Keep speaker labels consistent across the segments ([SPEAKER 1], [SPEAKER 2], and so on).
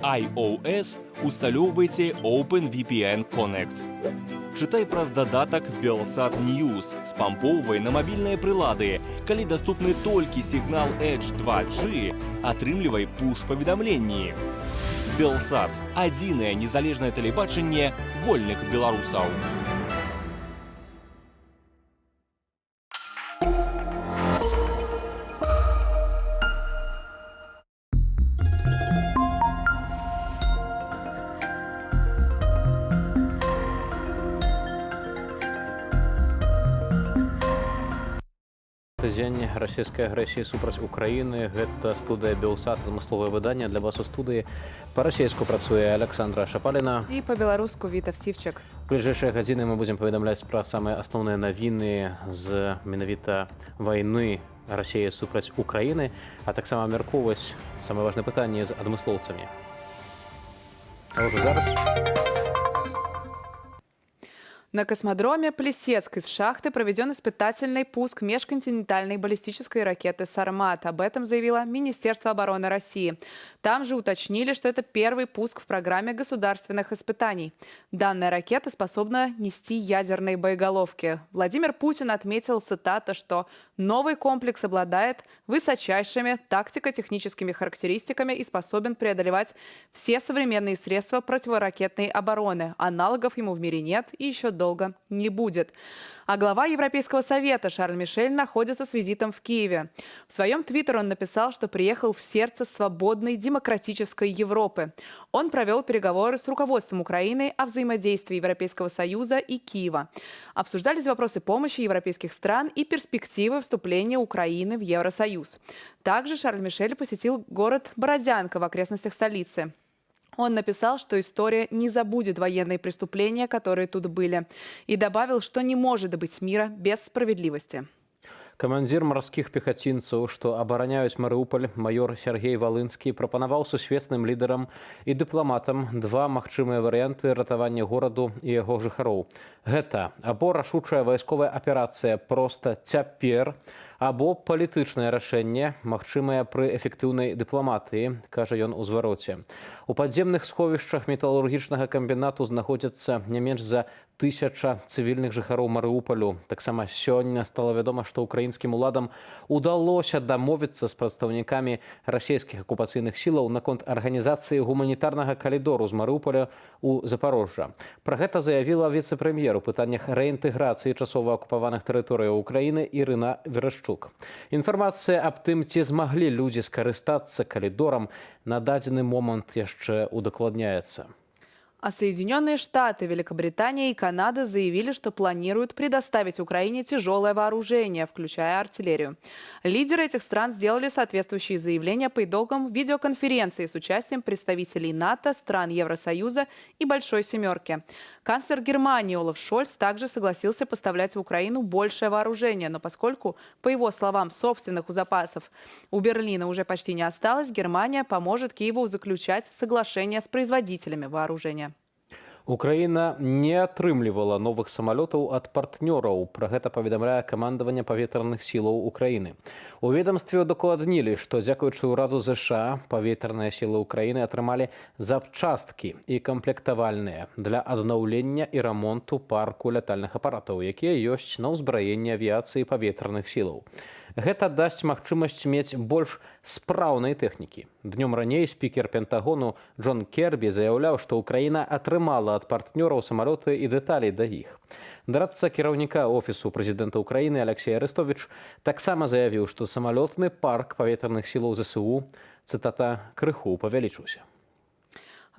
[SPEAKER 1] iOS усталёўвайце OpenVPN Connect. Чытай праз дадатак Belsat News, спампоўвай на мабільныя прылады. Калі даступны толькі сігнал Edge 2G, атрымлівай пуш-паведамленні. Belsat – адзінае незалежнае тэлебачанне вольных беларусаў.
[SPEAKER 2] Дзень расійскай агрэсіі супраць Украіны. Гэта студыя Belsat, адмысловае выданне для вас у студыі. Па-расейску працуе Александра Шапаліна.
[SPEAKER 3] І па-беларуску Віта Всівчык.
[SPEAKER 2] У бліжэйшыя гадзіны мы будзем паведамляць пра самыя асноўныя навіны з менавіта вайны Расіі супраць Украіны, а таксама абмяркоўваць самыя важныя пытанні з адмыслоўцамі. А ўжо зараз...
[SPEAKER 3] На космодроме Плесецк из шахты проведен испытательный пуск межконтинентальной баллистической ракеты «Сармат». Об этом заявило Министерство обороны России. Там же уточнили, что это первый пуск в программе государственных испытаний. Данная ракета способна нести ядерные боеголовки. Владимир Путин отметил, цитата, что новый комплекс обладает высочайшими тактико-техническими характеристиками и способен преодолевать все современные средства противоракетной обороны. Аналогов ему в мире нет и еще долго не будет. А глава Европейского совета Шарль Мишель находится с визитом в Киеве. В своем твиттере он написал, что приехал в сердце свободной демократической Европы. Он провел переговоры с руководством Украины о взаимодействии Европейского Союза и Киева. Обсуждались вопросы помощи европейских стран и перспективы вступления Украины в Евросоюз. Также Шарль Мишель посетил город Бородянка в окрестностях столицы. Он написал, что история не забудет военные преступления, которые тут были, и добавил, что не может быть мира без справедливости.
[SPEAKER 2] Камандзір марскіх пехацінцаў, што абараняюць Марыуполь, майор Сергей Валынскі, прапанаваў сусветным лідарам і дыпламатам два магчымыя варыянты ратавання гораду і яго жыхароў. Гэта або рашучая вайсковая аперацыя проста цяпер, або палітычнае рашэнне, магчымае пры эфектыўнай дыпламатыі, кажа ён у звароце. У падземных сховішчах металургічнага камбінату знаходзяцца не менш за 1000 цывільных жыхароў Марыупалю. Таксама сёння стала вядома, што украінскім уладам удалося дамовіцца з прадстаўнікамі расійскіх акупацыйных сілаў наконт арганізацыі гуманітарнага калідору з Марыуполя ў Запарожжа. Пра гэта заявіла віцэ-прэм'ер у пытаннях рэінтэграцыі часова акупаваных тэрыторыяў Украіны Ірына Верашчук. Інфармацыя аб тым, ці змаглі людзі скарыстацца калідорам, на дадзены момант яшчэ удакладняецца.
[SPEAKER 3] А Соединенные Штаты, Великобритания и Канада заявили, что планируют предоставить Украине тяжелое вооружение, включая артиллерию. Лидеры этих стран сделали соответствующие заявления по итогам видеоконференции с участием представителей НАТО, стран Евросоюза и Большой Семерки. Канцлер Германии Олаф Шольц также согласился поставлять в Украину большее вооружение, но поскольку, по его словам, собственных запасов у Берлина уже почти не осталось, Германия поможет Киеву заключать соглашение с производителями вооружения.
[SPEAKER 2] Украіна не атрымлівала новых самалётаў ад партнёраў. Пра гэта паведамляе камандаванне паветраных сілаў Украіны. У ведамстве удакладнілі, што дзякуючы ўраду ЗША паветраныя сілы Украіны атрымалі запчасткі і камплектавальныя для аднаўлення і рамонту парку лятальных апаратаў, якія ёсць на ўзбраенні авіяцыі паветраных сілаў. Гэта дасць магчымасць мець больш спраўнай тэхнікі. Днём раней спікер Пентагону Джон Кербі заяўляў, што Украіна атрымала ад партнёраў самалёты і дэталі да іх. Дорадца кіраўніка офісу прэзідэнта Украіны Алексей Арестович таксама заявіў, што самалётны парк паветраных сілаў ЗСУ, цитата, крыху павялічыўся.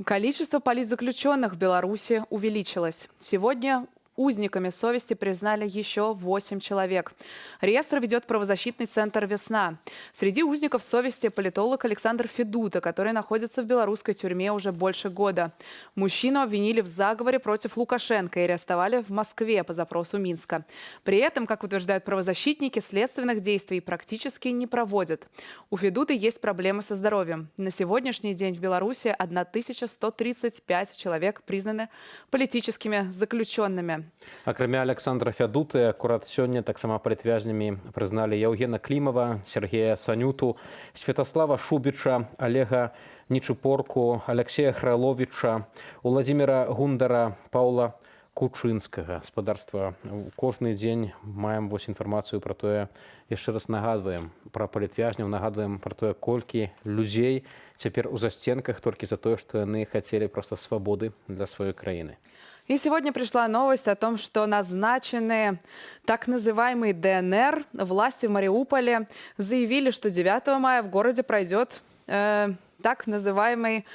[SPEAKER 3] Количество политзаключенных в Беларуси увеличилось. Сегодня узниками совести признали еще 8 человек. Реестр ведет правозащитный центр «Весна». Среди узников совести политолог Александр Федута, который находится в белорусской тюрьме уже больше года. Мужчину обвинили в заговоре против Лукашенко и арестовали в Москве по запросу Минска. При этом, как утверждают правозащитники, следственных действий практически не проводят. У Федуты есть проблемы со здоровьем. На сегодняшний день в Беларуси 1135 человек признаны политическими заключенными.
[SPEAKER 2] Акрамя Александра Фядуты, акурат сёння таксама палітвязнямі прызналі Яўгена Клімава, Сергея Санюту, Святаслава Шубіча, Олега Нечыпорку, Алексея Храловича, Владимира Гундара, Паула Кучынскага. Гаспадарства. Кожны дзень маем вось інфармацыю пра тое, яшчэ раз нагадваем пра палітвязняў, нагадваем пра тое, колькі людзей цяпер у застенках толькі за тое, што яны хацелі проста свабоды для сваёй краіны.
[SPEAKER 3] И сегодня пришла новость о том, что назначенные так называемый ДНР, власти в Мариуполе заявили, что 9 мая в городе пройдет так называемый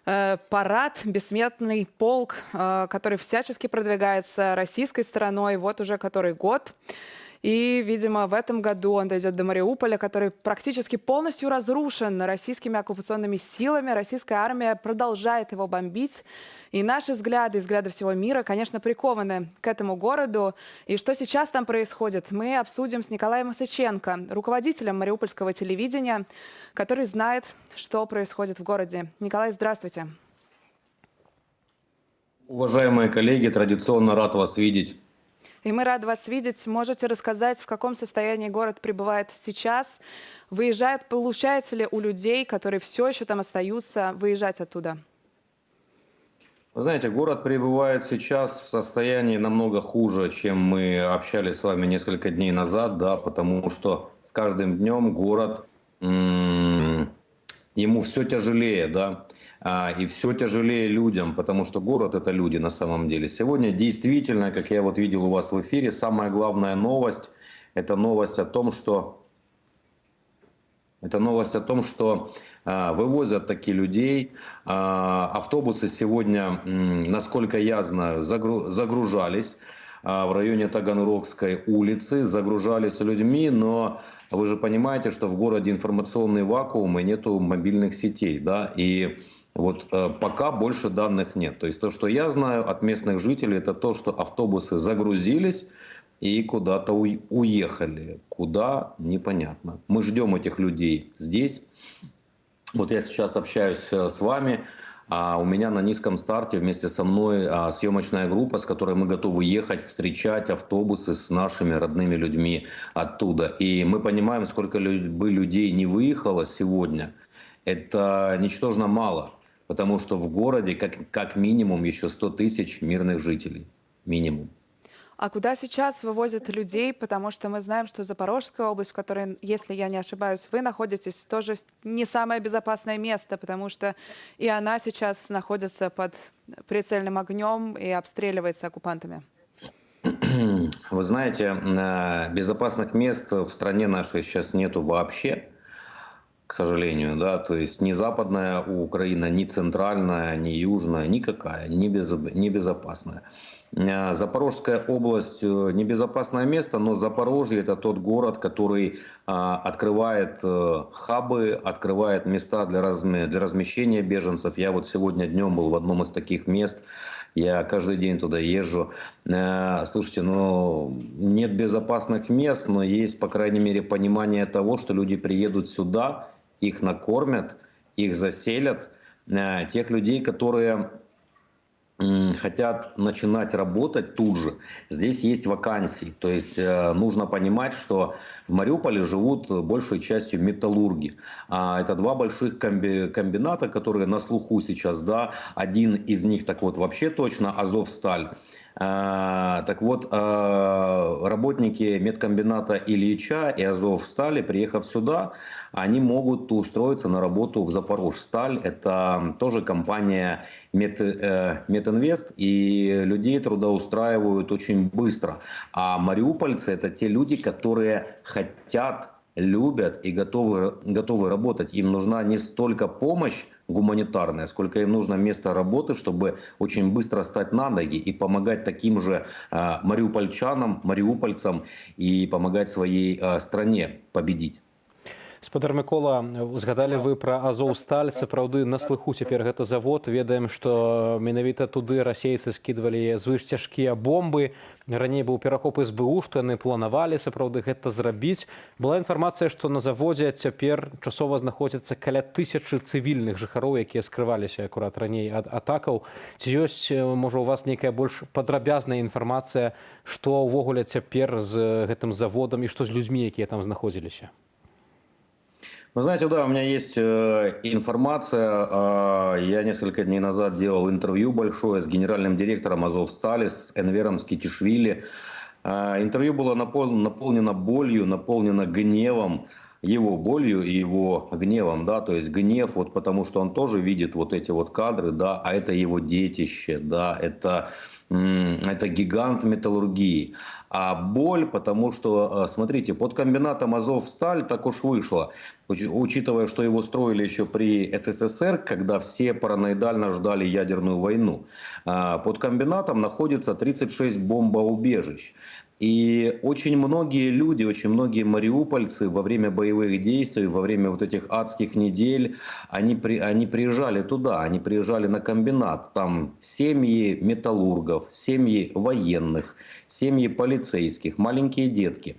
[SPEAKER 3] парад, бессмертный полк, который всячески продвигается российской стороной вот уже который год. И, видимо, в этом году он дойдет до Мариуполя, который практически полностью разрушен российскими оккупационными силами. Российская армия продолжает его бомбить. И наши взгляды, и взгляды всего мира, конечно, прикованы к этому городу. И что сейчас там происходит, мы обсудим с Николаем Осаченко, руководителем мариупольского телевидения, который знает, что происходит в городе. Николай, здравствуйте.
[SPEAKER 4] Уважаемые коллеги, традиционно рад вас видеть.
[SPEAKER 3] И мы рады вас видеть. Можете рассказать, в каком состоянии город пребывает сейчас? Выезжает, получается ли у людей, которые все еще там остаются, выезжать оттуда?
[SPEAKER 4] Вы знаете, город пребывает сейчас в состоянии намного хуже, чем мы общались с вами несколько дней назад, да, потому что с каждым днем город, ему все тяжелее, да, и все тяжелее людям, потому что город — это люди на самом деле. Сегодня действительно, как я вот видел у вас в эфире, самая главная новость — это новость о том, что вывозят такие людей. Автобусы сегодня, насколько я знаю, загружались в районе Таганрогской улицы, загружались людьми, но вы же понимаете, что в городе информационный вакуум и нету мобильных сетей, да, и вот пока больше данных нет. То есть то, что я знаю от местных жителей, это то, что автобусы загрузились и куда-то уехали. Куда — непонятно. Мы ждем этих людей здесь. Вот я сейчас общаюсь с вами, а у меня на низком старте вместе со мной съемочная группа, с которой мы готовы ехать, встречать автобусы с нашими родными людьми оттуда. И мы понимаем, сколько бы людей не выехало сегодня. Это ничтожно мало, потому что в городе как минимум еще 100 тысяч мирных жителей. Минимум.
[SPEAKER 3] А куда сейчас вывозят людей? Потому что мы знаем, что Запорожская область, в которой, если я не ошибаюсь, вы находитесь, тоже не самое безопасное место, потому что и она сейчас находится под прицельным огнем и обстреливается оккупантами.
[SPEAKER 4] Вы знаете, безопасных мест в стране нашей сейчас нету вообще, к сожалению, да, то есть ни западная Украина, ни центральная, ни южная, никакая, не безопасная. Запорожская область — небезопасное место, но Запорожье — это тот город, который открывает хабы, открывает места для размещения беженцев. Я вот сегодня днем был в одном из таких мест, я каждый день туда езжу. Слушайте, ну нет безопасных мест, но есть, по крайней мере, понимание того, что люди приедут сюда, их накормят, их заселят. Тех людей, которые хотят начинать работать тут же, здесь есть вакансии. То есть нужно понимать, что в Мариуполе живут большей частью металлурги. Это два больших комбината, которые на слуху сейчас, да. Один из них, так вот, вообще точно Азовсталь. Так вот, работники медкомбината Ильича и Азовстали, приехав сюда, они могут устроиться на работу в Запорожсталь. Это тоже компания Метинвест, и людей трудоустраивают очень быстро. А мариупольцы — это те люди, которые хотят, любят и готовы работать. Им нужна не столько помощь гуманитарная, сколько им нужно место работы, чтобы очень быстро стать на ноги и помогать таким же мариупольчанам, мариупольцам и помогать своей стране победить.
[SPEAKER 2] Спадар Микола, згадалі вы пра Азовсталь, сапраўды на слыху цяпер гэта завод. Ведаем, што менавіта туды расейцы скідвалі звышцяжкія бомбы. Раней быў перахоп СБУ, што яны планавалі сапраўды гэта зрабіць. Была інфармацыя, што на заводзе цяпер часова знаходзіцца каля 1000 цывільных жыхароў, якія скрываліся акурат раней ад атакаў. Ці ёсць, можа, у вас нейкая больш падрабязная інфармацыя, што ўвогуле цяпер з гэтым заводам і што з людзьмі, якія там знаходзіліся?
[SPEAKER 4] Вы знаете, да, у меня есть информация. Я несколько дней назад делал интервью большое с генеральным директором Азовстали, с Энвером Скитишвили. Интервью было наполнено болью, наполнено гневом, его болью и его гневом, да, то есть гнев, вот потому что он тоже видит вот эти вот кадры, да, а это его детище, да, это гигант металлургии. А боль, потому что, смотрите, под комбинатом Азовсталь так уж вышло, учитывая, что его строили еще при СССР, когда все параноидально ждали ядерную войну. Под комбинатом находится 36 бомбоубежищ. И очень многие люди, очень многие мариупольцы во время боевых действий, во время вот этих адских недель, они приезжали туда, они приезжали на комбинат. Там семьи металлургов, семьи военных, семьи полицейских, маленькие детки.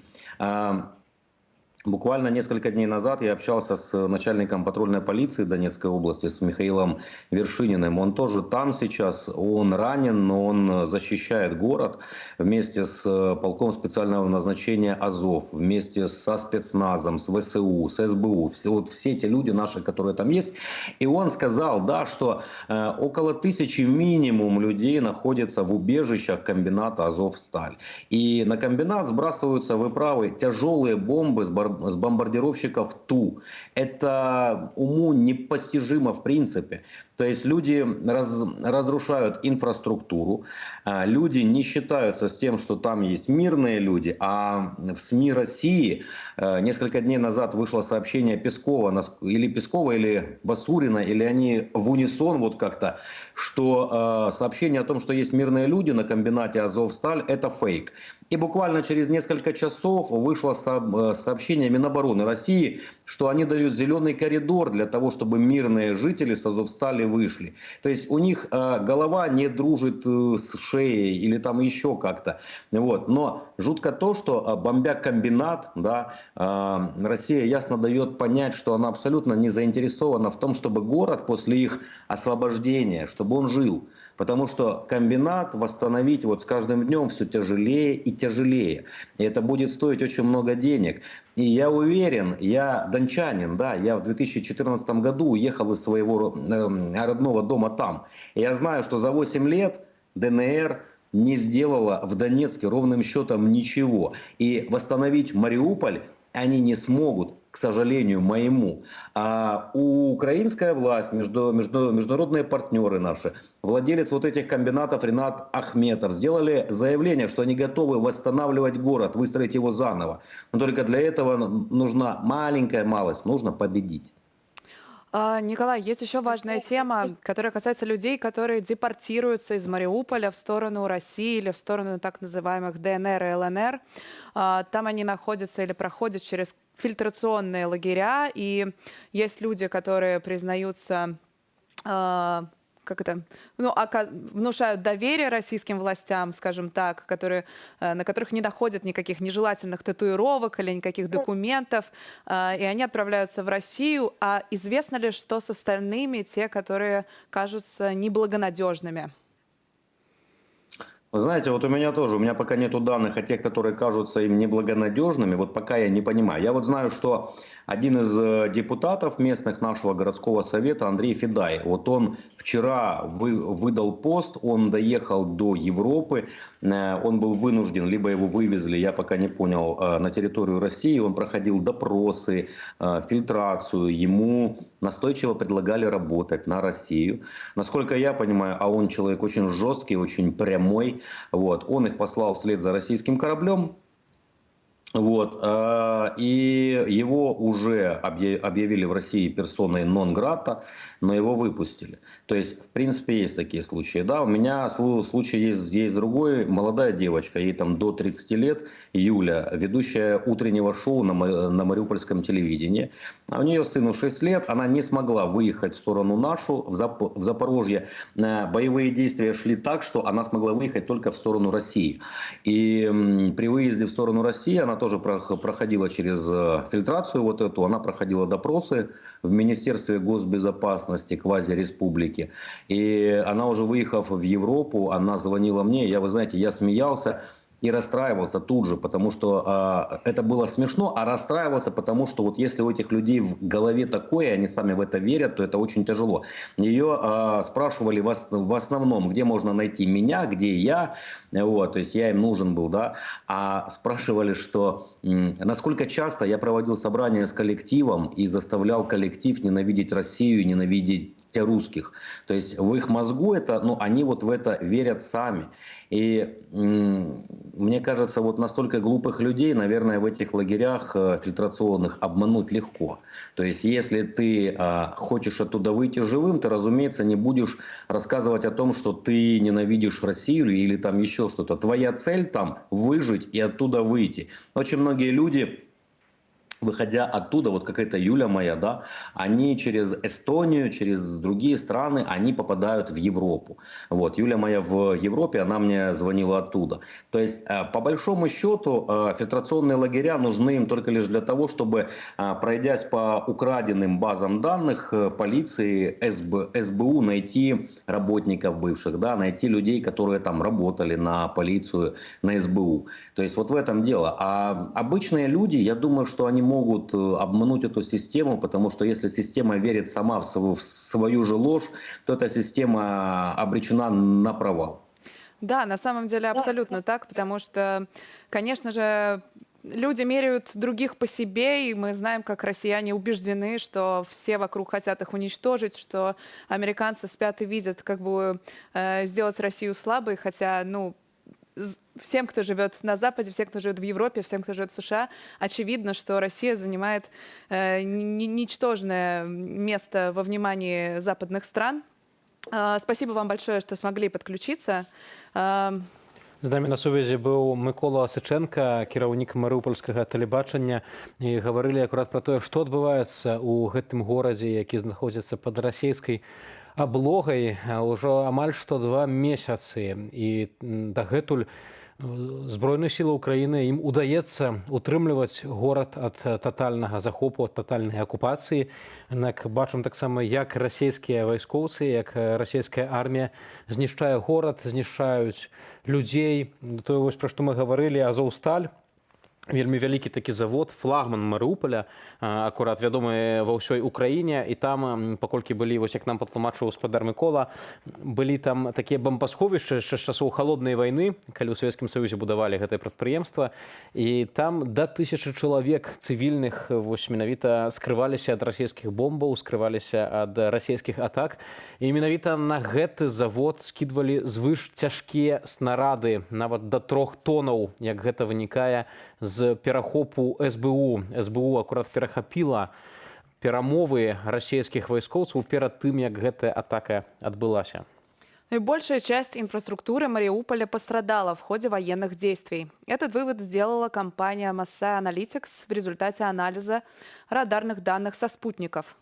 [SPEAKER 4] Буквально несколько дней назад я общался с начальником патрульной полиции Донецкой области, с Михаилом Вершининым. Он тоже там сейчас, он ранен, но он защищает город вместе с полком специального назначения Азов, вместе со спецназом, с ВСУ, с СБУ. Все эти люди наши, которые там есть. И он сказал, да, что около 1000 минимум людей находятся в убежищах комбината Азовсталь. И на комбинат сбрасываются, вы правы, тяжелые бомбы с бомбардировщиков Ту. Это уму непостижимо в принципе. То есть люди разрушают инфраструктуру, люди не считаются с тем, что там есть мирные люди, а в СМИ России несколько дней назад вышло сообщение Пескова, или Басурина, или они в унисон вот как-то, что сообщение о том, что есть мирные люди на комбинате Азовсталь, это фейк. И буквально через несколько часов вышло сообщение Минобороны России, что они дают зеленый коридор для того, чтобы мирные жители с Азовстали вышли. То есть у них голова не дружит с шеей или там еще как-то. Вот. Но жутко то, что бомбя комбинат, да, Россия ясно дает понять, что она абсолютно не заинтересована в том, чтобы город после их освобождения, чтобы он жил. Потому что комбинат восстановить вот с каждым днем все тяжелее и тяжелее. И это будет стоить очень много денег. И я уверен, я дончанин, да, я в 2014 году уехал из своего родного дома там. И я знаю, что за 8 лет ДНР не сделала в Донецке ровным счетом ничего. И восстановить Мариуполь они не смогут, к сожалению моему. А украинская власть, международные партнеры наши, владелец вот этих комбинатов Ринат Ахметов сделали заявление, что они готовы восстанавливать город, выстроить его заново. Но только для этого нужна маленькая малость, нужно победить.
[SPEAKER 3] Николай, есть еще важная тема, которая касается людей, которые депортируются из Мариуполя в сторону России или в сторону так называемых ДНР и ЛНР. Там они находятся или проходят через фильтрационные лагеря, и есть люди, которые признаются, внушают доверие российским властям, скажем так, на которых не находят никаких нежелательных татуировок или никаких документов, и они отправляются в Россию. А известно ли, что с остальными, те, которые кажутся неблагонадежными?
[SPEAKER 4] Вы знаете, вот у меня пока нету данных о тех, которые кажутся им неблагонадежными, вот пока я не понимаю. Я вот знаю, что один из депутатов местных нашего городского совета, Андрей Федай, вот он вчера выдал пост, он доехал до Европы, он был вынужден, либо его вывезли, я пока не понял, на территорию России, он проходил допросы, фильтрацию, ему настойчиво предлагали работать на Россию. Насколько я понимаю, а он человек очень жесткий, очень прямой, вот, он их послал вслед за российским кораблем. Вот, и его уже объявили в России персоной нон-грата, но его выпустили. То есть, в принципе, есть такие случаи. Да, у меня случай есть другой. Молодая девочка, ей там до 30 лет, Юля, ведущая утреннего шоу на мариупольском телевидении. А у нее сыну 6 лет, она не смогла выехать в сторону нашу, в Запорожье. Боевые действия шли так, что она смогла выехать только в сторону России. И при выезде в сторону России она тоже проходила через фильтрацию вот эту, она проходила допросы в Министерстве госбезопасности квазиреспублики. И она уже выехав в Европу, она звонила мне, вы знаете, я смеялся, и расстраивался тут же, потому что это было смешно, а расстраивался, потому что вот если у этих людей в голове такое, они сами в это верят, то это очень тяжело. Ее спрашивали в основном, где можно найти меня, где я, вот, то есть я им нужен был, да, а спрашивали, что насколько часто я проводил собрания с коллективом и заставлял коллектив ненавидеть Россию, ненавидеть русских. То есть в их мозгу это, ну, они вот в это верят сами. И мне кажется, вот настолько глупых людей, наверное, в этих лагерях фильтрационных обмануть легко. То есть если ты хочешь оттуда выйти живым, ты, разумеется, не будешь рассказывать о том, что ты ненавидишь Россию или там еще что-то. Твоя цель там выжить и оттуда выйти. Очень многие люди, выходя оттуда, вот как эта Юля моя, да, они через Эстонию, через другие страны, они попадают в Европу. Вот, Юля моя в Европе, она мне звонила оттуда. То есть, по большому счету, фильтрационные лагеря нужны им только лишь для того, чтобы, пройдясь по украденным базам данных полиции, СБУ, найти работников бывших, да, найти людей, которые там работали на полицию, на СБУ. То есть, вот в этом дело. А обычные люди, я думаю, что они могут обмануть эту систему, потому что если система верит сама в свою же ложь, то эта система обречена на провал.
[SPEAKER 3] Да, на самом деле абсолютно так, потому что, конечно же, люди меряют других по себе, и мы знаем, как россияне убеждены, что все вокруг хотят их уничтожить, что американцы спят и видят, как бы сделать Россию слабой, хотя, ну, всем, кто живет на Западе, всем, кто живет в Европе, всем, кто живет в США, очевидно, что Россия занимает ничтожное место во внимании западных стран. Спасибо вам большое, что смогли подключиться.
[SPEAKER 2] З намі на сувязі быў Микола Сыченка, кіраўнік марыупольскага тэлебачання, і гаварылі акурат пра тое, што адбываецца ў гэтым горадзе, які знаходзіцца пад расійскай аблогай ўжо амаль што 2 месяцы. І дагэтуль Збройныя сілы Украіны ім удаецца утрымліваць горад ад татальнага захопу, ад татальнай акупацыі. Аднак бачым таксама, як расійскія вайскоўцы, як расійская армія знішчае горад, знішчаюць людзей. Тое, вось, пра што мы гаварылі, Азовсталь, вельмі вялікі такі завод, флагман Марыуполя, акурат вядомы ва ўсёй Украіне, і там, паколькі былі, вось як нам патлумачыў гаспадар Мікола, былі там такія бомбасховішчы яшчэ з часоў халоднай вайны, калі ў Савецкім Саюзе будавалі гэтае прадпрыемства, і там да 1000 чалавек цывільных вось менавіта скрываліся ад расійскіх бомбаў, скрываліся ад расійскіх атак, і менавіта на гэты завод скідвалі звыш цяжкія снарады, нават да 3 тонаў, як гэта вынікае з перахопу СБУ. СБУ акурат перахапіла перамовы расійскіх вайскоўцаў перад тым, як гэтая атака адбылася.
[SPEAKER 3] И большая часть инфраструктуры Мариуполя пострадала в ходе военных действий. Этот вывод сделала компания Massa Analytics в результате анализа радарных данных со спутников.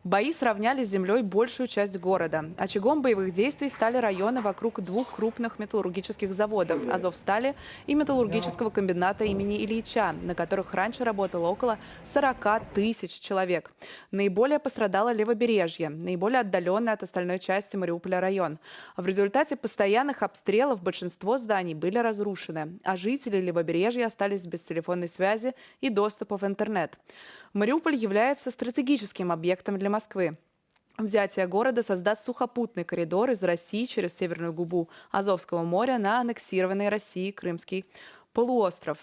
[SPEAKER 3] Бои сравняли с землей большую часть города. Очагом боевых действий стали районы вокруг 2 крупных металлургических заводов – Азовстали и металлургического комбината имени Ильича, на которых раньше работало около 40 тысяч человек. Наиболее пострадало Левобережье, наиболее отдаленный от остальной части Мариуполя район. В результате постоянных обстрелов большинство зданий были разрушены, а жители Левобережья остались без телефонной связи и доступа в интернет. Мариуполь является стратегическим объектом для Москвы. Взятие города создаст сухопутный коридор из России через северную губу Азовского моря на аннексированный Россией Крымский полуостров.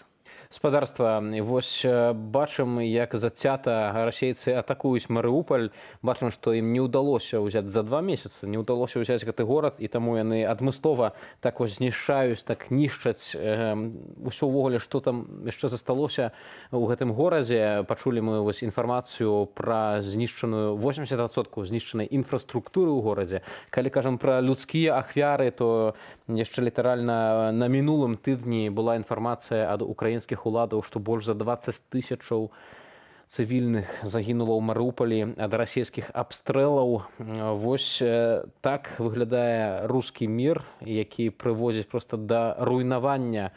[SPEAKER 2] Спадарства, вось бачым, як зацята расейцы атакуюць Марыуполь. Бачым, што ім не ўдалося ўзяць за 2 месяцы, не ўдалося ўзяць гэты горад, і таму яны адмыслова так вось знішчаюць, так нішчаць усё ўвогуле, што там яшчэ засталося ў гэтым горадзе. Пачулі мы вось інфармацыю пра знішчаную 80% знішчанай інфраструктуры ў горадзе. Калі кажам пра людскія ахвяры, то яшчэ літаральна на мінулым тыдні была інфармацыя ад украінскіх уладаў, што больш за 20 тысячаў цывільных загінула ў Марыуполі ад расійскіх абстрэлаў. Вось так выглядае рускі мір, які прыводзіць проста да руйнавання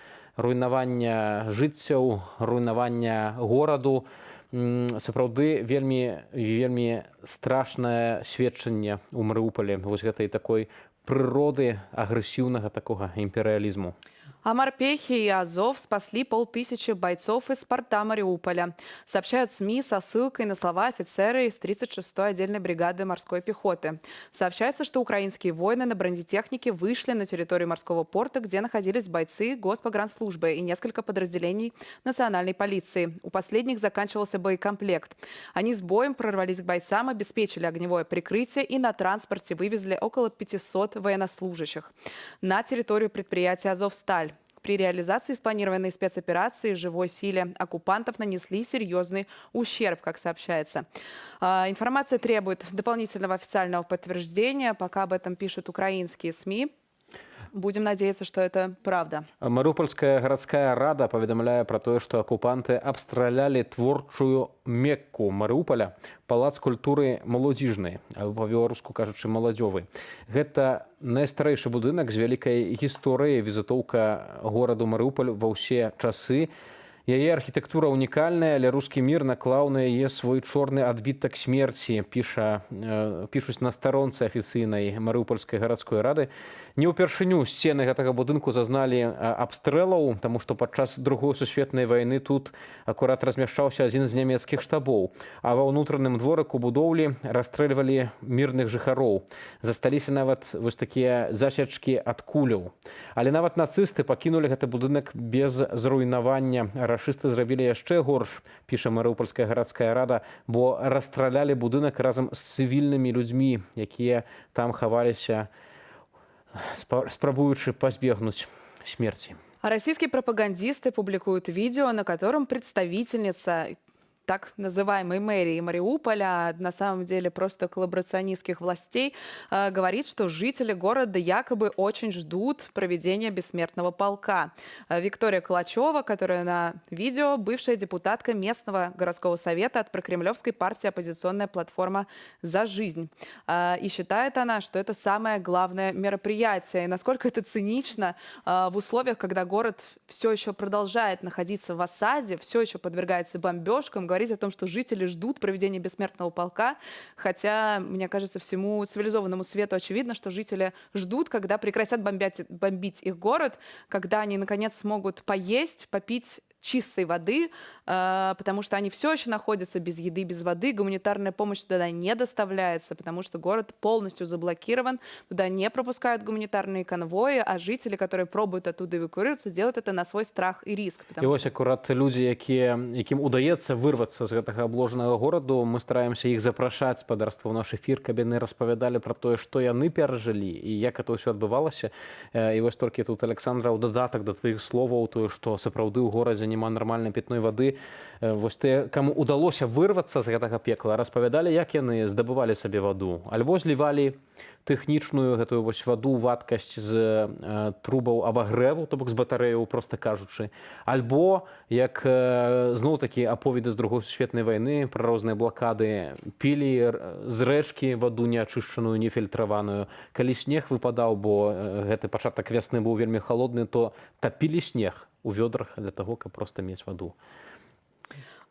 [SPEAKER 2] жыццяў, руйнавання гораду. Сапраўды вельмі страшнае сведчанне ў Марыуполі вось гэтай такой прыроды агрэсіўнага такога імперыялізму.
[SPEAKER 3] А морпехи и Азов спасли 500 бойцов из порта Мариуполя. Сообщают СМИ со ссылкой на слова офицера из 36-й отдельной бригады морской пехоты. Сообщается, что украинские воины на бронетехнике вышли на территорию морского порта, где находились бойцы Госпогранслужбы и несколько подразделений национальной полиции. У последних заканчивался боекомплект. Они с боем прорвались к бойцам, обеспечили огневое прикрытие и на транспорте вывезли около 500 военнослужащих на территорию предприятия «Азовсталь». При реализации спланированной спецоперации живой силе оккупантов нанесли серьезный ущерб, как сообщается. Информация требует дополнительного официального подтверждения. Пока об этом пишут украинские СМИ. Будем надеяться, что это правда.
[SPEAKER 2] Марыупольская городская рада паведамляе пра тое, што акупанты абстралялі творчую Мекку Марыуполя, палац культуры маладзіжнай, а па-беларуску кажучы маладзёвы. Гэта найстарэйшы будынак з вялікай гісторыяй, візітоўка гораду Марыуполь ва ўсе часы. Яе архітэктура унікальная, але рускі мір наклаў на яе свой чорны адбітак смерці, пішуць на старонцы афіцыйнай Марыупольскай гарадской рады. Не ўпершыню сцены гэтага будынку зазналі абстрэлаў, таму што падчас Другой сусветнай вайны тут акурат размяшчаўся адзін з нямецкіх штабоў, а ва ўнутраным дворыку будоўлі расстрэльвалі мірных жыхароў. Засталіся нават вось такія засечкі ад куляў. Але нават нацысты пакінулі гэты будынак без зруйнавання. Рашысты зрабілі яшчэ горш, піша Марыупольская гарадская рада, бо расстралялі будынак разам з цывільнымі людзьмі, якія там хаваліся, спрабуючы пазбегнуць смерці.
[SPEAKER 3] А российские пропагандисты публикуют видео, на котором представительница так называемой мэрии Мариуполя, на самом деле просто коллаборационистских властей, говорит, что жители города якобы очень ждут проведения бессмертного полка. Виктория Калачева, которая на видео, бывшая депутатка местного городского совета от прокремлевской партии «Оппозиционная платформа за жизнь». И считает она, что это самое главное мероприятие. И насколько это цинично в условиях, когда город все еще продолжает находиться в осаде, все еще подвергается бомбежкам, говорить о том, что жители ждут проведения бессмертного полка, хотя, мне кажется, всему цивилизованному свету очевидно, что жители ждут, когда прекратят бомбить их город, когда они, наконец, смогут поесть, попить чистой воды, потому что они все еще находятся без еды, без воды. Гуманитарная помощь туда не доставляется, потому что город полностью заблокирован, туда не пропускают гуманитарные конвои, а жители, которые пробуют оттуда эвакуироваться, делают это на свой страх и риск.
[SPEAKER 2] І ось акурат людзі, якім удаецца вырвацца з гэтага абложанага гораду, мы стараемся іх запрашаць спадарства ў наш эфір, каб яны распавядалі пра тое, што яны перажылі і як это ўсё адбывалася. І вось толькі тут, Александра, у дадатак да тваіх словаў, тое, што сапраўды ў горадзе няма нармальнай пітной вады. Вось тыя, каму удалося вырвацца з гэтага пекла, распавядалі, як яны здабывалі сабе ваду. Альбо злівалі тэхнічную гэтую вось ваду, вадкасць з трубаў абагрэву, то бок з батарэяў, проста кажучы. Альбо, як зноў-такі аповеды з Другой сусветнай вайны пра розныя блакады, пілі з рэчкі ваду неачышчаную, нефільтраваную. Калі снег выпадаў, бо гэты пачатак вясны быў вельмі халодны, то тапілі снег у вёдрах для того, каб просто мець ваду.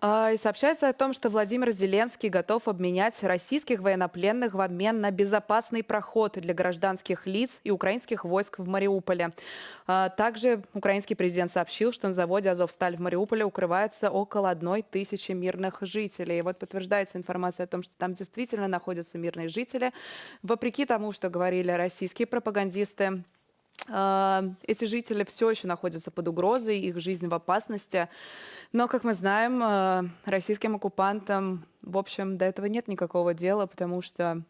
[SPEAKER 3] И сообщается о том, что Владимир Зеленский готов обменять российских военнопленных в обмен на безопасный проход для гражданских лиц и украинских войск в Мариуполе. Также украинский президент сообщил, что на заводе «Азовсталь» в Мариуполе укрывается около 1000 мирных жителей. И вот подтверждается информация о том, что там действительно находятся мирные жители. Вопреки тому, что говорили российские пропагандисты, эти жители все еще находятся под угрозой, их жизнь в опасности. Но, как мы знаем, российским оккупантам, в общем, до этого нет никакого дела, потому что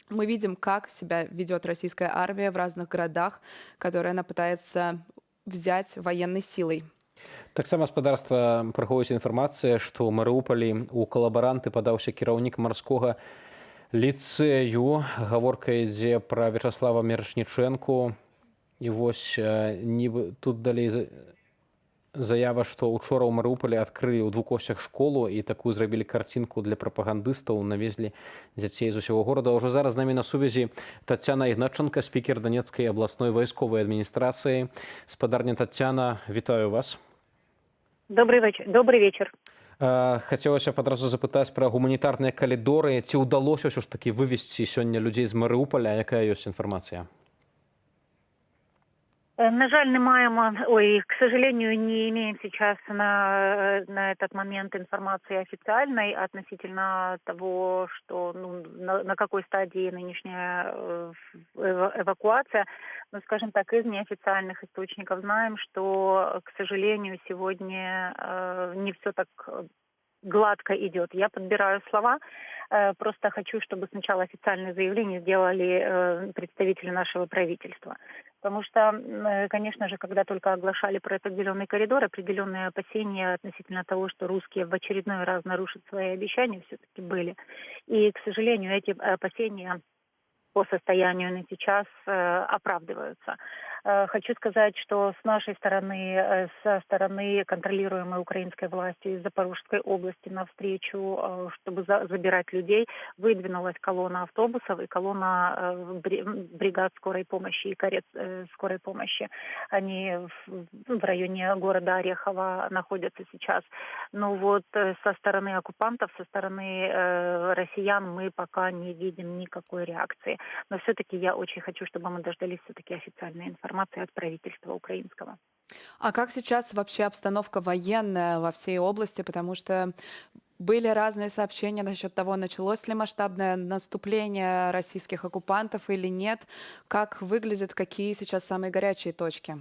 [SPEAKER 3] мы видим, как себя ведет российская армия в разных городах, которые она пытается взять военной силой.
[SPEAKER 2] Таксама спадарства праходзіць інфармацыя, што ў Марыуполі у калабаранты падаўся кіраўнік марскога ліцэю. Гаворка ідзе пра Вячаслава Мершнічэнку. І вось тут далей заява, што учора ў Марыуполі адкрылі ў Двукосцях школу і такую зрабілі карцінку для прапагандыстаў, навезлі дзяцей з усяго горада. Ўжо зараз з намі на сувязі Тацяна Ігнатченка, спікер Данецкай абласной вайсковай адміністрацыі. Спадарня Тацяна, вітаю вас.
[SPEAKER 5] Добрый вечер.
[SPEAKER 2] Хацелася б адразу запытаць пра гуманітарныя калідоры. Ці ўдалося ўсё ж такі вывезці сёння людзей з Марыуполя? Якая ёсць інфармацыя?
[SPEAKER 5] На жаль, не маємо, к сожалению, не имеем сейчас на этот момент информации официальной относительно того, что, на какой стадии нынешняя эвакуация. Но, скажем так, из неофициальных источников знаем, что, к сожалению, сегодня не все так гладко идет. Я подбираю слова. Просто хочу, чтобы сначала официальное заявление сделали представители нашего правительства. Потому что, конечно же, когда только оглашали про этот зеленый коридор, определенные опасения относительно того, что русские в очередной раз нарушат свои обещания, все-таки были. И, к сожалению, эти опасения по состоянию на сейчас оправдываются. Хочу сказать, что с нашей стороны, со стороны контролируемой украинской властью из Запорожской области навстречу, чтобы забирать людей, выдвинулась колонна автобусов и колонна бригад скорой помощи и карет скорой помощи. Они в районе города Орехова находятся сейчас. Но вот со стороны оккупантов, со стороны россиян мы пока не видим никакой реакции. Но все-таки я очень хочу, чтобы мы дождались все-таки официальной информации от правительства украинского.
[SPEAKER 3] А как сейчас вообще обстановка военная во всей области? Потому что были разные сообщения насчет того, началось ли масштабное наступление российских оккупантов или нет. Как выглядят, какие сейчас самые горячие точки?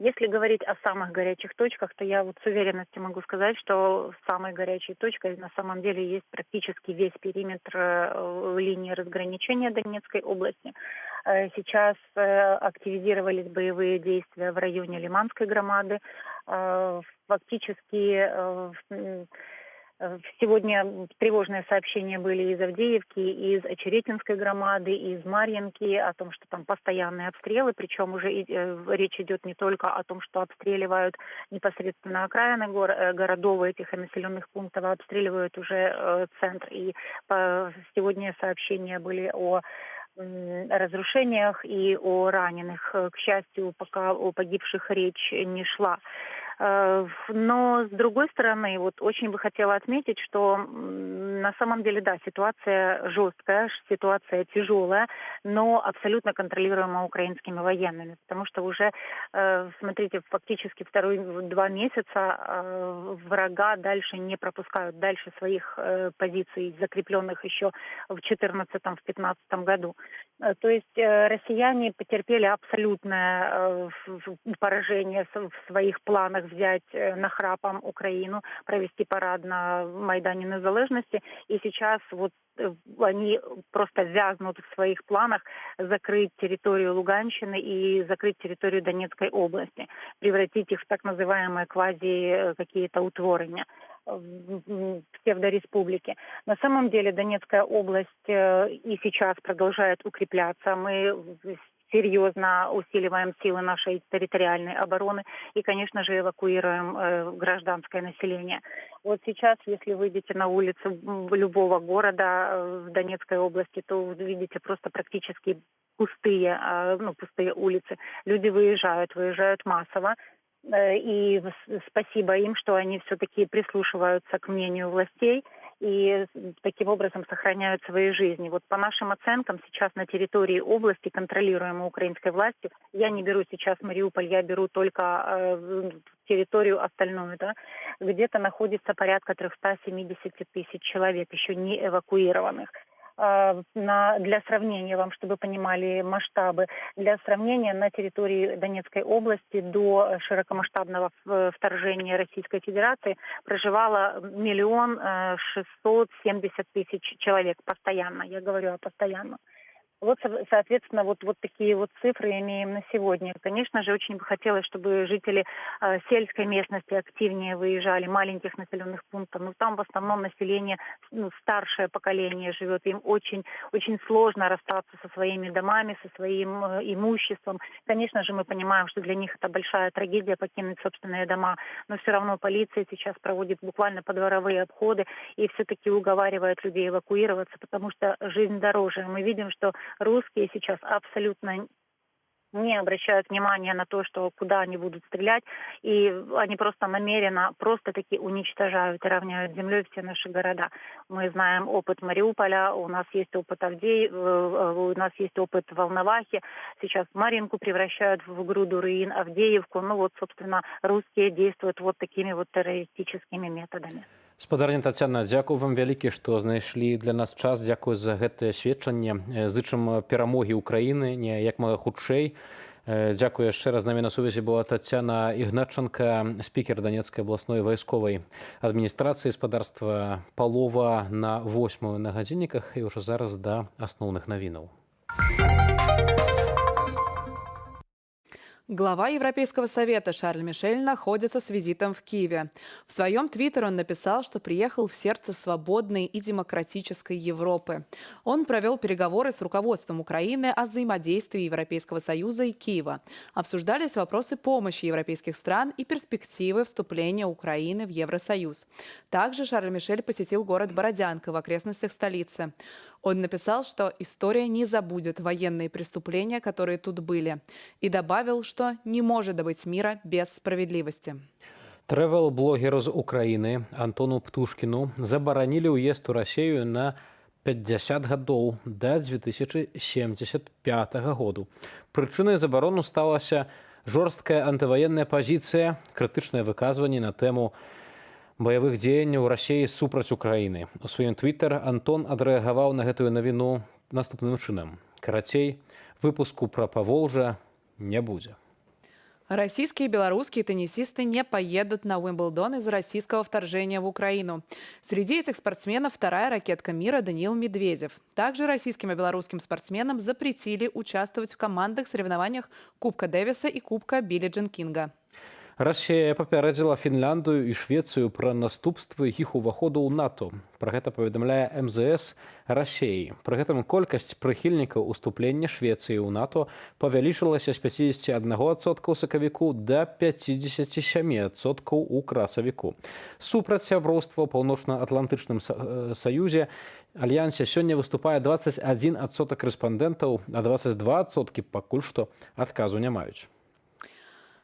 [SPEAKER 5] Если говорить о самых горячих точках, то я вот с уверенностью могу сказать, что самой горячей точкой на самом деле есть практически весь периметр линии разграничения Донецкой области. Сейчас активизировались боевые действия в районе Лиманской громады. Фактически сегодня тревожные сообщения были из Авдеевки, из Очеретинской громады, из Марьинки о том, что там постоянные обстрелы, причем уже речь идет не только о том, что обстреливают непосредственно окраины городов этих населенных пунктов, а обстреливают уже центр. И сегодня сообщения были о разрушениях и о раненых. К счастью, пока о погибших речь не шла. Но, с другой стороны, вот очень бы хотела отметить, что на самом деле, да, ситуация жесткая, ситуация тяжелая, но абсолютно контролируема украинскими военными. Потому что уже, смотрите, фактически вторые 2 месяца врага дальше не пропускают, дальше своих позиций, закрепленных еще в 2014-2015 году. То есть россияне потерпели абсолютное поражение в своих планах взять нахрапом Украину, провести парад на Майдане Незалежности. И сейчас вот они просто вязнут в своих планах закрыть территорию Луганщины и закрыть территорию Донецкой области, превратить их в так называемые квази какие-то утворения, псевдореспублики. На самом деле Донецкая область и сейчас продолжает укрепляться. Мы серьезно усиливаем силы нашей территориальной обороны и, конечно же, эвакуируем гражданское население. Вот сейчас, если выйдете на улицу любого города в Донецкой области, то вы видите просто практически пустые улицы. Люди выезжают массово. И спасибо им, что они все-таки прислушиваются к мнению властей и таким образом сохраняют свои жизни. Вот по нашим оценкам, сейчас на территории области, контролируемой украинской властью, я не беру сейчас Мариуполь, я беру только территорию остальную, да, где-то находится порядка 370 тысяч человек, еще не эвакуированных. Для сравнения вам, чтобы понимали масштабы, для сравнения на территории Донецкой области до широкомасштабного вторжения Российской Федерации проживало 1 670 000 человек постоянно. Я говорю о постоянно. Вот, соответственно, вот такие вот цифры имеем на сегодня. Конечно же, очень бы хотелось, чтобы жители сельской местности активнее выезжали, маленьких населенных пунктов. Но там в основном население, старшее поколение живет. Им очень, очень сложно расстаться со своими домами, со своим имуществом. Конечно же, мы понимаем, что для них это большая трагедия покинуть собственные дома. Но все равно полиция сейчас проводит буквально подворовые обходы и все-таки уговаривает людей эвакуироваться, потому что жизнь дороже. Мы видим, что русские сейчас абсолютно не обращают внимания на то, что куда они будут стрелять, и они просто намеренно, просто-таки уничтожают и равняют с землей все наши города. Мы знаем опыт Мариуполя, у нас есть опыт у нас есть опыт в Волновахе, сейчас Марьинку превращают в груду руин, Авдеевку, ну вот, собственно, русские действуют вот такими вот террористическими методами.
[SPEAKER 2] Спадарня Тацяна, дзякую вам вялікі, што знайшлі для нас час. Дзякую за гэтае сведчанне. Зычым перамогі Украіны не як мага хутчэй. Дзякую яшчэ раз. З намі на сувязі была Тацяна Ігначенка, спікер Донецкай абласной вайсковай адміністрацыі, спадарства палова на 8 на гадзінніках і ўжо зараз да асноўных навінаў.
[SPEAKER 3] Глава Европейского совета Шарль Мишель находится с визитом в Киеве. В своем твиттере он написал, что приехал в сердце свободной и демократической Европы. Он провел переговоры с руководством Украины о взаимодействии Европейского Союза и Киева. Обсуждались вопросы помощи европейских стран и перспективы вступления Украины в Евросоюз. Также Шарль Мишель посетил город Бородянка в окрестностях столицы. Он написал, что история не забудет военные преступления, которые тут были, и добавил, что не может быть мира без справедливости.
[SPEAKER 2] Трэвел-блогеру з Украіны Антону Птушкіну забаранілі ўезд у Расію на 50 гадоў да 2075 году. Прычынай забарону сталася жорсткая антываенная пазіцыя, крытычнае выказванне на тэму баявых дзеянняў Расіі супраць Украіны. У сваім твиттер Антон адрэагаваў на гэтую навіну наступным чынам. Карацей, выпуску пра Паволжа не будзе.
[SPEAKER 3] Российские и белорусские теннисисты не поедут на Уимблдон из-за российского вторжения в Украину. Среди этих спортсменов вторая ракетка мира Даниил Медведев. Также российским и белорусским спортсменам запретили участвовать в командных соревнованиях Кубка Дэвиса и Кубка Билли Джин Кинга.
[SPEAKER 2] Расія папярэдзіла Фінляндыю і Швецыю пра наступствы іх уваходу ў НАТО. Пра гэта паведамляе МЗС Расіі. Пры гэтым колькасць прыхільнікаў уступлення Швецыі ў НАТО павялічылася з 51% ў сакавіку да 57% у красавіку. Супраць сяброўства ў Паўночна-Атлантычным саюзе Альянсе сёння выступае 21% рэспандэнтаў, а 22% пакуль што адказу не маюць.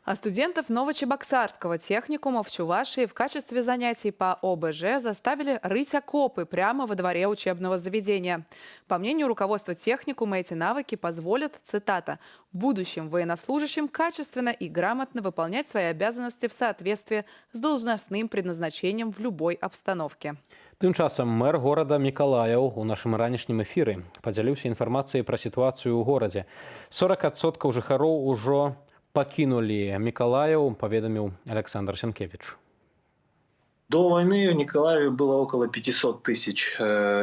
[SPEAKER 3] А студентов Новочебоксарского техникума в Чувашии в качестве занятий по ОБЖ заставили рыть окопы прямо во дворе учебного заведения. По мнению руководства техникума, эти навыки позволят, цитата, будущим военнослужащим качественно и грамотно выполнять свои обязанности в соответствии с должностным предназначением в любой обстановке.
[SPEAKER 2] Тым часам мэр горада Мікалаяў у нашым ранішнім эфіры падзяліўся інфармацыяй пра сітуацыю ў горадзе. 40% жыхароў ужо покинули Миколаев, поведомил Александр Сенкевич.
[SPEAKER 6] До войны в Николаеве было около 500 тысяч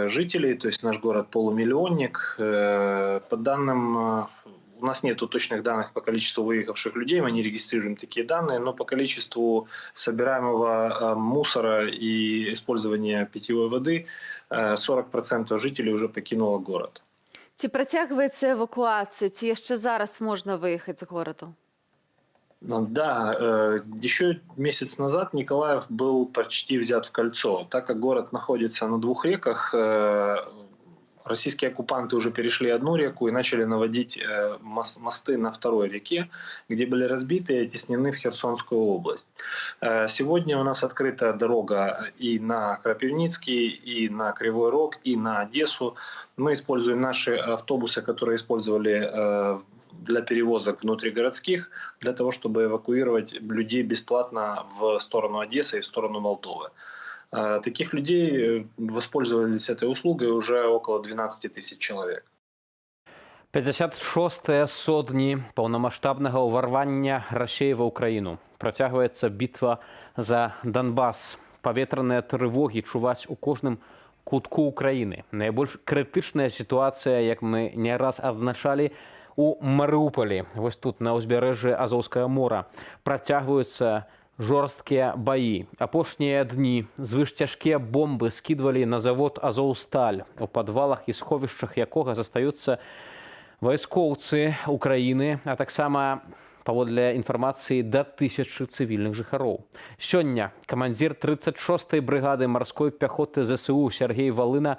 [SPEAKER 6] жителей, то есть наш город полумиллионник. По данным, у нас нет точных данных по количеству выехавших людей, мы не регистрируем такие данные, но по количеству собираемого мусора и использования питьевой воды 40% жителей уже покинуло город.
[SPEAKER 7] Ці працягваецца эвакуацыя, ці яшчэ зараз можна выехаць з гораду?
[SPEAKER 6] Да, еще месяц назад Николаев был почти взят в кольцо. Так как город находится на двух реках, российские оккупанты уже перешли одну реку и начали наводить мосты на второй реке, где были разбиты и оттеснены в Херсонскую область. Сегодня у нас открыта дорога и на Крапивницкий, и на Кривой Рог, и на Одессу. Мы используем наши автобусы, которые использовали для перевозок внутригородских, для того, чтобы эвакуировать людей бесплатно в сторону Одессы и в сторону Молдовы. Таких людей воспользовались этой услугой уже около 12 тысяч человек.
[SPEAKER 2] 56-е сотні паўнамаштабнага ўварвання Расіі ва ўкраіну. Працягваецца бітва за Донбас. Паветраныя трывогі чуваць у кожным кутку Украіны. Найбольш крытычная сітуацыя, як мы не раз адзначалі, у Марыуполі. Вось тут на ўзбярэжжы Азоўскага мора працягваюцца жорсткія баі. Апошнія дні звышцяжкія бомбы скідвалі на завод «Азоўсталь», у падвалах і сховішчах якога застаюцца вайскоўцы Украіны, а таксама, паводле інфармацыі, да 1000 цывільных жыхароў. Сёння камандзір 36-й брыгады марской пяхоты ЗСУ Сергей Валына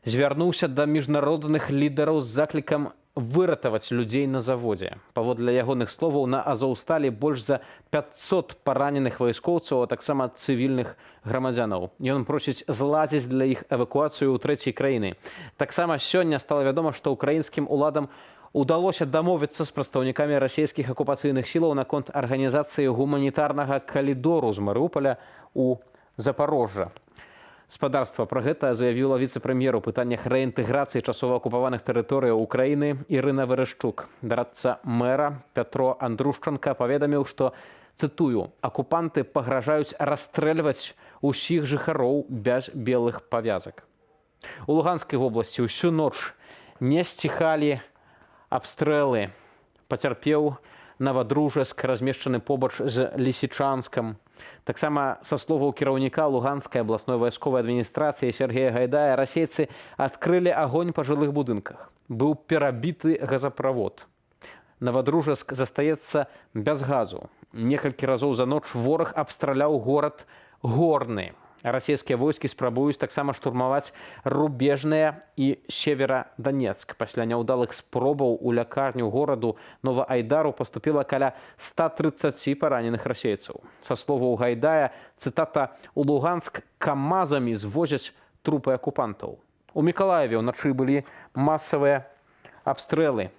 [SPEAKER 2] звярнуўся да міжнародных лідараў з заклікам выратаваць людзей на заводзе. Паводле ягоных словаў, на Азоўсталі больш за 500 параненых вайскоўцаў, а таксама цывільных грамадзянаў. Ён просіць зладзіць для іх эвакуацыю ў трэцяй краіны. Таксама сёння стала вядома, што ўкраінскім уладам удалося дамовіцца з прадстаўнікамі расійскіх акупацыйных сілаў наконт арганізацыі гуманітарнага калідору з Марыуполя ў Запорожжа. Спадарства пра гэта заявіла віцэ-прэм'ер у пытаннях рэінтэграцыі часова акупаваных тэрыторыяў Украіны Ірына Верашчук. Дарадца мэра Пятро Андрушчанка паведаміў, што, цытую, акупанты пагражаюць расстрэльваць усіх жыхароў без белых павязак. У Луганскай вобласці ўсю ноч не сціхалі абстрэлы. Пацярпеў Новодружеск, размешчаны побач з Лісічанскам. Таксама, са словаў кіраўніка Луганскай абласной вайсковай адміністрацыі Сергея Гайдая, расейцы адкрылі агонь па жылых будынках. Быў перабіты газаправод. Новодружеск застаецца без газу. Некалькі разоў за ноч вораг абстраляў горад Горны. Расійскія войскі спрабуюць таксама штурмаваць Рубежныя і Северадонецк. Пасля няўдалых спробаў у лякарню гораду Новаайдару паступіла каля 130 параненых расейцаў. Са словаў Гайдая, цытата, «У Луганск камазамі звозяць трупы акупантаў». У Мікалаеве ўначы былі масавыя абстрэлы.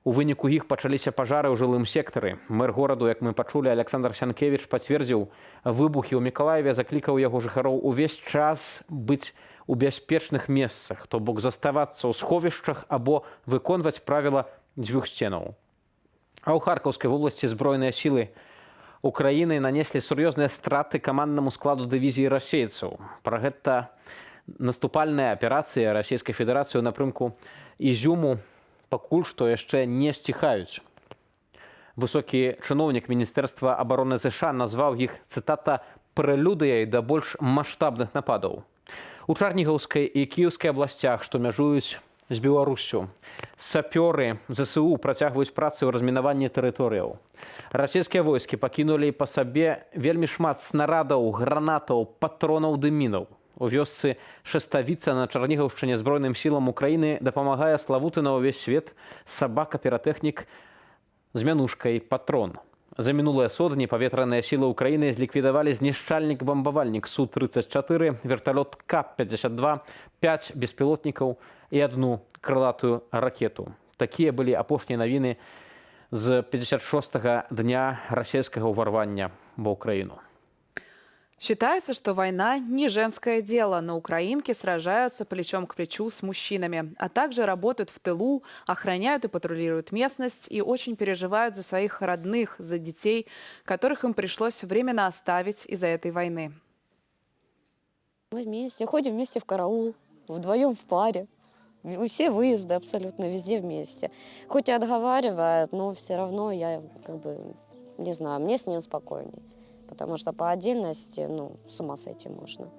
[SPEAKER 2] У выніку іх пачаліся пажары ў жылым сектары. Мэр гораду, як мы пачулі, Александр Сянкевіч пацвердзіў выбухі ў Мікалаеве, заклікаў яго жыхароў увесь час быць у бяспечных месцах, то бок заставацца ў сховішчах або выконваць правіла дзвюх сценаў. А ў Харкаўскай вобласці збройныя сілы Украіны нанеслі сур'ёзныя страты каманднаму складу дывізіі расейцаў. Пра гэта наступальная аперацыя Расійскай Федэрацыі ў напрымку Ізюму пакуль што яшчэ не сціхаюць. Высокі чыноўнік Міністэрства абароны ЗША назваў іх, цытата, «прэлюдыяй да больш маштабных нападаў». У Чарнігаўскай і Кіеўскай абласцях, што мяжуюць з Беларуссю, сапёры ЗСУ працягваюць працы ў размінаванні тэрыторыяў. Расійскія войскі пакінулі па сабе вельмі шмат снарадаў, гранатаў, патронаў ды мінаў. У вёсцы Шаставіца на Чарнігаўшчыне збройным сілам Украіны дапамагае славуты на ўвесь свет сабака-піратэхнік з мянушкай «Патрон». За мінулыя сотні паветраныя сілы Украіны зліквідавалі знішчальнік-бамбавальнік Су-34, верталёт К-52, 5 беспілотнікаў і 1 крылатую ракету. Такія былі апошнія навіны з 56-го дня расійскага ўварвання ва Украіну.
[SPEAKER 3] Считается, что война не женское дело, но украинки сражаются плечом к плечу с мужчинами, а также работают в тылу, охраняют и патрулируют местность и очень переживают за своих родных, за детей, которых им пришлось временно оставить из-за этой войны.
[SPEAKER 8] Мы вместе, ходим вместе в караул, вдвоем в паре. Все выезды абсолютно везде вместе. Хоть и отговаривают, но все равно я не знаю, мне с ним спокойней. Потому что по отдельности, с ума сойти можно.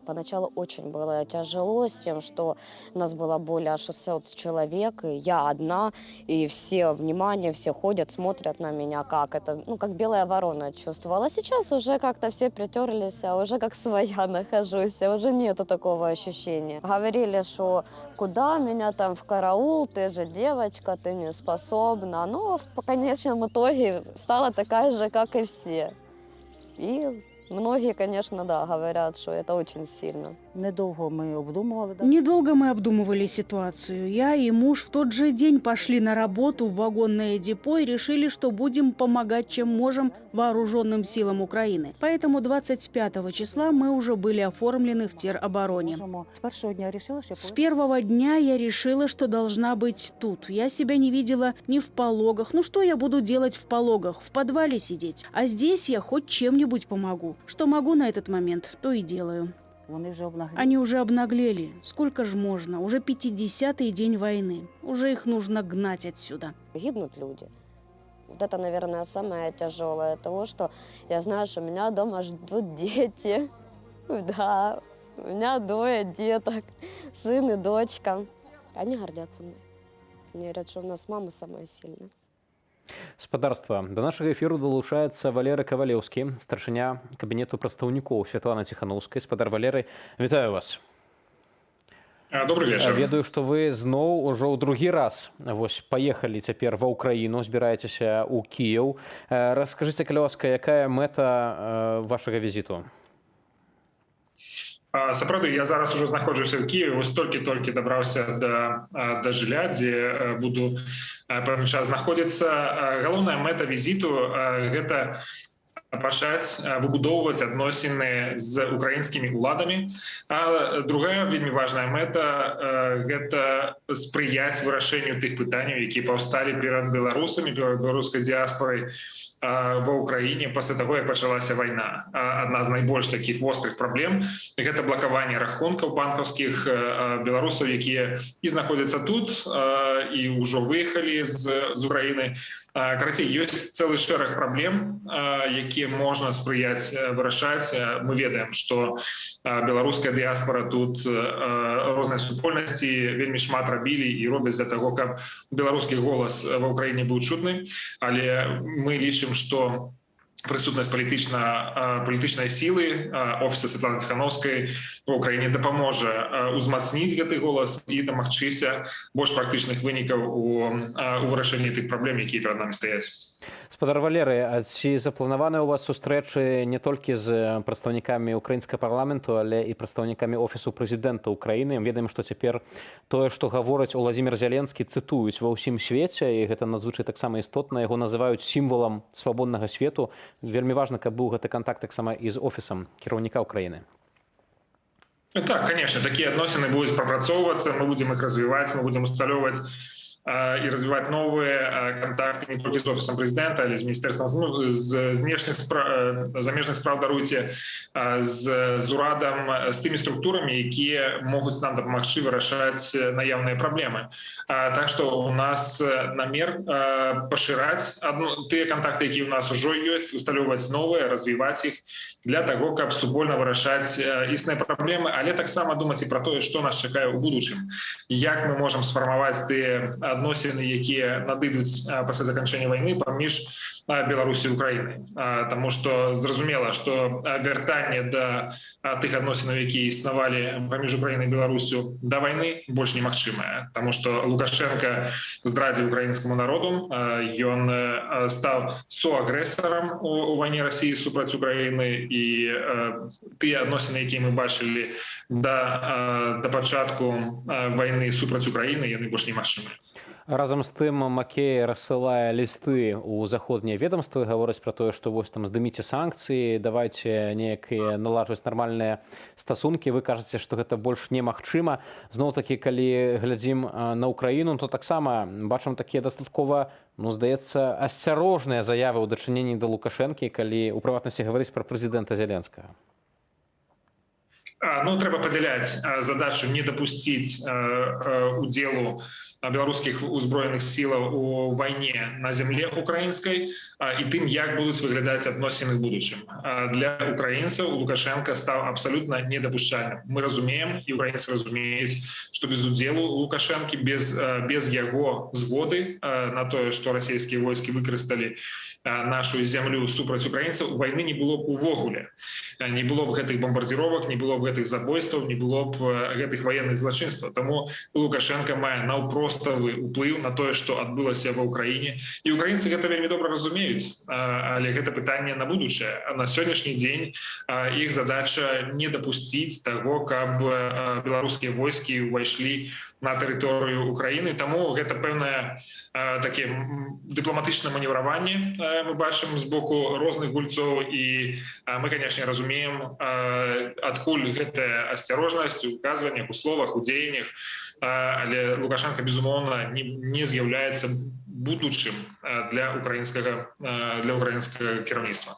[SPEAKER 8] Поначалу очень было тяжело с тем, что нас было более 600 человек, и я одна, и все, внимание, все ходят, смотрят на меня, как это, как белая ворона чувствовала. Сейчас уже как-то все притерлись, а уже как своя нахожусь, а уже нету такого ощущения. Говорили, что куда меня там в караул, ты же девочка, ты не способна. Но в конечном итоге стала такая же, как и все. И многие, конечно, говорят, что это очень сильно.
[SPEAKER 9] Недолго мы обдумывали, да?
[SPEAKER 10] Недолго мы обдумывали ситуацию. Я и муж в тот же день пошли на работу в вагонное депо и решили, что будем помогать, чем можем, вооруженным силам Украины. Поэтому 25 числа мы уже были оформлены в теробороне. С первого дня я решила, что должна быть тут. Я себя не видела ни в пологах. Что я буду делать в пологах? В подвале сидеть. А здесь я хоть чем-нибудь помогу. Что могу на этот момент, то и делаю. Они уже обнаглели. Сколько ж можно? Уже 50-й день войны. Уже их нужно гнать отсюда.
[SPEAKER 8] Гибнут люди. Вот это, наверное, самое тяжелое. Того, что я знаю, что меня дома ждут дети. Да, у меня 2 деток. Сын и дочка. Они гордятся мной. Они говорят, что у нас мама самая сильная.
[SPEAKER 2] Спадарства. Да нашага эфіру далучаецца Валерый Кавалеўскі, старшыня кабінету прадстаўнікоў Святланы Ціханаўскай. Спадар Валерый, вітаю вас.
[SPEAKER 6] Добрый вечер.
[SPEAKER 2] Ведаю, што вы зноў ужо ў другі раз паехалі цяпер ва ўкраіну, збіраецеся ў Кіеў. Раскажыце, калі ласка, якая мэта вашага візіту?
[SPEAKER 6] Сапраўды, я зараз уже знаходжуся ў Киеве, вось толькі дабраўся да жылля, дзе буду пэўны час знаходзіцца. Галоўная мэта візіту гэта пачаць выбудоўваць адносіны з украінскімі ўладамі. А другая вельмі важная мэта гэта спрыяць вырашэнню тых пытанняў, якія паўсталі перад беларусамі, беларускай дыяспорай ва ўкраіне пасля таго, як пачалася вайна. Адна з найбольш такіх вострых праблем гэта блакаванне рахункаў банкаўскіх беларусаў, якія і знаходзяцца тут, і ўжо выехалі з Украіны. Карацей, ёсць цэлы шэраг праблем, якія можна спрыяць вырашаць. Мы ведаем, што беларуская дыяспора тут, розныя супольнасці вельмі шмат рабілі і робяць для таго, каб беларускі голас ва ўкраіне быў чутны, але мы лічым, што прысутнасць палітычнай сілы офіса Святланы Ціхановскай ва ўкраіне дапаможа узмацніць гэты голас і дамагчыся больш практычных вынікаў у вырашэнні тых праблем, якія перад намі стаяць.
[SPEAKER 2] Спадар Валерый, а ці запланаваны у вас сустрэчы не толькі з прадстаўнікамі украінскага парламенту, але і прадстаўнікамі офісу прэзідэнта Украіны? Ведаем, што цяпер тое, што гаворыць Уладзімір Зяленскі, цытуюць ва ўсім свеце, і гэта надзвычай таксама істотна. Яго называюць сімвалам свабоднага свету. Вельмі важна, каб быў гэты кантакт таксама і з офісам кіраўніка Украіны.
[SPEAKER 6] Так, конечно, такія адносіны будуць прапрацоўвацца, мы будзем іх развіваць, мы будзем усталёўваць и развивать новые контакты не только с офисом президента, але с министерством замежных справ, даруйте, с урадом, с теми структурами, якія могут нам допомогти вырашаць наявные проблемы. Так что у нас намер поширать те контакты, якія у нас уже есть, усталёўваць новые, развивать их для того, каб супольна вырашаць існыя праблемы, але таксама думаць і про тое, што нас чакае ў будучым. Як мы можем сфармаваць тыя адносіны, якія надыдуць пасля заканчэння вайны паміж Беларусі і Украінай. Таму што зразумела, што вяртанне да тых адносінаў, якія існавалі паміж Украінай і Беларусю да вайны, больш немагчымае. Таму што Лукашенко здрадзіў украінскаму народу, ён стаў суагрэсарам у вайне Расіі супраць Украіны, і тыя адносіны, якія мы бачылі да пачатку вайны супраць Украіны, яны больш немагчымыя.
[SPEAKER 2] Разам з тым Макей рассылае лісты ў заходнія ведомствы, гаворыць пра тое, што вось там здыміце санкцыі, давайце неяк наладжваць нармальныя стасункі. Вы кажаце, што гэта больш немагчыма. Зноў-такі, калі глядзім на Украіну, то таксама бачым такія дастаткова, здаецца, асцярожныя заявы ў дачыненні да Лукашэнкі, калі у прыватнасці гаварыць пра прэзідэнта Зяленскага.
[SPEAKER 6] Трэба падзяляць задачу не дапусціць удзелу беларускіх узброеных сілаў у вайне на зямле украінскай і тым, як будуць выглядаць адносіны ў будучым. Для украінцаў Лукашенко стаў абсалютна недапушчальным. Мы разумеем, і украінцы разумеюць, што без удзелу Лукашэнкі, без яго згоды на тое, што расійскія войскі выкарысталі нашу зямлю супраць украінцаў, вайны не было б увогуле. Не было б гэтых бомбардзіровак, не было б гэтых забойстваў, не было б гэтых ваенных злачынстваў. Таму Лукашенко мае наўпроставы ўплыў на тое, што адбылася ва ўкраіне. І украінцы гэта вельмі добра разумеюць, але гэта пытанне на будучае. На сённяшні дзень іх задача не дапусціць таго, каб беларускія войскі ўвайшлі на тэрыторыю Украіны. Таму гэта пэўнае таке дыпламатычнае манеўраванне мы бачым з боку розных гульцоў, і мы, канешне, разумеем, адкуль гэтая асцярожнасць у указваннях, у словах, у дзеяннях, але Лукашенко, безумоўна, не з'яўляецца будучым для украінскага кіраўніцтва.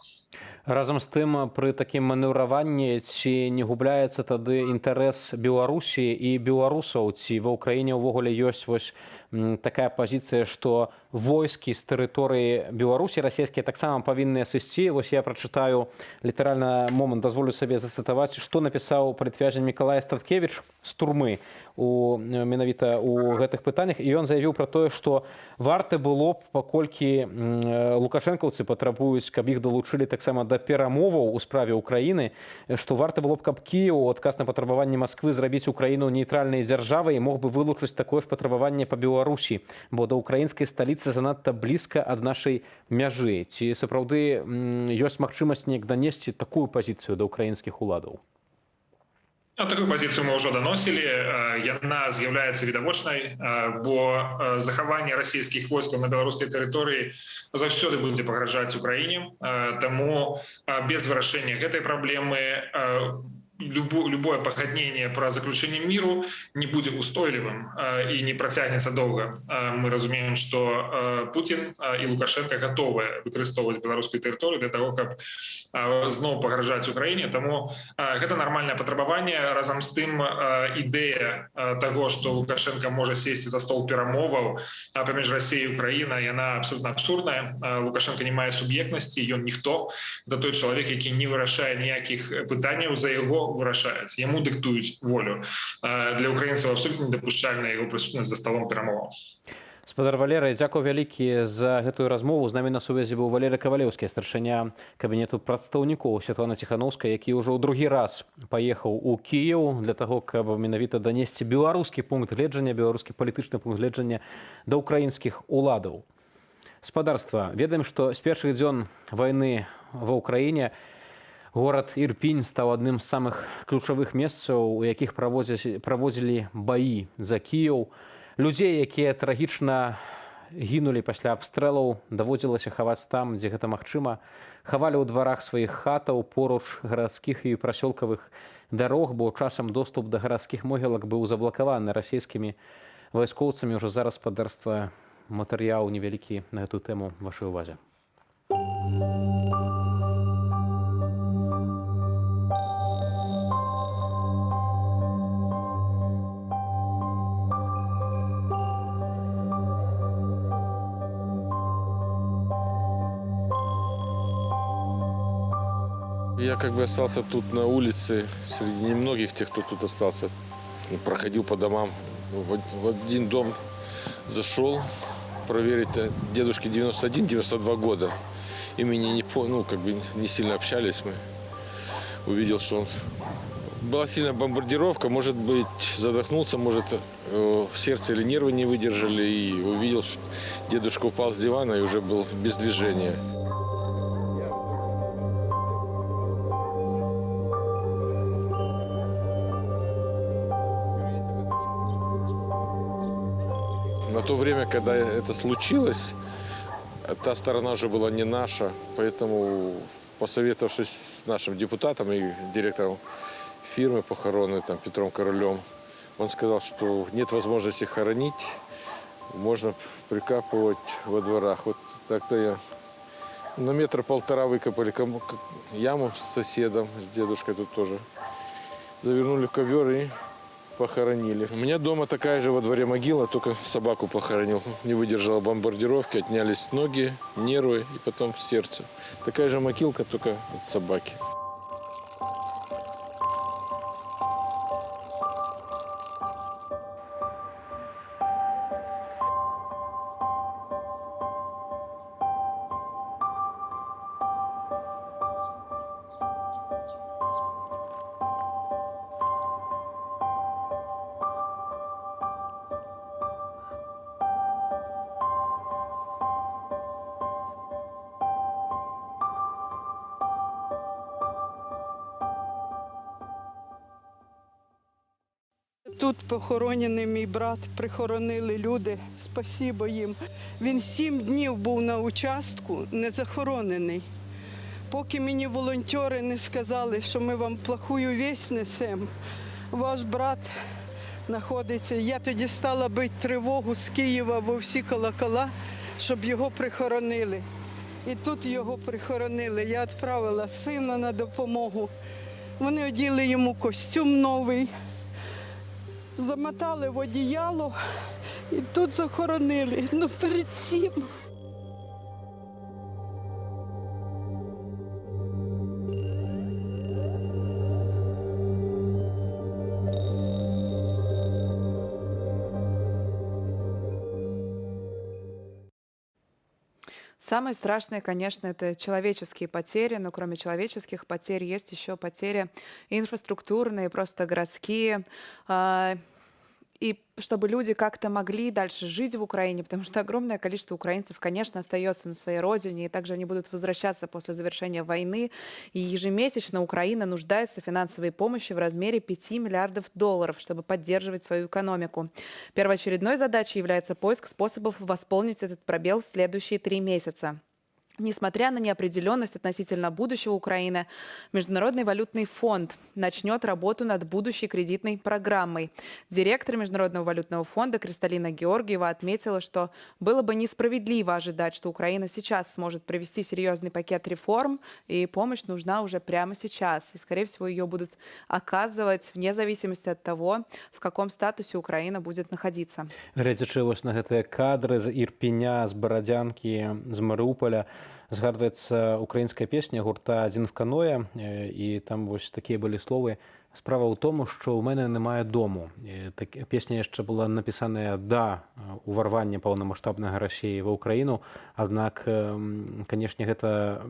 [SPEAKER 2] Разам з тым, пры такім манеўраванні ці не губляецца тады інтарэс Беларусі і беларусаў, ці ва ўкраіне ўвогуле ёсць вось такая пазіцыя, што войскі з тэрыторыі Беларусі расійскія таксама павінны сысці. Вось я прачытаю літаральна момант, дазволю сабе зацытаваць, што напісаў палітвязень Мікалай Статкевіч з турмы. менавіта у гэтых пытаннях, і ён заявіў пра тое, што варта было б, паколькі лукашэнкаўцы патрабуюць, каб іх далучылі таксама да перамоваў у справе Украіны, што варта было б, каб Кіеў у адказ на патрабаванне Масквы зрабіць Украіну нейтральнай дзяржавай і мог бы вылучыць такое ж патрабаванне па Беларусі, бо да украінскай сталіцы занадта блізка ад нашай мяжы. Ці сапраўды ёсць магчымасць неяк данесці такую пазіцыю да украінскіх уладаў?
[SPEAKER 6] Такую пазіцыю мы ўжо даносілі. Яна з'яўляецца відавочнай, бо захаванне расійскіх войскаў на беларускай тэрыторыі заўсёды будзе пагражаць Украіне. Таму без вырашэння гэтай праблемы любое пагадненне пра заключэнне міру не будзе устойлівым і не працягнецца доўга. Мы разумеем, што Путін і Лукашенко гатовыя выкарыстоўваць беларускую тэрыторыю для таго, каб зноў пагражаць Украіне. Таму гэта нармальнае патрабаванне. Разам з тым ідэя таго, што Лукашенко можа сесці за стол перамоваў паміж Расіяй і Украінай, яна абсолютна абсурдная. Лукашенко не мае суб'ектнасці, ён ніхто. Да той чалавек, які не вырашае ніякіх пытанняў, за яго вырашаюць. Яму дыктуюць волю. Для украінцаў абсолютна недапушчальная яго прысутнасць за сталом перамоваў.
[SPEAKER 2] Спадар Валерый, дзякуй вялікі за гэтую размову. З намі на сувязі быў Валерый Кавалеўскі, старшыня кабінету прадстаўнікоў Святлана Ціханаўская, які ўжо ў другі раз паехаў у Кіеў для таго, каб менавіта данесці беларускі пункт гледжання, беларускі палітычны пункт гледжання да украінскіх уладаў. Спадарства, ведаем, што з першых дзён вайны ва ўкраіне горад Ірпінь стаў адным з самых ключавых месцаў, у якіх праводзілі баі за Кіеў. Людзей, якія трагічна гінулі пасля абстрэлаў, даводзілася хаваць там, дзе гэта магчыма. Хавалі ў дварах сваіх хатаў поруч гарадскіх і прасёлкавых дарог, бо часам доступ да гарадскіх могілак быў заблакаваны расійскімі вайскоўцамі. Ўжо зараз спадарства матэрыял невялікі на гэту тэму вашай увазе.
[SPEAKER 11] Я как бы остался тут на улице, среди немногих тех, кто тут остался. Проходил по домам. В один дом зашел проверить. Дедушке 91-92 года. Имени не сильно общались мы. Увидел, что он... Была сильная бомбардировка, может быть, задохнулся, может, сердце или нервы не выдержали. И увидел, что дедушка упал с дивана и уже был без движения. На то время, когда это случилось, та сторона уже была не наша, поэтому, посоветовавшись с нашим депутатом и директором фирмы похоронной, Петром Королем, он сказал, что нет возможности хоронить, можно прикапывать во дворах. Вот так-то я на 1,5 метра выкопали яму с соседом, с дедушкой тут тоже, завернули в ковер и похоронили. У меня дома такая же во дворе могила, только собаку похоронил. Не выдержала бомбардировки, отнялись ноги, нервы и потом сердце. Такая же могилка, только от собаки.
[SPEAKER 12] Тут похоронений мій брат, прихоронили люди, спасибо їм. Він 7 днів був на участку, не захоронений. Поки мені волонтери не сказали, що ми вам плохую вість несемо, ваш брат знаходиться. Я тоді стала бити тривогу з Києва во всі колокола, щоб його прихоронили. І тут його прихоронили. Я відправила сина на допомогу. Вони оділи йому костюм новий. Замотали в одіяло і тут захоронили. Перед цим.
[SPEAKER 3] Самое страшное, конечно, это человеческие потери, но кроме человеческих потерь есть еще потери инфраструктурные, просто городские. И чтобы люди как-то могли дальше жить в Украине, потому что огромное количество украинцев, конечно, остается на своей родине, и также они будут возвращаться после завершения войны. И ежемесячно Украина нуждается в финансовой помощи в размере $5 миллиардов, чтобы поддерживать свою экономику. Первоочередной задачей является поиск способов восполнить этот пробел в следующие 3 месяца. Несмотря на неопределенность относительно будущего Украины, Международный валютный фонд начнет работу над будущей кредитной программой. Директор Международного валютного фонда Кристалина Георгиева отметила, что было бы несправедливо ожидать, что Украина сейчас сможет провести серьезный пакет реформ, и помощь нужна уже прямо сейчас. И, скорее всего, ее будут оказывать вне зависимости от того, в каком статусе Украина будет находиться.
[SPEAKER 2] Глядзячы вось на гэтыя кадры з Ірпеня, з Барадзянкі, з Марыуполя, згадваецца украінская песня гурта «Адзін в каноэ», і там вось такія былі словы. Справа ў тому, що ў мене немає дому. Песня яшчэ была напісаная да уварвання паўнамаштабнага Расіі ва Ўкраіну, аднак, канешне, гэта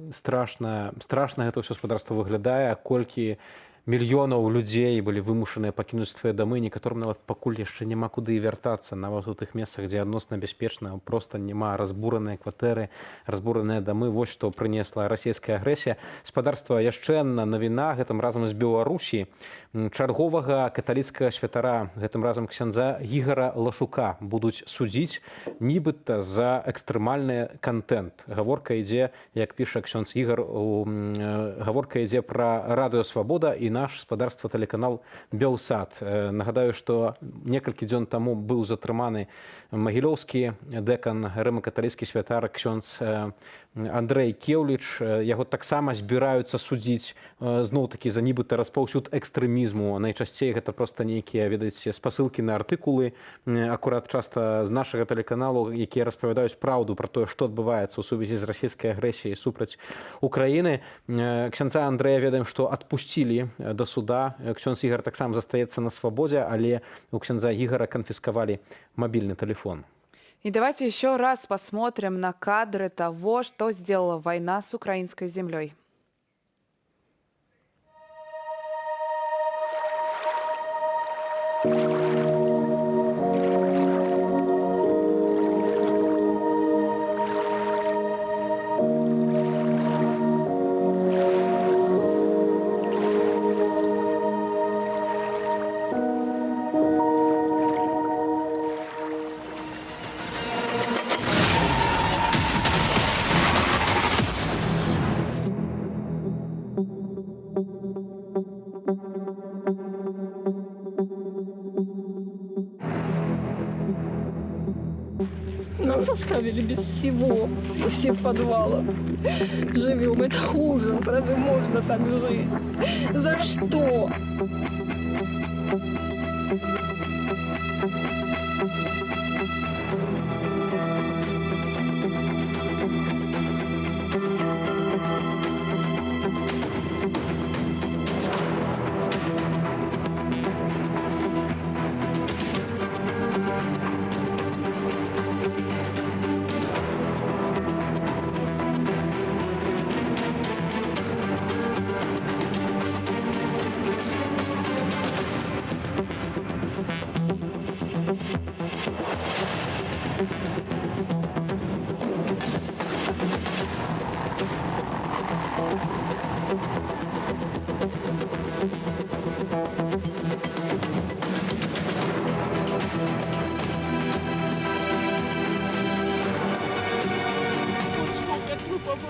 [SPEAKER 2] страшна гэта ўсё спадарства выглядае, колькі мільёнаў людзей былі вымушаныя пакінуць свае дамы, некаторым нават пакуль яшчэ няма куды і вяртацца, нават у тых месцах, дзе адносна бяспечна, проста няма, разбураныя кватэры, разбураныя дамы. Вось што прынесла расійская агрэсія. Спадарства, яшчэ адна навіна, гэтым разам з Беларусі. Чарговага каталіцкага святара, гэтым разам ксяндза Ігара Лашука, будуць судзіць нібыта за экстрэмальны контент. Гаворка ідзе, як піша ксёндз Ігар, гаворка ідзе пра радыё «Свабода» і наш спадарства тэлеканал «Белсат». Нагадаю, што некалькі дзён таму быў затрыманы магілёўскі дэкан рыма-каталіцкі святар ксёндз Андрэй Кеўліч. Яго таксама збіраюцца судзіць зноў-такі за нібыта распаўсюд экстрэмізму. Найчасцей гэта проста нейкія, ведаеце, спасылкі на артыкулы, акурат часта з нашага тэлеканалу, якія распавядаюць праўду пра тое, што адбываецца ў сувязі з расійскай агрэсіяй супраць Украіны. Ксяндза Андрэя ведаем, што адпусцілі да суда. Ксёндз Ігар таксама застаецца на свабодзе, але у ксяндза Ігара канфіскавалі мобильный телефон.
[SPEAKER 3] И давайте еще раз посмотрим на кадры того, что сделала война с украинской землей.
[SPEAKER 13] Нас оставили без всего, все в подвалах. Живем, это ужас, разве можно так жить? За что?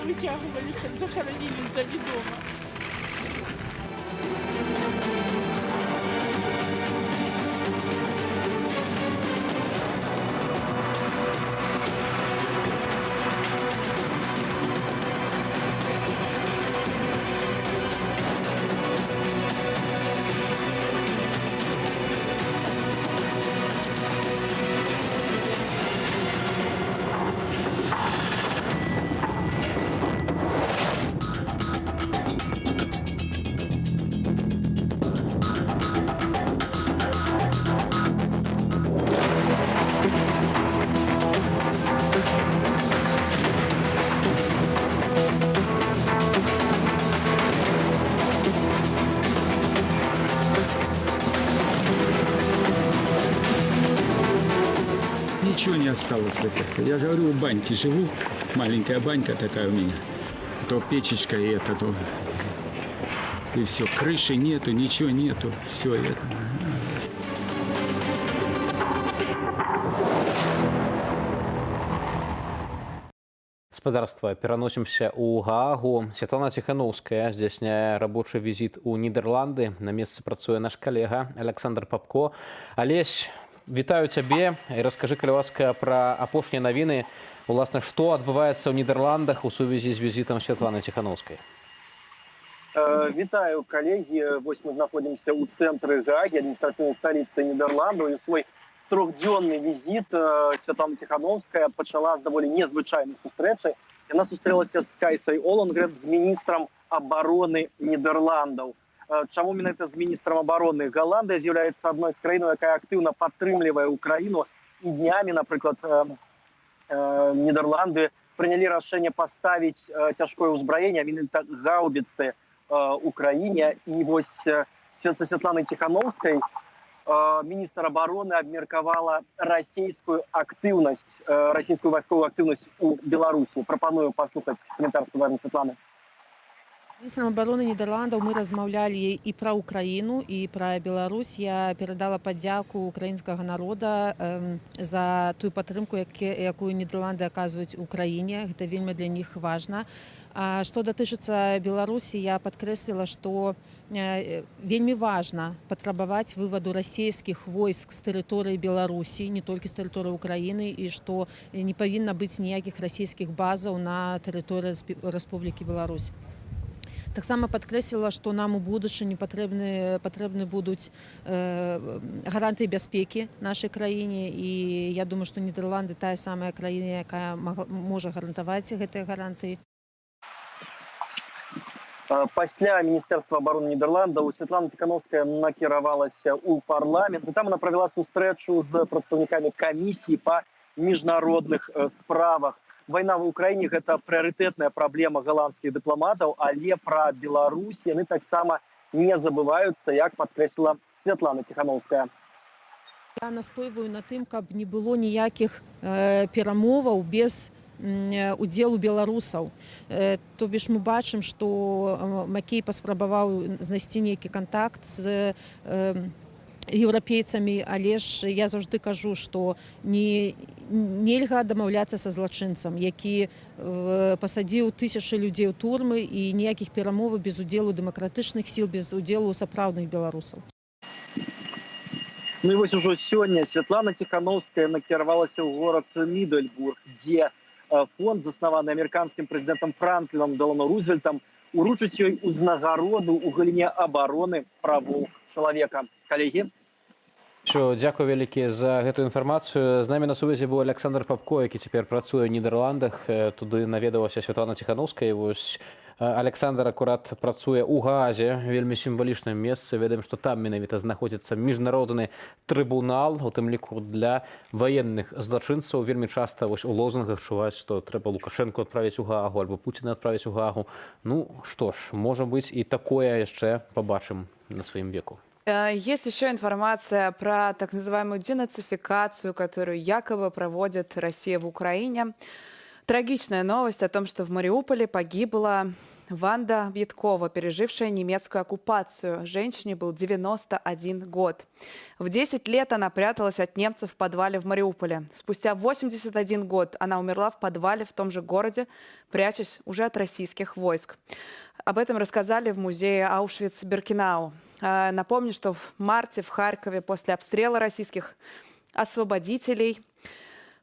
[SPEAKER 10] Вытягивали, как захоронили сзади дома.
[SPEAKER 14] осталось это. Я говорю, в баньке живу, маленькая банька такая у меня. То печечка и это, то... И все, крыши нету, ничего нету, все это.
[SPEAKER 2] Спадарства, пераносімся ў Гаагу. Святлана Ціханаўская здзяйсняе рабочы візіт у Нідерланды. На месцы працуе наш калега Александр Папко. Алесь, вітаю цябе і раскажы, калі ласка, пра апошнія навіны. Уласна, што адбываецца ў Нідерландах у сувязі з візітам Святланы Ціханаўскай?
[SPEAKER 15] Вітаю, калегі. Вось мы знаходзімся ў цэнтры Гаагі, адміністрацыйнай сталіцы Нідерландаў. І свой трехдзённы візіт Святлана Ціханаўская пачала з даволі незвычайнай сустрэчы. Яна сустрэлася з Кайсай Оленгрен, з міністрам абароны Нідерландаў. Чаму менавіта з міністрам абароны? Галандыя з'яўляецца адной з краін, якая актыўна падтрымлівае Украіну. І днямі, напрыклад, Нідерланды прынялі рашэнне паставіць цяжкое ўзбраенне, а менавіта гаубіцы Украіне. І вось са Святланай Ціханаўскай міністр абароны абмеркавала расійскую актыўнасць, расійскую вайсковую актыўнасць у Беларусі. Прапаную паслухаць каментар Святланы.
[SPEAKER 9] Міністрам обороны Нідерландаў мы размаўлялі і пра Украіну, і пра Беларусь. Я перадала падзяку украінскага народа за тую падтрымку, якую Нідерланды аказваюць Украіне. Гэта вельмі для них важна. А што датычыцца Беларусі, я падкрэсліла, што вельмі важна патрабаваць вываду расійскіх войск з тэрыторыі Беларусі, не толькі з тэрыторыі Украіны, і што не павінна быць ніякіх расійскіх базаў на тэрыторыі Рэспублікі Беларусь. Таксама падкрэсліла, што нам у будучыні патрэбны будуць гарантыі бяспекі нашай краіне, і я думаю, што Нідерланды тая самая краіна, якая можа гарантаваць гэтыя гарантыі.
[SPEAKER 15] Пасля Міністэрства абароны Нідерландаў Святлана Ціханаўская накіравалася ў парламент, і там она правяла сустрэчу з прадстаўнікамі камісіі па міжнародных справах. Вайна в Украіне – гэта прыярытэтная праблема галандскіх дыпламатаў, але пра Беларусь яны таксама не забываюцца, як падкрэсліла Святлана Ціханаўская.
[SPEAKER 9] Я настойваю на тым, каб не было ніякіх перамоваў без удзелу беларусаў. То бишь мы бачым, што Макей паспрабаваў знайсці нейкі кантакт з еўрапейцамі, але ж я заўжды кажу, што нельга дамаўляцца са злачынцам, які пасадзіў тысячы людзей у турмы, і ніякіх перамоваў без удзелу дэмакратычных сіл, без удзелу сапраўдных беларусаў.
[SPEAKER 15] Ну і вось ужо сёння Святлана Ціханаўская накіравалася ў горад Мідельбург, дзе фонд, заснаваны амерыканскім прэзідэнтам Франкліном Дэлано Рузвельтам, уручыць ёй узнагароду ў галіне абароны правоў чалавека. Калегі?
[SPEAKER 2] Дзякую вялікі за гэтую інфармацыю. З намі на сувязі быў Александр Папко, які цяпер працуе ў Нідерландах. Туды наведалася Святлана Ціханаўская. Вось Александр акурат працуе ў Гаазе, вельмі сімвалічным месцы. Ведаем, што там менавіта знаходзіцца міжнародны трыбунал, у тым ліку для ваенных злачынцаў. Вельмі часта вось у лозунгах чуваць, што трэба Лукашэнку адправіць у Гаагу альбо Пуціна адправіць у Гаагу. Ну што ж, можа быць, і такое яшчэ пабачым на сваім веку.
[SPEAKER 3] Есть еще информация про так называемую денацификацию, которую якобы проводит Россия в Украине. Трагичная новость о том, что в Мариуполе погибла Ванда Виткова, пережившая немецкую оккупацию. Женщине был 91 год. В 10 лет она пряталась от немцев в подвале в Мариуполе. Спустя 81 год она умерла в подвале в том же городе, прячась уже от российских войск. Об этом рассказали в музее Аушвиц-Биркенау. Напомню, что в марте в Харькове после обстрела российских освободителей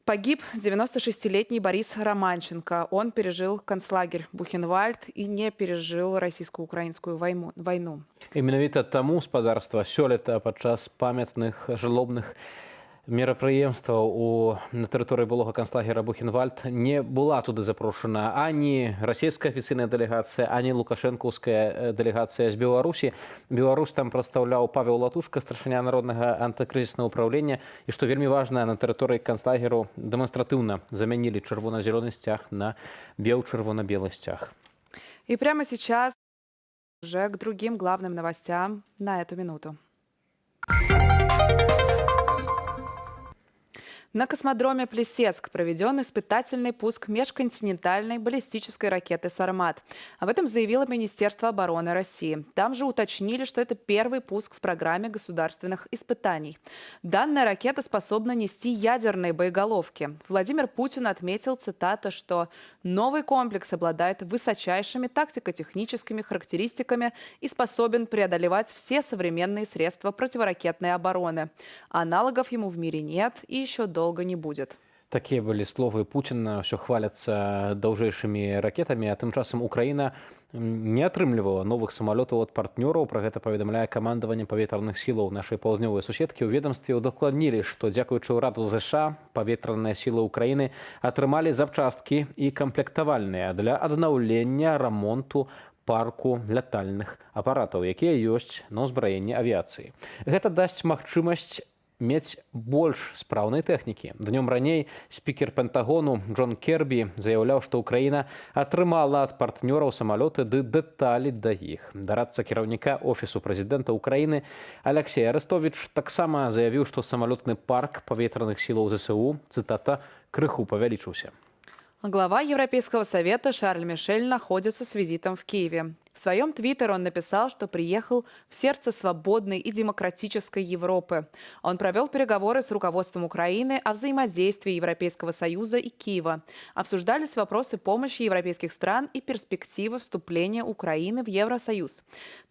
[SPEAKER 3] погиб 96-летний Борис Романченко. Он пережил концлагерь Бухенвальд и не пережил российско-украинскую войну.
[SPEAKER 2] І менавіта таму спадарства сёлета падчас памятных жалобных мерапрыемстваў на тэрыторыі былога канцлагера Бухенвальд не была туды запрошана ані расійская афіцыйная дэлегацыя, ані лукашэнкаўская дэлегацыя з Беларусі. Беларусь там прадстаўляў Павел Латушка, старшыня народнага антыкрызіснага ўпраўлення. І што вельмі важна, на тэрыторыі канцлагеру дэманстратыўна замянілі чырвона-зялёны сцяг на бел-чырвона-белы сцяг.
[SPEAKER 3] И прямо сейчас уже к другим главным новостям на эту минуту. На космодроме Плесецк проведен испытательный пуск межконтинентальной баллистической ракеты «Сармат». Об этом заявило Министерство обороны России. Там же уточнили, что это первый пуск в программе государственных испытаний. Данная ракета способна нести ядерные боеголовки. Владимир Путин отметил, цитата, что «новый комплекс обладает высочайшими тактико-техническими характеристиками и способен преодолевать все современные средства противоракетной обороны. Аналогов ему в мире нет и еще долго не будет».
[SPEAKER 2] Такія былі словы Пуціна, що хваляцца даўжэйшымі ракетамі, а тым часам Украіна не атрымлівала новых самалётаў ад партнёраў. Пра гэта паведамляе камандаванне паветраных сілаў нашай паўднёвай суседкі. У ведомстве удакладнілі, што дзякуючы ўраду ЗША паветраныя сілы Украіны атрымалі запчасткі і камплектавальныя для аднаўлення рамонту парку лятальных апаратаў, якія ёсць на ўзбраенні авіяцыі. Гэта дасць магчымасць мець больш спраўнай тэхнікі. Днём раней спікер Пентагону Джон Кербі заяўляў, што Украіна атрымала ад партнёраў самалёты ды дэталі да іх. Дарадца кіраўніка Офісу прэзідэнта Украіны Алексей Арестович таксама заявіў, што самалётны парк паветраных сілаў ЗСУ, цытата, крыху павялічыўся.
[SPEAKER 3] Глава Европейского совета Шарль Мишель находится с визитом в Киеве. В своем твиттере он написал, что приехал в сердце свободной и демократической Европы. Он провел переговоры с руководством Украины о взаимодействии Европейского Союза и Киева. Обсуждались вопросы помощи европейских стран и перспективы вступления Украины в Евросоюз.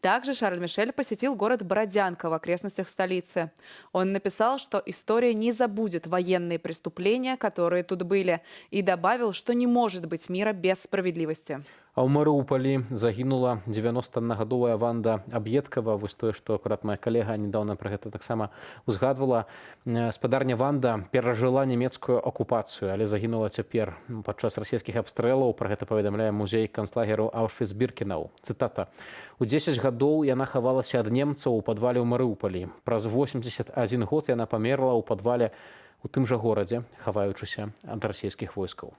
[SPEAKER 3] Также Шарль Мишель посетил город Бородянка в окрестностях столицы. Он написал, что история не забудет военные преступления, которые тут были, и добавил, что не может быть мира без справедливости.
[SPEAKER 2] А ў Марыуполі загінула 91-гадовая Ванда Аб'едкава. Вось тое, што акурат моя калега недавно пра гэта таксама узгадвала. Спадарня Ванда перажыла нямецкую акупацыю, але загінула цяпер падчас расійскіх абстрэлаў. Пра гэта паведамляе музей канцлагеру Аўшвіц-Біркенау. Цытата. У 10 гадоў яна хавалася ад немцаў у падвале ў Марыуполі. Праз 81 год яна памерла ў падвале у тым жа горадзе, хаваючыся ад расійскіх войскаў.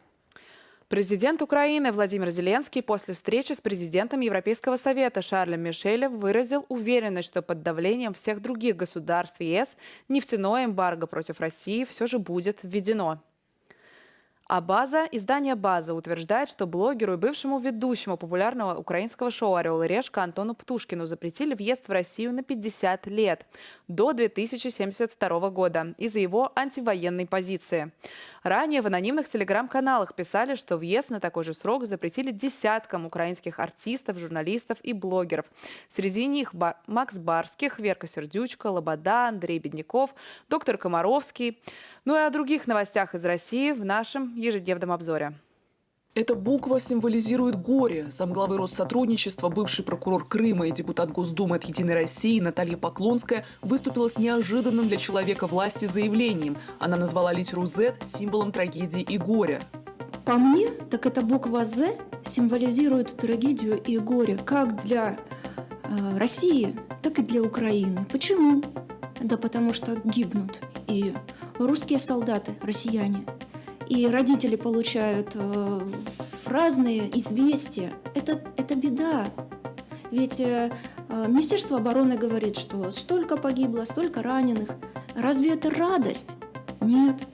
[SPEAKER 3] Президент Украины Владимир Зеленский после встречи с президентом Европейского совета Шарлем Мишелем выразил уверенность, что под давлением всех других государств ЕС нефтяное эмбарго против России все же будет введено. А издание «База» утверждает, что блогеру и бывшему ведущему популярного украинского шоу «Орел и решка» Антону Птушкину запретили въезд в Россию на 50 лет, до 2072 года, из-за его антивоенной позиции. Ранее в анонимных телеграм-каналах писали, что въезд на такой же срок запретили десяткам украинских артистов, журналистов и блогеров. Среди них Макс Барских, Верка Сердючка, Лобода, Андрей Бедняков, доктор Комаровский. Ну и о других новостях из России в нашем ежедневном обзоре.
[SPEAKER 16] Эта буква символизирует горе. Замглавы Россотрудничества, бывший прокурор Крыма и депутат Госдумы от «Единой России» Наталья Поклонская выступила с неожиданным для человека власти заявлением. Она назвала литеру «Z» символом трагедии и горя.
[SPEAKER 17] По мне, так эта буква «Z» символизирует трагедию и горе как для России, так и для Украины. Почему? Да потому что гибнут и русские солдаты, россияне. И родители получают разные известия. Это беда. Ведь Министерство обороны говорит, что столько погибло, столько раненых. Разве это радость? Нет.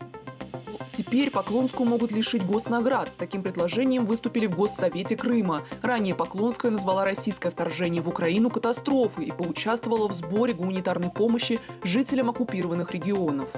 [SPEAKER 16] Теперь Поклонскую могут лишить госнаград. С таким предложением выступили в Госсовете Крыма. Ранее Поклонская назвала российское вторжение в Украину катастрофой и поучаствовала в сборе гуманитарной помощи жителям оккупированных регионов.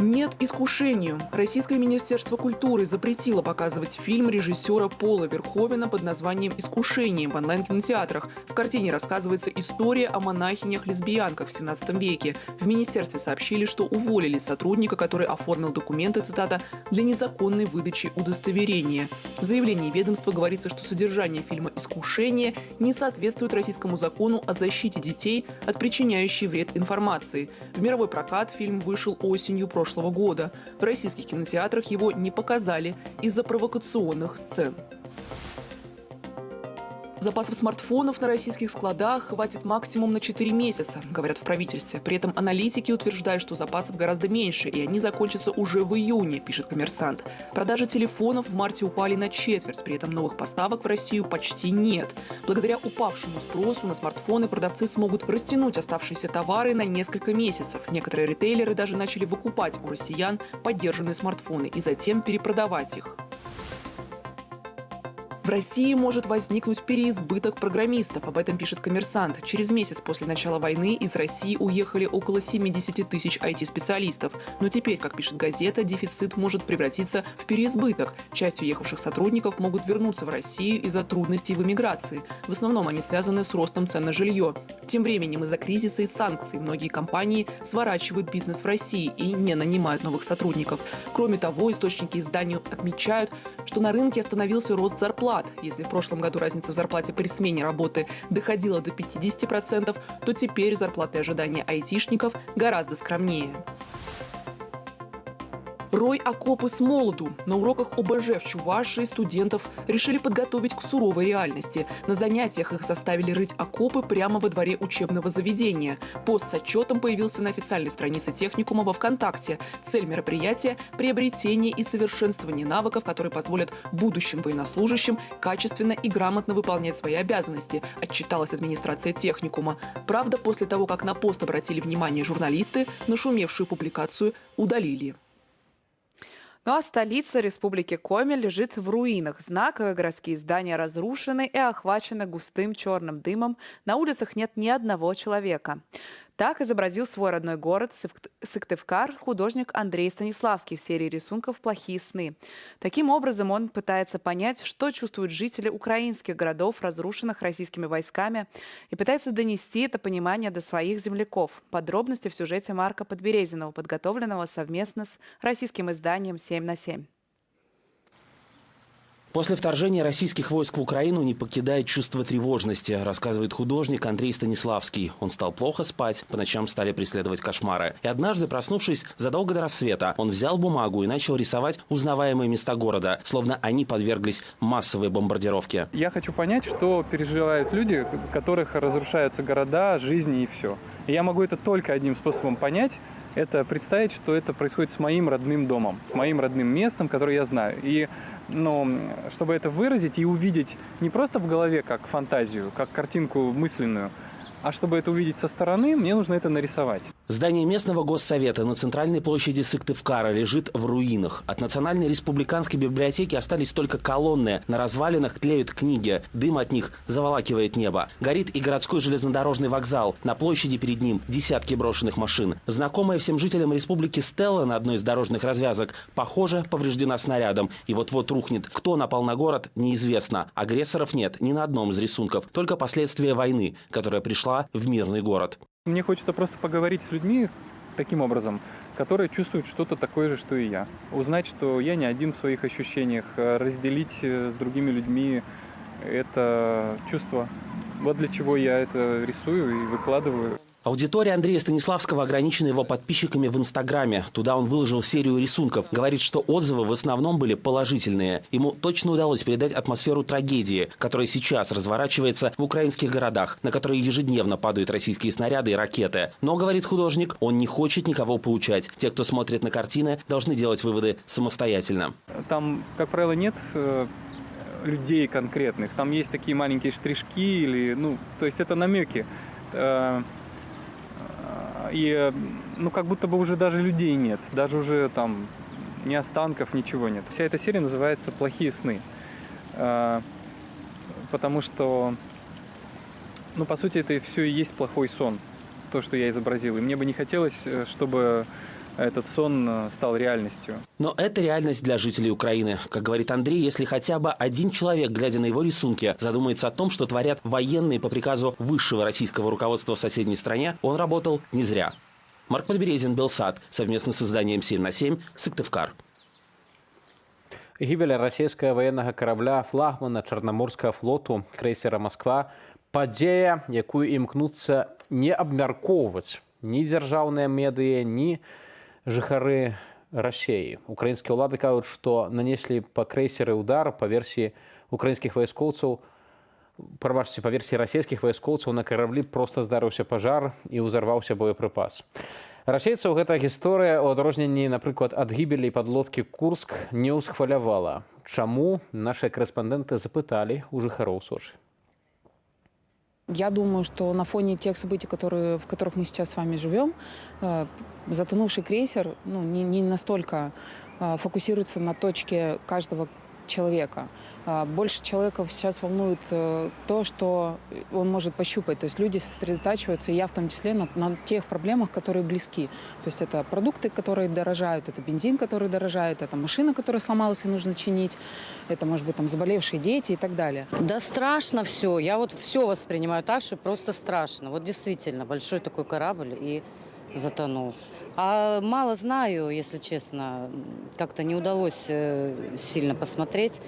[SPEAKER 16] Нет искушению. Российское министерство культуры запретило показывать фильм режиссера Пола Верховена под названием «Искушение» в онлайн-кинотеатрах. В картине рассказывается история о монахинях-лесбиянках в 17 веке. В министерстве сообщили, что уволили сотрудника, который оформил документы, цитата, «для незаконной выдачи удостоверения». В заявлении ведомства говорится, что содержание фильма «Искушение» не соответствует российскому закону о защите детей от причиняющей вред информации. В мировой прокат фильм вышел осенью прошлого года. В российских кинотеатрах его не показали из-за провокационных сцен. Запасов смартфонов на российских складах хватит максимум на 4 месяца, говорят в правительстве. При этом аналитики утверждают, что запасов гораздо меньше, и они закончатся уже в июне, пишет «Коммерсант». Продажи телефонов в марте упали на четверть, при этом новых поставок в Россию почти нет. Благодаря упавшему спросу на смартфоны продавцы смогут растянуть оставшиеся товары на несколько месяцев. Некоторые ритейлеры даже начали выкупать у россиян подержанные смартфоны и затем перепродавать их. В России может возникнуть переизбыток программистов. Об этом пишет «Коммерсант». Через месяц после начала войны из России уехали около 70 тысяч IT-специалистов. Но теперь, как пишет газета, дефицит может превратиться в переизбыток. Часть уехавших сотрудников могут вернуться в Россию из-за трудностей в эмиграции. В основном они связаны с ростом цен на жилье. Тем временем из-за кризиса и санкций многие компании сворачивают бизнес в России и не нанимают новых сотрудников. Кроме того, источники издания отмечают, что на рынке остановился рост зарплат. Если в прошлом году разница в зарплате при смене работы доходила до 50%, то теперь зарплаты и ожидания айтишников гораздо скромнее. Рой окопы с молоду. На уроках ОБЖ в Чувашии студентов решили подготовить к суровой реальности. На занятиях их заставили рыть окопы прямо во дворе учебного заведения. Пост с отчетом появился на официальной странице техникума во ВКонтакте. Цель мероприятия – приобретение и совершенствование навыков, которые позволят будущим военнослужащим качественно и грамотно выполнять свои обязанности, отчиталась администрация техникума. Правда, после того, как на пост обратили внимание журналисты, нашумевшую публикацию удалили.
[SPEAKER 3] Ну а столица Республики Коми лежит в руинах. Знаковые городские здания разрушены и охвачены густым черным дымом. На улицах нет ни одного человека. Так изобразил свой родной город Сыктывкар художник Андрей Станиславский в серии рисунков «Плохие сны». Таким образом, он пытается понять, что чувствуют жители украинских городов, разрушенных российскими войсками, и пытается донести это понимание до своих земляков. Подробности в сюжете Марка Подберезинова, подготовленного совместно с российским изданием «7 на 7».
[SPEAKER 18] После вторжения российских войск в Украину не покидает чувство тревожности, рассказывает художник Андрей Станиславский. Он стал плохо спать, по ночам стали преследовать кошмары. И однажды, проснувшись задолго до рассвета, он взял бумагу и начал рисовать узнаваемые места города, словно они подверглись массовой бомбардировке.
[SPEAKER 19] Я хочу понять, что переживают люди, у которых разрушаются города, жизни и все. И я могу это только одним способом понять. Это представить, что это происходит с моим родным домом, с моим родным местом, которое я знаю. И чтобы это выразить и увидеть не просто в голове как фантазию, как картинку мысленную, а чтобы это увидеть со стороны, мне нужно это нарисовать.
[SPEAKER 18] Здание местного госсовета на центральной площади Сыктывкара лежит в руинах. От Национальной республиканской библиотеки остались только колонны. На развалинах тлеют книги. Дым от них заволакивает небо. Горит и городской железнодорожный вокзал. На площади перед ним десятки брошенных машин. Знакомая всем жителям республики стела на одной из дорожных развязок, похоже, повреждена снарядом. И вот-вот рухнет. Кто напал на город, неизвестно. Агрессоров нет ни на одном из рисунков. Только последствия войны, которая пришла в мирный город.
[SPEAKER 19] Мне хочется просто поговорить с людьми таким образом, которые чувствуют что-то такое же, что и я. Узнать, что я не один в своих ощущениях, разделить с другими людьми это чувство. Вот для чего я это рисую и выкладываю.
[SPEAKER 18] Аудитория Андрея Станиславского ограничена его подписчиками в Инстаграме. Туда он выложил серию рисунков. Говорит, что отзывы в основном были положительные. Ему точно удалось передать атмосферу трагедии, которая сейчас разворачивается в украинских городах, на которые ежедневно падают российские снаряды и ракеты. Но, говорит художник, он не хочет никого поучать. Те, кто смотрит на картины, должны делать выводы самостоятельно.
[SPEAKER 19] Там, как правило, нет людей конкретных. Там есть такие маленькие штришки или, то есть это намеки. И, как будто бы уже даже людей нет, даже уже там ни останков, ничего нет. Вся эта серия называется «Плохие сны», потому что, по сути, это все и есть плохой сон, то, что я изобразил. И мне бы не хотелось, чтобы этот сон стал реальностью.
[SPEAKER 18] Но это реальность для жителей Украины. Как говорит Андрей, если хотя бы один человек, глядя на его рисунки, задумается о том, что творят военные по приказу высшего российского руководства в соседней стране, он работал не зря. Марк Подберезин, Белсат, совместно с изданием «7 на 7», Сыктывкар.
[SPEAKER 2] Гибель российского военного корабля флагмана Чорноморского флоту крейсера «Москва» – падзея, якую імкнуцца не абмяркоўваць ні дзяржаўныя медыа, ні жыхары России. Украинские улады кажут, что нанесли по крейсеру удар, по версии украинских войскоўцаў, Прабачце, па версіі расійскіх вайскоўцаў на караблі проста здарыўся пажар і ўзарваўся боепрыпас. Расейцаў гэта гісторыя, у адрозненні, напрыклад, ад гібелі падлодкі «Курск» не ўсхвалявала. Чаму, нашыя корэспандэнты запыталі у жыхароў Сочи.
[SPEAKER 20] Я думаю, что на фоне тех событий, в которых мы сейчас с вами живем, затонувший крейсер не настолько фокусируется на точке каждого человека. Больше человеков сейчас волнует то, что он может пощупать. То есть люди сосредотачиваются, и я в том числе, на тех проблемах, которые близки. То есть это продукты, которые дорожают, это бензин, который дорожает, это машина, которая сломалась и нужно чинить, это, может быть, там заболевшие дети и так далее.
[SPEAKER 21] Да страшно все. Я вот все воспринимаю так, что просто страшно. Вот действительно, большой такой корабль и затонул. А мало знаю, если честно, как-то не удалось сильно посмотреть.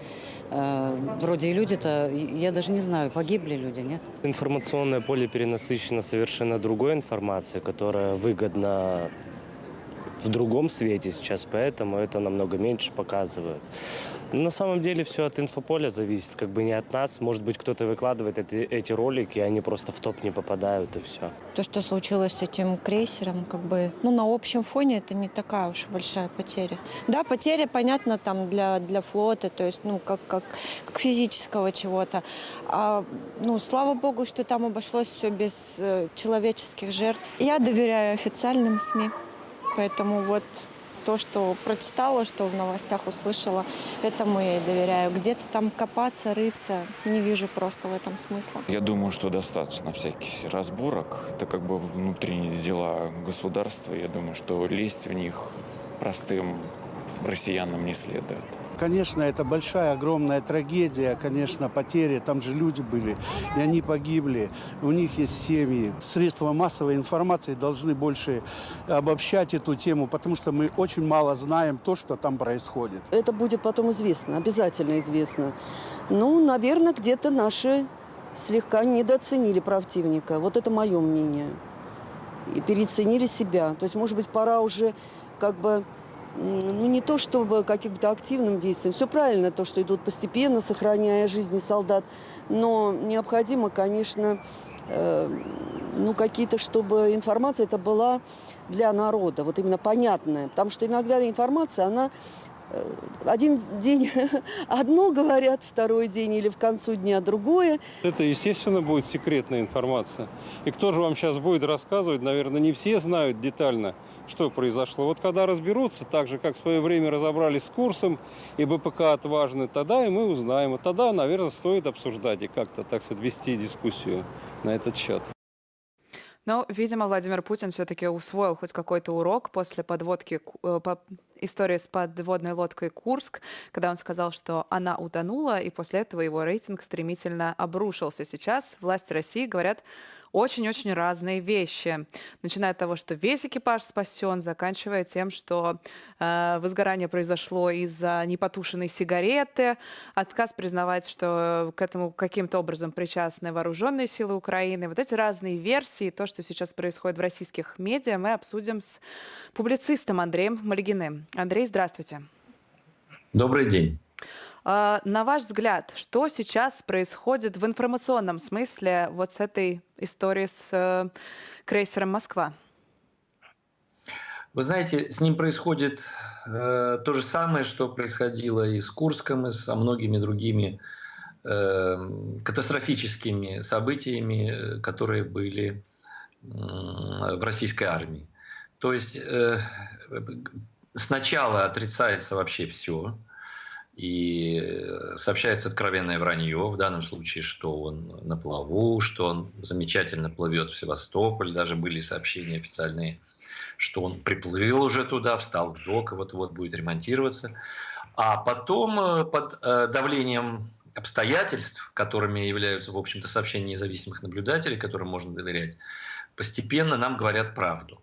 [SPEAKER 21] Вроде и люди-то, я даже не знаю, погибли люди, нет?
[SPEAKER 22] Информационное поле перенасыщено совершенно другой информацией, которая выгодна в другом свете сейчас, поэтому это намного меньше показывает. Но на самом деле все от инфополя зависит, как бы не от нас. Может быть, кто-то выкладывает эти ролики, и они просто в топ не попадают, и все.
[SPEAKER 23] То, что случилось с этим крейсером, как бы, на общем фоне это не такая уж большая потеря. Да, потеря, понятно, там для флота, то есть, как физического чего-то. Слава богу, что там обошлось все без человеческих жертв. Я доверяю официальным СМИ, поэтому вот то, что прочитала, что в новостях услышала, этому я и доверяю. Где-то там копаться, рыться, не вижу просто в этом смысла.
[SPEAKER 24] Я думаю, что достаточно всяких разборок. Это как бы внутренние дела государства. Я думаю, что лезть в них простым россиянам не следует.
[SPEAKER 25] Конечно, это большая, огромная трагедия, конечно, потери, там же люди были, и они погибли, у них есть семьи. Средства массовой информации должны больше обобщать эту тему, потому что мы очень мало знаем то, что там происходит.
[SPEAKER 26] Это будет потом известно, обязательно известно. Наверное, где-то наши слегка недооценили противника, вот это мое мнение, и переоценили себя. То есть, может быть, пора уже как бы... не то чтобы каким-то активным действием. Все правильно, то, что идут постепенно, сохраняя жизни солдат. Но необходимо, конечно, какие-то, чтобы информация это была для народа, вот именно понятная. Потому что иногда информация, она один день одно говорят, второй день или в концу дня другое.
[SPEAKER 27] Это, естественно, будет секретная информация. И кто же вам сейчас будет рассказывать? Наверное, не все знают детально, что произошло. Вот когда разберутся, так же, как в свое время разобрались с Курсом и БПК «Отважный», тогда и мы узнаем. Вот тогда, наверное, стоит обсуждать и как-то, так сказать, вести дискуссию на этот счет.
[SPEAKER 3] Но, видимо, Владимир Путин все-таки усвоил хоть какой-то урок после истории с подводной лодкой «Курск», когда он сказал, что она утонула, и после этого его рейтинг стремительно обрушился. Сейчас власти России говорят очень-очень разные вещи. Начиная от того, что весь экипаж спасен, заканчивая тем, что возгорание произошло из-за непотушенной сигареты, отказ признавать, что к этому каким-то образом причастны вооруженные силы Украины. Вот эти разные версии, то, что сейчас происходит в российских медиа, мы обсудим с публицистом Андреем Малигиным. Андрей, здравствуйте.
[SPEAKER 28] Добрый день.
[SPEAKER 3] На ваш взгляд, что сейчас происходит в информационном смысле вот с этой историей с крейсером «Москва»?
[SPEAKER 28] Вы знаете, с ним происходит то же самое, что происходило и с Курском, и со многими другими катастрофическими событиями, которые были в российской армии. То есть сначала отрицается вообще все, и сообщается откровенное вранье, в данном случае, что он на плаву, что он замечательно плывет в Севастополь. Даже были сообщения официальные, что он приплыл уже туда, встал в док и вот-вот будет ремонтироваться. А потом под давлением обстоятельств, которыми являются, в общем-то, сообщения независимых наблюдателей, которым можно доверять, постепенно нам говорят правду.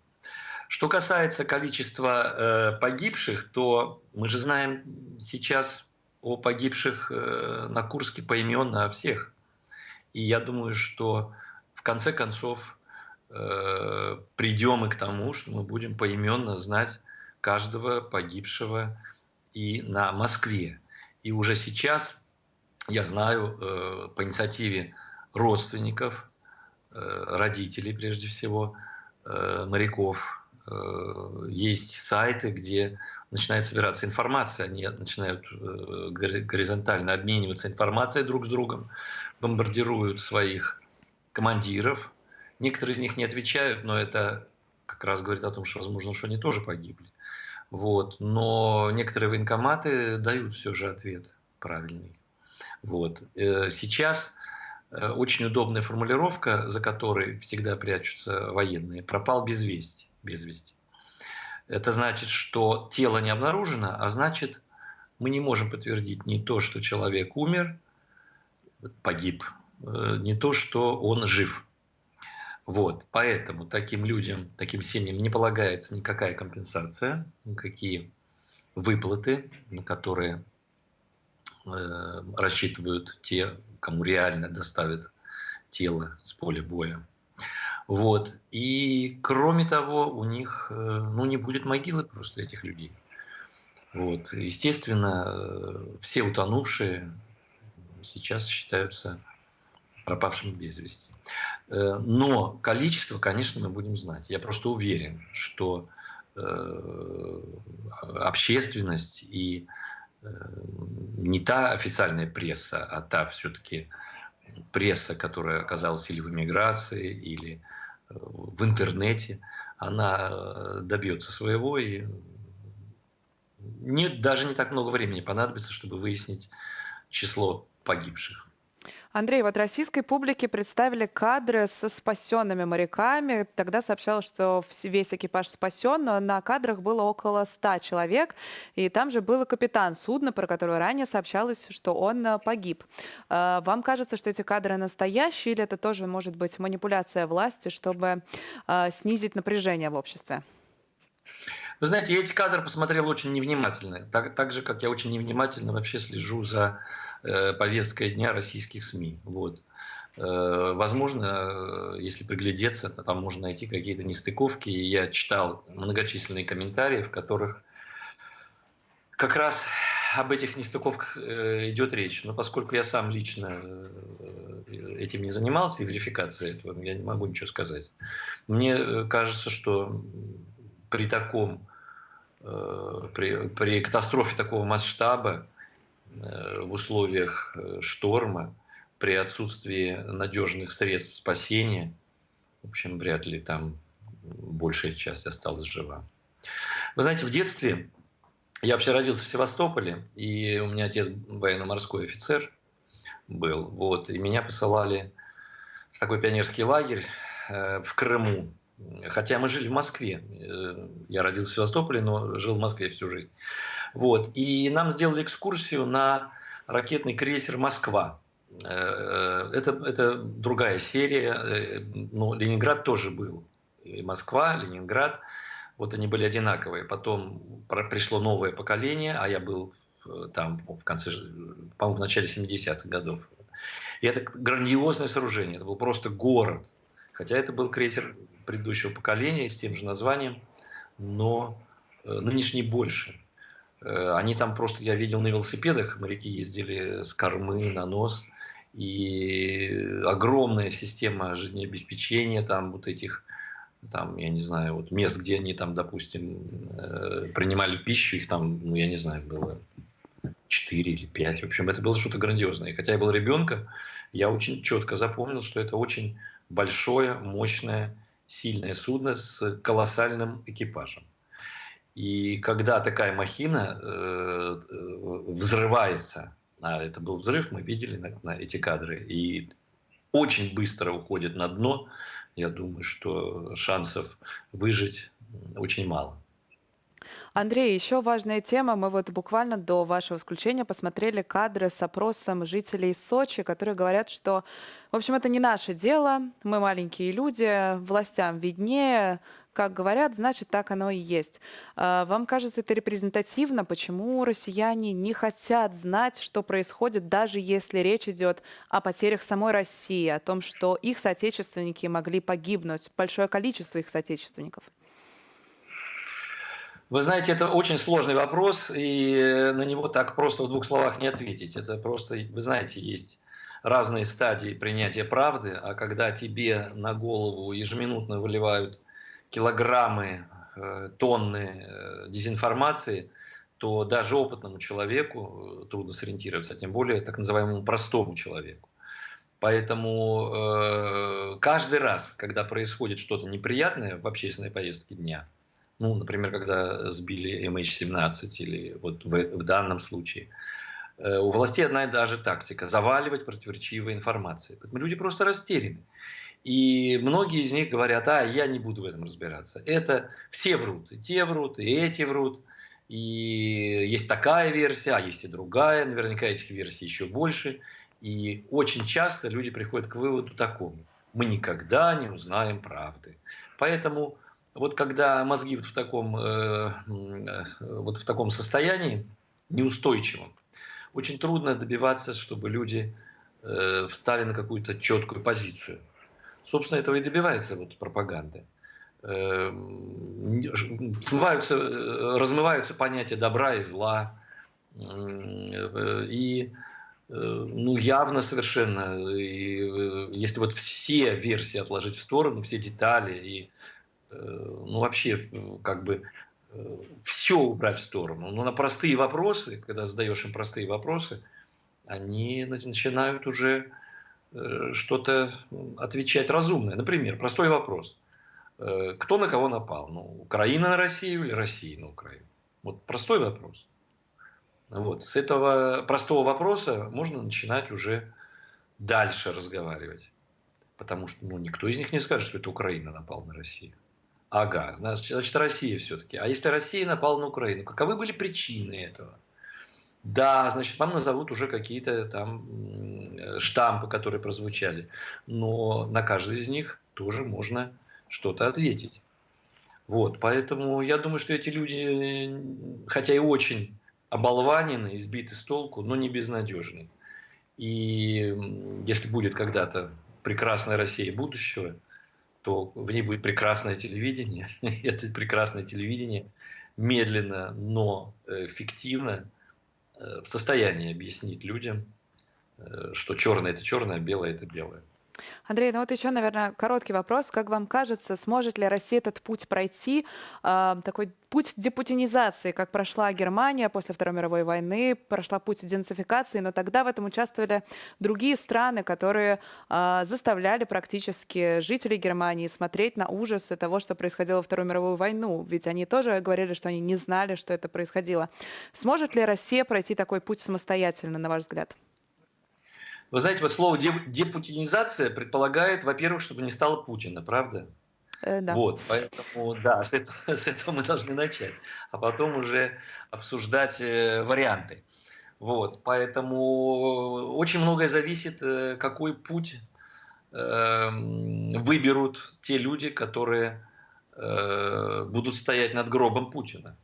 [SPEAKER 28] Что касается количества погибших, то мы же знаем сейчас о погибших на Курске поименно всех. И я думаю, что в конце концов придем и к тому, что мы будем поименно знать каждого погибшего и на Москве. И уже сейчас, я знаю, по инициативе родственников, родителей прежде всего, моряков. Есть сайты, где начинает собираться информация, они начинают горизонтально обмениваться информацией друг с другом, бомбардируют своих командиров. Некоторые из них не отвечают, но это как раз говорит о том, что, возможно, что они тоже погибли. Вот. Но некоторые военкоматы дают все же ответ правильный. Вот. Сейчас очень удобная формулировка, за которой всегда прячутся военные, пропал без вести. Без вести. Это значит, что тело не обнаружено, а значит, мы не можем подтвердить не то, что человек умер, погиб, не то, что он жив. Вот. Поэтому таким людям, таким семьям не полагается никакая компенсация, никакие выплаты, на которые рассчитывают те, кому реально доставят тело с поля боя. Вот. И кроме того, у них не будет могилы просто этих людей. Вот. Естественно, все утонувшие сейчас считаются пропавшими без вести. Но количество, конечно, мы будем знать. Я просто уверен, что общественность и не та официальная пресса, а та все-таки пресса, которая оказалась или в эмиграции, или в интернете, она добьется своего, и даже не так много времени понадобится, чтобы выяснить число погибших.
[SPEAKER 3] Андрей, вот российской публике представили кадры со спасенными моряками. Тогда сообщалось, что весь экипаж спасен, но на кадрах было около 100 человек. И там же был и капитан судна, про которого ранее сообщалось, что он погиб. Вам кажется, что эти кадры настоящие, или это тоже может быть манипуляция власти, чтобы снизить напряжение в обществе?
[SPEAKER 28] Вы знаете, я эти кадры посмотрел очень невнимательно. Так же, как я очень невнимательно вообще слежу за повесткой дня российских СМИ. Вот. Возможно, если приглядеться, то там можно найти какие-то нестыковки. И я читал многочисленные комментарии, в которых как раз об этих нестыковках идет речь. Но поскольку я сам лично этим не занимался, и верификацией этого, я не могу ничего сказать. Мне кажется, что при катастрофе такого масштаба, в условиях шторма, при отсутствии надежных средств спасения, в общем, вряд ли там большая часть осталась жива. Вы знаете, в детстве я вообще родился в Севастополе, и у меня отец военно-морской офицер был, вот, и меня посылали в такой пионерский лагерь в Крыму. Хотя мы жили в Москве. Я родился в Севастополе, но жил в Москве всю жизнь. Вот. И нам сделали экскурсию на ракетный крейсер «Москва». Это другая серия, но Ленинград тоже был. И Москва, Ленинград, вот они были одинаковые. Потом пришло новое поколение, а я был там в конце, по-моему, в начале 70-х годов. И это грандиозное сооружение, это был просто город. Хотя это был крейсер предыдущего поколения с тем же названием, но нынешний больше. Они там просто, я видел на велосипедах, моряки ездили с кормы на нос, и огромная система жизнеобеспечения, там вот этих, там, я не знаю, вот мест, где они там, допустим, принимали пищу, их там, ну, я не знаю, было 4 или 5. В общем, это было что-то грандиозное. И хотя я был ребенком, я очень четко запомнил, что это очень большое, мощное, сильное судно с колоссальным экипажем. И когда такая махина взрывается, а это был взрыв, мы видели на эти кадры, и очень быстро уходит на дно, я думаю, что шансов выжить очень мало.
[SPEAKER 3] Андрей, еще важная тема. Мы вот буквально до вашего включения посмотрели кадры с опросом жителей Сочи, которые говорят, что, в общем, это не наше дело, мы маленькие люди, властям виднее, как говорят, значит, так оно и есть. Вам кажется, это репрезентативно? Почему россияне не хотят знать, что происходит, даже если речь идет о потерях самой России, о том, что их соотечественники могли погибнуть, большое количество их соотечественников?
[SPEAKER 28] Вы знаете, это очень сложный вопрос, и на него так просто в двух словах не ответить. Это просто, вы знаете, есть разные стадии принятия правды, а когда тебе на голову ежеминутно выливают килограммы, тонны дезинформации, то даже опытному человеку трудно сориентироваться, а тем более так называемому простому человеку. Поэтому каждый раз, когда происходит что-то неприятное в общественной повестке дня, ну, например, когда сбили MH17 или вот в данном случае, у властей одна и та же тактика – заваливать противоречивой информацией. Поэтому люди просто растеряны. И многие из них говорят: я не буду в этом разбираться. Это все врут, и те врут, и эти врут. И есть такая версия, а есть и другая. Наверняка этих версий еще больше. И очень часто люди приходят к выводу такому: мы никогда не узнаем правды. Поэтому вот когда мозги вот в таком состоянии неустойчивом, очень трудно добиваться, чтобы люди встали на какую-то четкую позицию. Собственно, этого и добивается вот пропаганда. Размываются понятия добра и зла. И ну, явно совершенно, если вот все версии отложить в сторону, все детали, и ну, вообще как бы все убрать в сторону. Но на простые вопросы, когда задаешь им простые вопросы, они начинают уже что-то отвечать разумное. Например, простой вопрос. Кто на кого напал? Ну, Украина на Россию или Россия на Украину? Вот простой вопрос. Вот. С этого простого вопроса можно начинать уже дальше разговаривать. Потому что ну, никто из них не скажет, что это Украина напала на Россию. Ага, значит Россия все-таки. А если Россия напала на Украину, каковы были причины этого? Да, значит, вам назовут уже какие-то там штампы, которые прозвучали. Но на каждый из них тоже можно что-то ответить. Вот, поэтому я думаю, что эти люди, хотя и очень оболванены, избиты с толку, но не безнадежны. И если будет когда-то прекрасная Россия будущего, то в ней будет прекрасное телевидение. Это прекрасное телевидение медленно, но эффективно в состоянии объяснить людям, что черное – это черное, а белое – это белое.
[SPEAKER 3] Андрей, ну вот еще, наверное, короткий вопрос. Как вам кажется, сможет ли Россия этот путь пройти, такой путь депутинизации, как прошла Германия после Второй мировой войны, прошла путь денацификации, но тогда в этом участвовали другие страны, которые заставляли практически жителей Германии смотреть на ужасы того, что происходило во Вторую мировую войну, ведь они тоже говорили, что они не знали, что это происходило. Сможет ли Россия пройти такой путь самостоятельно, на ваш взгляд?
[SPEAKER 28] Вы знаете, вот слово депутинизация предполагает, во-первых, чтобы не стало Путина, правда?
[SPEAKER 3] Да.
[SPEAKER 28] Вот, поэтому, да, с этого мы должны начать, а потом уже обсуждать варианты. Вот, поэтому очень многое зависит, какой путь выберут те люди, которые будут стоять над гробом Путина.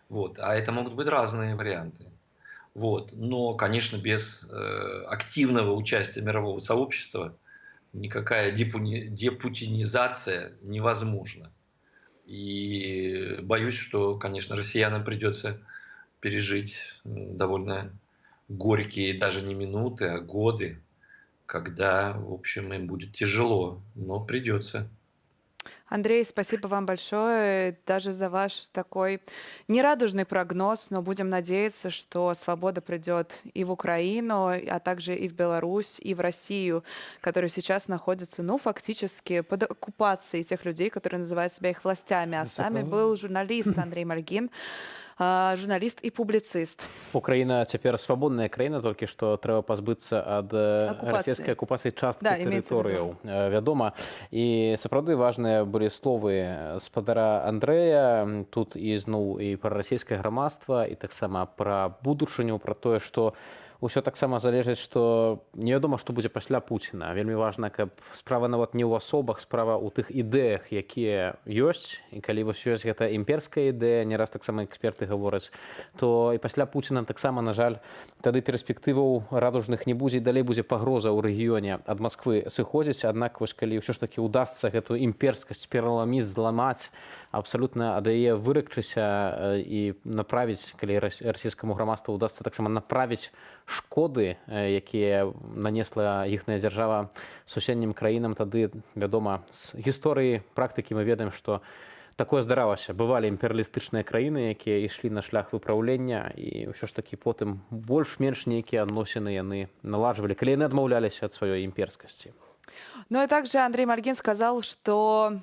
[SPEAKER 28] Вот, а это могут быть разные варианты. Вот. Но, конечно, без активного участия мирового сообщества никакая депутинизация невозможна. И боюсь, что, конечно, россиянам придется пережить довольно горькие даже не минуты, а годы, когда, в общем, им будет тяжело, но придется.
[SPEAKER 3] Андрей, спасибо вам большое даже за ваш такой нерадужный прогноз, но будем надеяться, что свобода придет и в Украину, а также и в Беларусь, и в Россию, которые сейчас находятся, ну, фактически под оккупацией тех людей, которые называют себя их властями. А с нами был журналист Андрей Мальгин, журналіст і публіцыст.
[SPEAKER 2] Украіна цяпер свабодная краіна, толькі што трэба пазбыцца ад расійскай акупацыі часткі тэрыторыяў, вядома. І сапраўды важныя былі словы спадара Андрэя, тут і зноў і пра расійскае грамадства, і таксама пра будучыню, пра тое, што ўсё таксама залежыць, што невядома, што будзе пасля Пуціна. Вельмі важна, каб справа нават не ў асобах, справа ў тых ідэях, якія ёсць. І калі вось ёсць гэта імперская ідэя, не раз таксама эксперты гавораць, то і пасля Пуціна таксама, на жаль, тады перспектываў радужных не будзе, і далей будзе пагроза ў рэгіёне ад Масквы сыходзіць. Аднак вось калі ўсё ж такі ўдасца гэтую імперскасць пераламіць, зламаць, абсалютна ад яе выракчыся і направіць, калі расійскаму грамадству удасца таксама направіць шкоды, якія нанесла іхная дзяржава суседнім краінам, тады, вядома, з гісторыі, практыкі мы ведаем, што такое здаралася. Бывалі імперыялістычныя краіны, якія ішлі на шлях выпраўлення, і ўсё ж такі потым больш-менш нейкія адносіны яны наладжвалі, калі яны адмаўляліся ад сваёй імперскасці.
[SPEAKER 3] Ну и также Андрей Мальгин сказал, что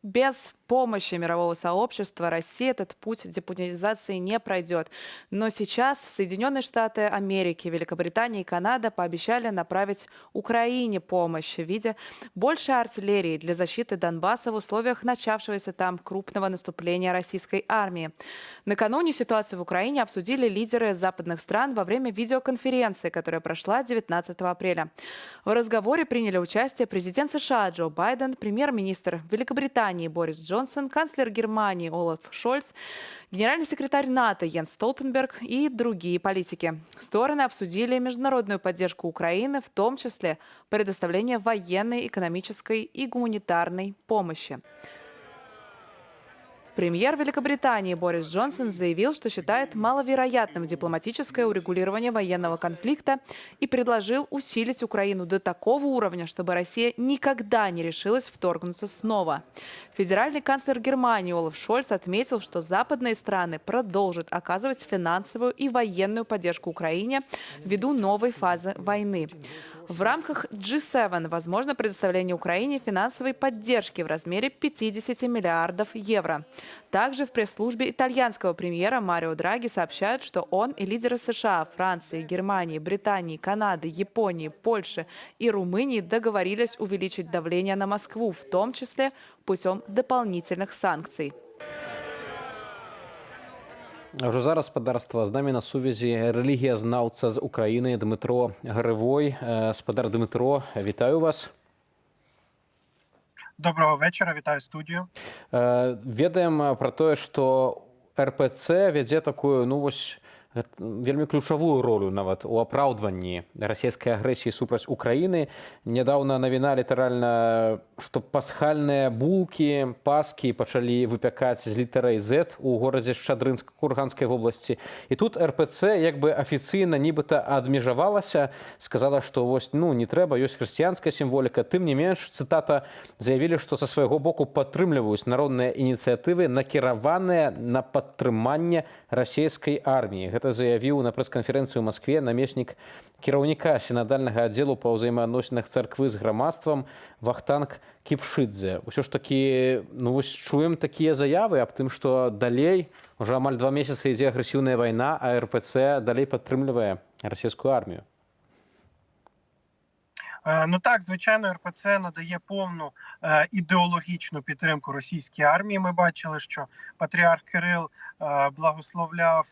[SPEAKER 3] без помощи мирового сообщества Россия этот путь депутинизации не пройдет. Но сейчас Соединенные Штаты Америки, Великобритания и Канада пообещали направить Украине помощь в виде большей артиллерии для защиты Донбасса в условиях начавшегося там крупного наступления российской армии. Накануне ситуацию в Украине обсудили лидеры западных стран во время видеоконференции, которая прошла 19 апреля. В разговоре приняли участие президент США Джо Байден, премьер-министр Великобритании Борис Джонсон, канцлер Германии Олаф Шольц, генеральный секретарь НАТО Йенс Столтенберг и другие политики. Стороны обсудили международную поддержку Украины, в том числе предоставление военной, экономической и гуманитарной помощи. Премьер Великобритании Борис Джонсон заявил, что считает маловероятным дипломатическое урегулирование военного конфликта и предложил усилить Украину до такого уровня, чтобы Россия никогда не решилась вторгнуться снова. Федеральный канцлер Германии Олаф Шольц отметил, что западные страны продолжат оказывать финансовую и военную поддержку Украине ввиду новой фазы войны. В рамках G7 возможно предоставление Украине финансовой поддержки в размере 50 миллиардов евро. Также в пресс-службе итальянского премьера Марио Драги сообщают, что он и лидеры США, Франции, Германии, Британии, Канады, Японии, Польши и Румынии договорились увеличить давление на Москву, в том числе путем дополнительных санкций.
[SPEAKER 2] Уже зараз, спадарства, з намі на сувязі релігіязнаўца з Украіны Дмитро Гривой. Спадар Дмитро, вітаю вас.
[SPEAKER 1] Доброго вечора, вітаю студію.
[SPEAKER 2] Ведаем пра тое, што РПЦ вядзе такую, ну вось, вельмі ключавую ролю нават у апраўдванні расійскай агрэсіі супраць Украіны. Нядаўна навіна літаральна, што пасхальныя булкі, паскі пачалі выпякаць з літарай Z у горадзе Шчадрынск Курганскай вобласці. І тут РПЦ як бы афіцыйна нібыта адмежавалася, сказала, што вось, ну, не трэба, ёсць хрысціянская сімволіка. Тым не менш, цытата, заявілі, што са свайго боку падтрымліваюць народныя ініцыятывы, накіраваныя на падтрыманне расійскай арміі. Гэта заявіў на прэс-канферэнцыі ў Маскве намеснік кіраўніка сінадальнага аддзелу па ўзаемаадносінах царквы з грамадствам Вахтанг Кіпшыдзе. Усё ж такі, ну вось чуем такія заявы аб тым, што далей уже амаль 2 месяцы ідзе агрэсіўная вайна, а РПЦ далей падтрымлівае расійскую армію.
[SPEAKER 1] Ну так, звичайно, РПЦ надає повну ідеологічну підтримку російській армії. Ми бачили, що патріарх Кирил благословляв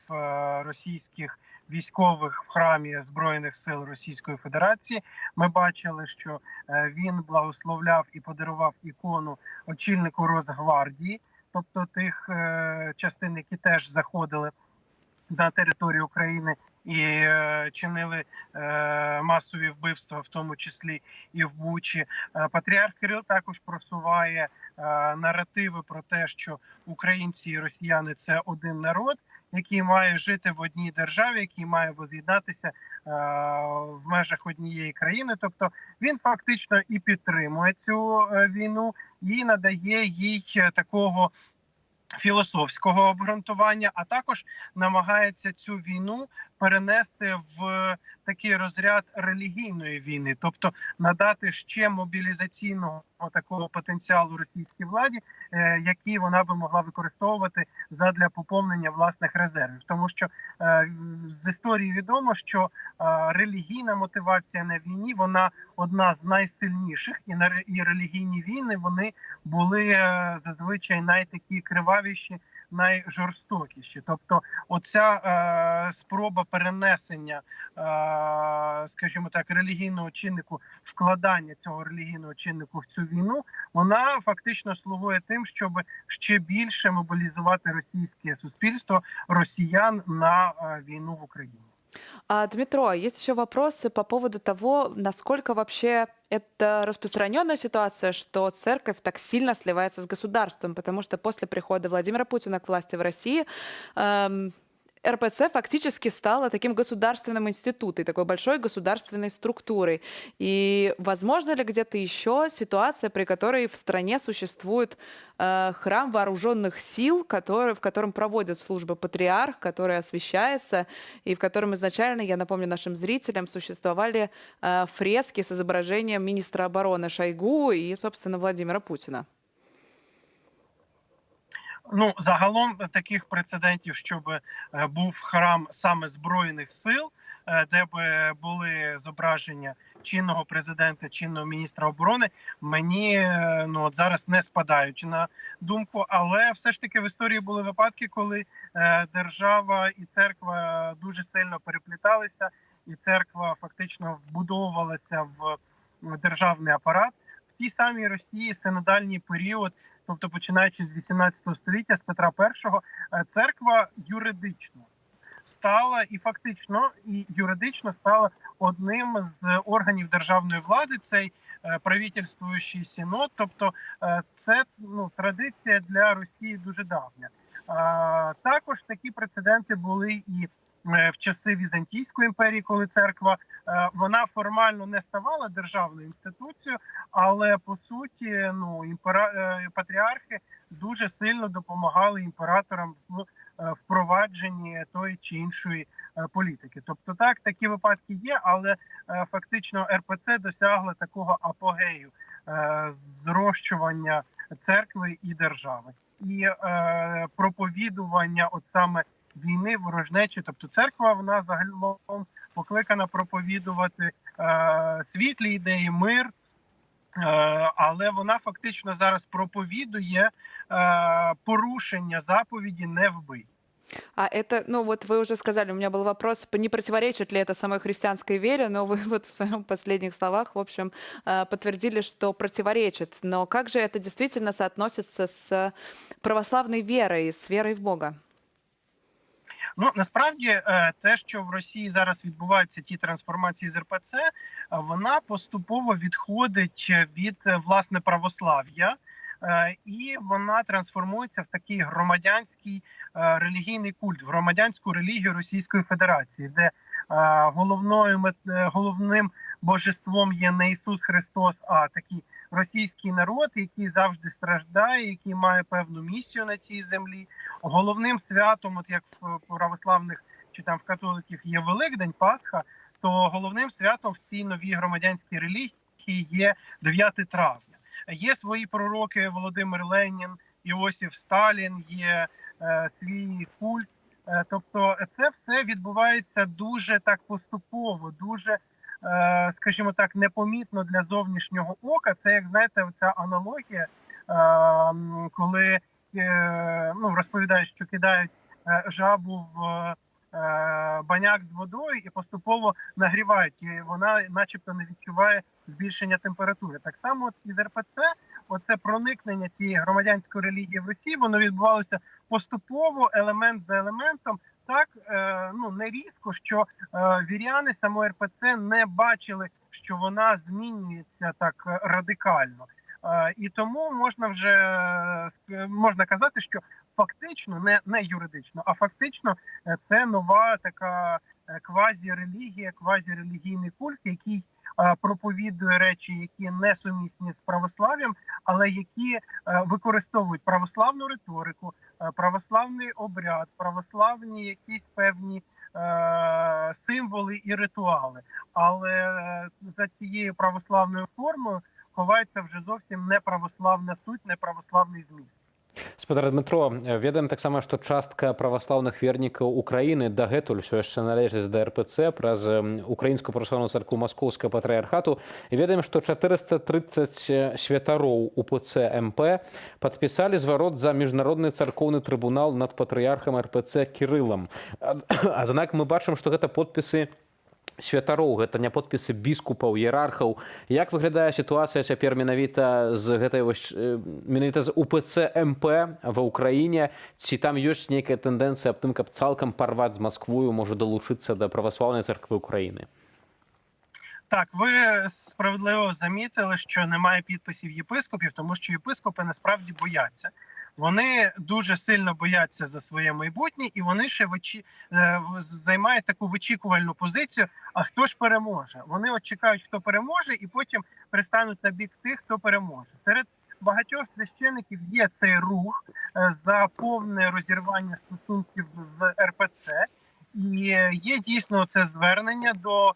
[SPEAKER 1] російських військових в храмі Збройних сил Російської Федерації. Ми бачили, що він благословляв і подарував ікону очільнику Росгвардії, тобто тих частин, які теж заходили на територію України і чинили масові вбивства, в тому числі і в Бучі. Патріарх Кирил також просуває наративи про те, що українці і росіяни – це один народ, який має жити в одній державі, який має воз'єднатися в межах однієї країни. Тобто він фактично і підтримує цю війну, і надає їй такого філософського обґрунтування, а також намагається цю війну перенести в такий розряд релігійної війни, тобто надати ще мобілізаційного такого потенціалу російській владі, який вона би могла використовувати задля поповнення власних резервів. Тому що з історії відомо, що релігійна мотивація на війні, вона одна з найсильніших, і релігійні війни, вони були зазвичай найтакі кривавіші, найжорстокіші. Тобто оця спроба перенесення, скажімо так, релігійного чиннику, вкладання цього релігійного чиннику в цю війну, вона фактично слугує тим, щоб ще більше мобілізувати російське суспільство, росіян на війну в Україні.
[SPEAKER 3] Дмитро, есть еще вопросы по поводу того, насколько вообще это распространенная ситуация, что церковь так сильно сливается с государством, потому что после прихода Владимира Путина к власти в России РПЦ фактически стала таким государственным институтом, такой большой государственной структурой. И возможно ли где-то еще ситуация, при которой в стране существует храм вооруженных сил, в котором проводят службы патриарх, который освящается, и в котором изначально, я напомню нашим зрителям, существовали фрески с изображением министра обороны Шойгу и, собственно, Владимира Путина?
[SPEAKER 1] Ну, загалом таких прецедентів, щоб був храм саме Збройних сил, де б були зображення чинного президента, чинного міністра оборони, мені от зараз не спадають на думку. Але все ж таки в історії були випадки, коли держава і церква дуже сильно перепліталися, і церква фактично вбудовувалася в державний апарат. В тій самій Росії синодальний період, тобто починаючи з 18 століття, з Петра І, церква юридично стала і фактично, і юридично стала одним з органів державної влади, цей правительствуючий синод. Тобто це традиція для Росії дуже давня. Також такі прецеденти були і в часи Візантійської імперії, коли церква, вона формально не ставала державною інституцією, але по суті патріархи дуже сильно допомагали імператорам в впровадженні тої чи іншої політики. Тобто такі випадки є, але фактично РПЦ досягла такого апогею зрощування церкви і держави. І проповідування от саме війни, ворожнечі, тобто церква, вона загалом покликана проповідувати світлі ідеї, мир, але вона фактично зараз проповідує порушення заповіді «не вбий».
[SPEAKER 3] А это, вот вы уже сказали, у меня был вопрос, не противоречит ли это самой христианской вере, но вы вот в своих последних словах, в общем, подтвердили, что противоречит. Но как же это действительно соотносится с православной верой, с верой в Бога?
[SPEAKER 1] Насправді, те, що в Росії зараз відбуваються ті трансформації з РПЦ, вона поступово відходить від, власне, православ'я, і вона трансформується в такий громадянський релігійний культ, в громадянську релігію Російської Федерації, де головним божеством є не Ісус Христос, а такий російський народ, який завжди страждає, який має певну місію на цій землі. Головним святом, от як в православних чи там в католиків є Великдень, Пасха, то головним святом в цій новій громадянській релігії є 9 травня. Є свої пророки Володимир Ленін, Іосиф Сталін, є свій культ. Тобто це все відбувається дуже так поступово, дуже, скажімо так, непомітно для зовнішнього ока. Це, як знаєте, ця аналогія, коли розповідають, що кидають жабу в баняк з водою і поступово нагрівають, і вона начебто не відчуває збільшення температури. Так само от із РПЦ, оце проникнення цієї громадянської релігії в Росії, воно відбувалося поступово, елемент за елементом, так, не різко, що віряни самої РПЦ не бачили, що вона змінюється так радикально. І тому можна казати, що фактично, не юридично, а фактично це нова така квазірелігія, квазірелігійний культ, який проповідує речі, які не сумісні з православ'ям, але які використовують православну риторику, православний обряд, православні якісь певні символи і ритуали. Але за цією православною формою ховається вже зовсім не православна суть, не православний зміст.
[SPEAKER 2] Спадар Дмитро, ведаем таксама, што частка праваслаўных вернікаў Украіны дагэтуль ўсё яшчэ належыць да РПЦ праз Украінскую праваслаўную царкву Маскоўскага патрыярхату. І ведаем, што 430 святароў УПЦ МП падпісалі зварот за міжнародны царкоўны трыбунал над патрыярхам РПЦ Кірылам. Аднак мы бачым, што гэта подпісы святароў, гэта не подпісы біскупаў, іерархаў. Як выглядае сітуацыя цяпер менавіта з гэтай менавіта з УПЦ МП ва ўкраіне? Ці там ёсць нейкая тэндэнцыя аб тым, каб цалкам парваць з Масквою, можа далучыцца да праваслаўнай царквы Украіны?
[SPEAKER 1] Так, ви справедливо замітили, що немає підписів єпископів, тому що єпископи насправді бояться. Вони дуже сильно бояться за своє майбутнє, і вони ще займають таку вичікувальну позицію, а хто ж переможе? Вони от чекають, хто переможе, і потім пристануть на бік тих, хто переможе. Серед багатьох священиків є цей рух за повне розірвання стосунків з РПЦ, і є дійсно це звернення до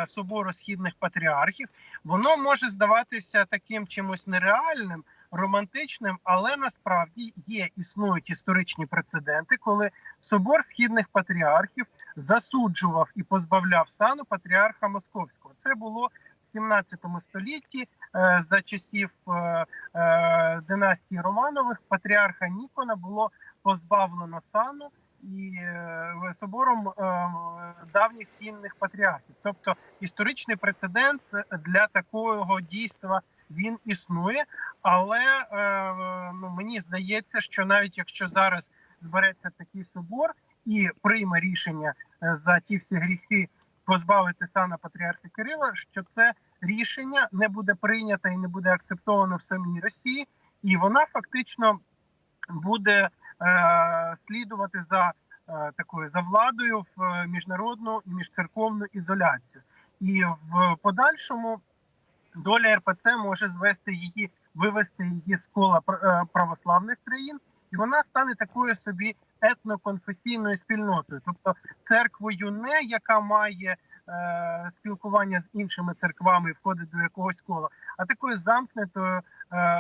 [SPEAKER 1] Собору Східних Патріархів. Воно може здаватися таким чимось нереальним, романтичним, але насправді існують історичні прецеденти, коли Собор Східних Патріархів засуджував і позбавляв сану патріарха Московського. Це було в 17 столітті за часів династії Романових. Патріарха Нікона було позбавлено сану і собором давніх східних патріархів. Тобто історичний прецедент для такого дійства він існує, але мені здається, що навіть якщо зараз збереться такий собор і прийме рішення за ті всі гріхи позбавити сана патріарха Кирила, що це рішення не буде прийнято і не буде акцептовано в самій Росії, і вона фактично буде слідувати за за владою в міжнародну і міжцерковну ізоляцію. І в подальшому доля РПЦ може вивести її з кола православних країн, і вона стане такою собі етноконфесійною спільнотою. Тобто церквою не, яка має спілкування з іншими церквами і входить до якогось кола, а такою замкнутою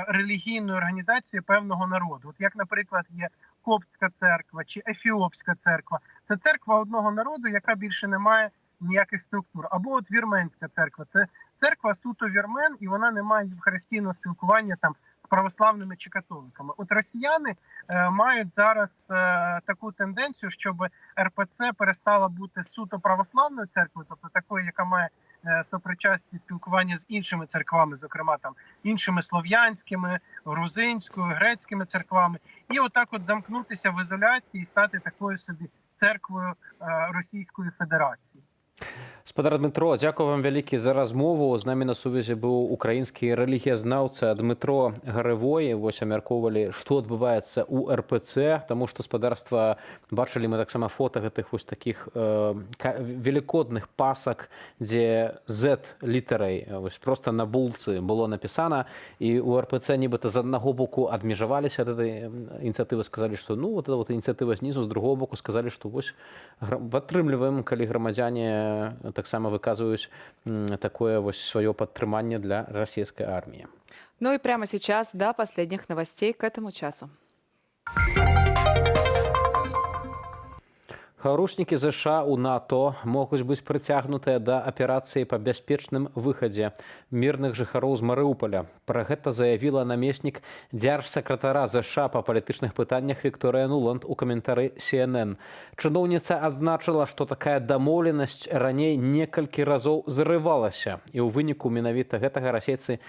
[SPEAKER 1] релігійною організацією певного народу. От як, наприклад, є Коптська церква чи Ефіопська церква. Це церква одного народу, яка більше не має ніяких структур. Або от Вірменська церква. Це церква суто вірмен, і вона не має євхаристійного спілкування там з православними чи католиками. От росіяни мають зараз таку тенденцію, щоб РПЦ перестала бути суто православною церквою, тобто такою, яка має сопричасні спілкування з іншими церквами, зокрема там іншими слов'янськими, грузинською, грецькими церквами, і отак от замкнутися в ізоляції і стати такою собі церквою Російської Федерації.
[SPEAKER 2] Спадар Дмитро, дякую вам вялікі за размову. З намі на сувязі быў украінскі рэлігіязнаўца Дмитро Гарывой. Вось абмяркоўвалі, што адбываецца ў РПЦ, таму што спадарства бачылі мы таксама фота гэтых вось такіх велікодных пасак, дзе Z літарай вось просто на булцы было напісана, і ў РПЦ нібыта з аднаго боку адмежаваліся ад этой ініцыятывы, сказалі, што ну вот эта вот ініцыятыва знізу, з другого боку сказалі, што вось падтрымліваем, калі грамадзяне таксама выказваюць такое вось сваё падтрыманне для расійскай арміі.
[SPEAKER 3] Ну и прямо сейчас до последних новостей к этому часу.
[SPEAKER 2] Хаўрушнікі ЗША ў НАТО могуць быць прыцягнутыя да аперацыі па бяспечным выхадзе мірных жыхароў з Марыуполя. Пра гэта заявіла намеснік дзяржсакратара ЗША па палітычных пытаннях Вікторыя Нуланд у каментары CNN. Чыноўніца адзначыла, што такая дамоўленасць раней некалькі разоў зрывалася, і ў выніку менавіта гэтага расейцы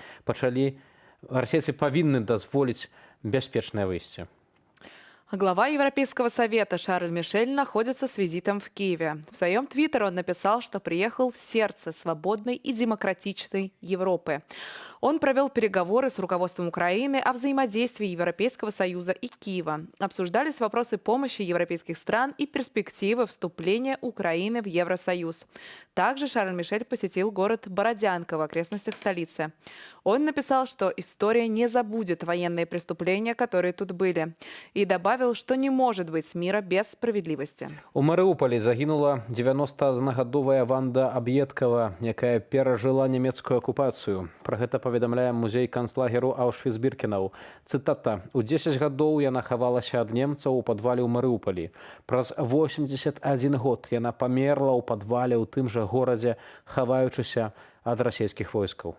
[SPEAKER 2] павінны дазволіць бяспечнае выйсце.
[SPEAKER 3] Глава Европейского совета Шарль Мишель находится с визитом в Киеве. В своем твиттере он написал, что приехал в сердце свободной и демократичной Европы. Он провел переговоры с руководством Украины о взаимодействии Европейского Союза и Киева. Обсуждались вопросы помощи европейских стран и перспективы вступления Украины в Евросоюз. Также Шарль Мишель посетил город Бородянка в окрестностях столицы. Он написал, что история не забудет военные преступления, которые тут были, и добавил, что не может быть мира без справедливости.
[SPEAKER 2] У Марыуполі загінула 91-гадовая Ванда Аб'едкава, якая перажыла нямецкую акупацыю. Пра гэта паведамляе музей канцлагеру Аўшвіц-Біркенау. Цытата: «У 10 гадоў яна хавалася ад немцаў у падвале ў Марыуполі. Праз 81 год яна памерла ў падвале ў тым жа горадзе, хаваючыся ад расійскіх войскаў».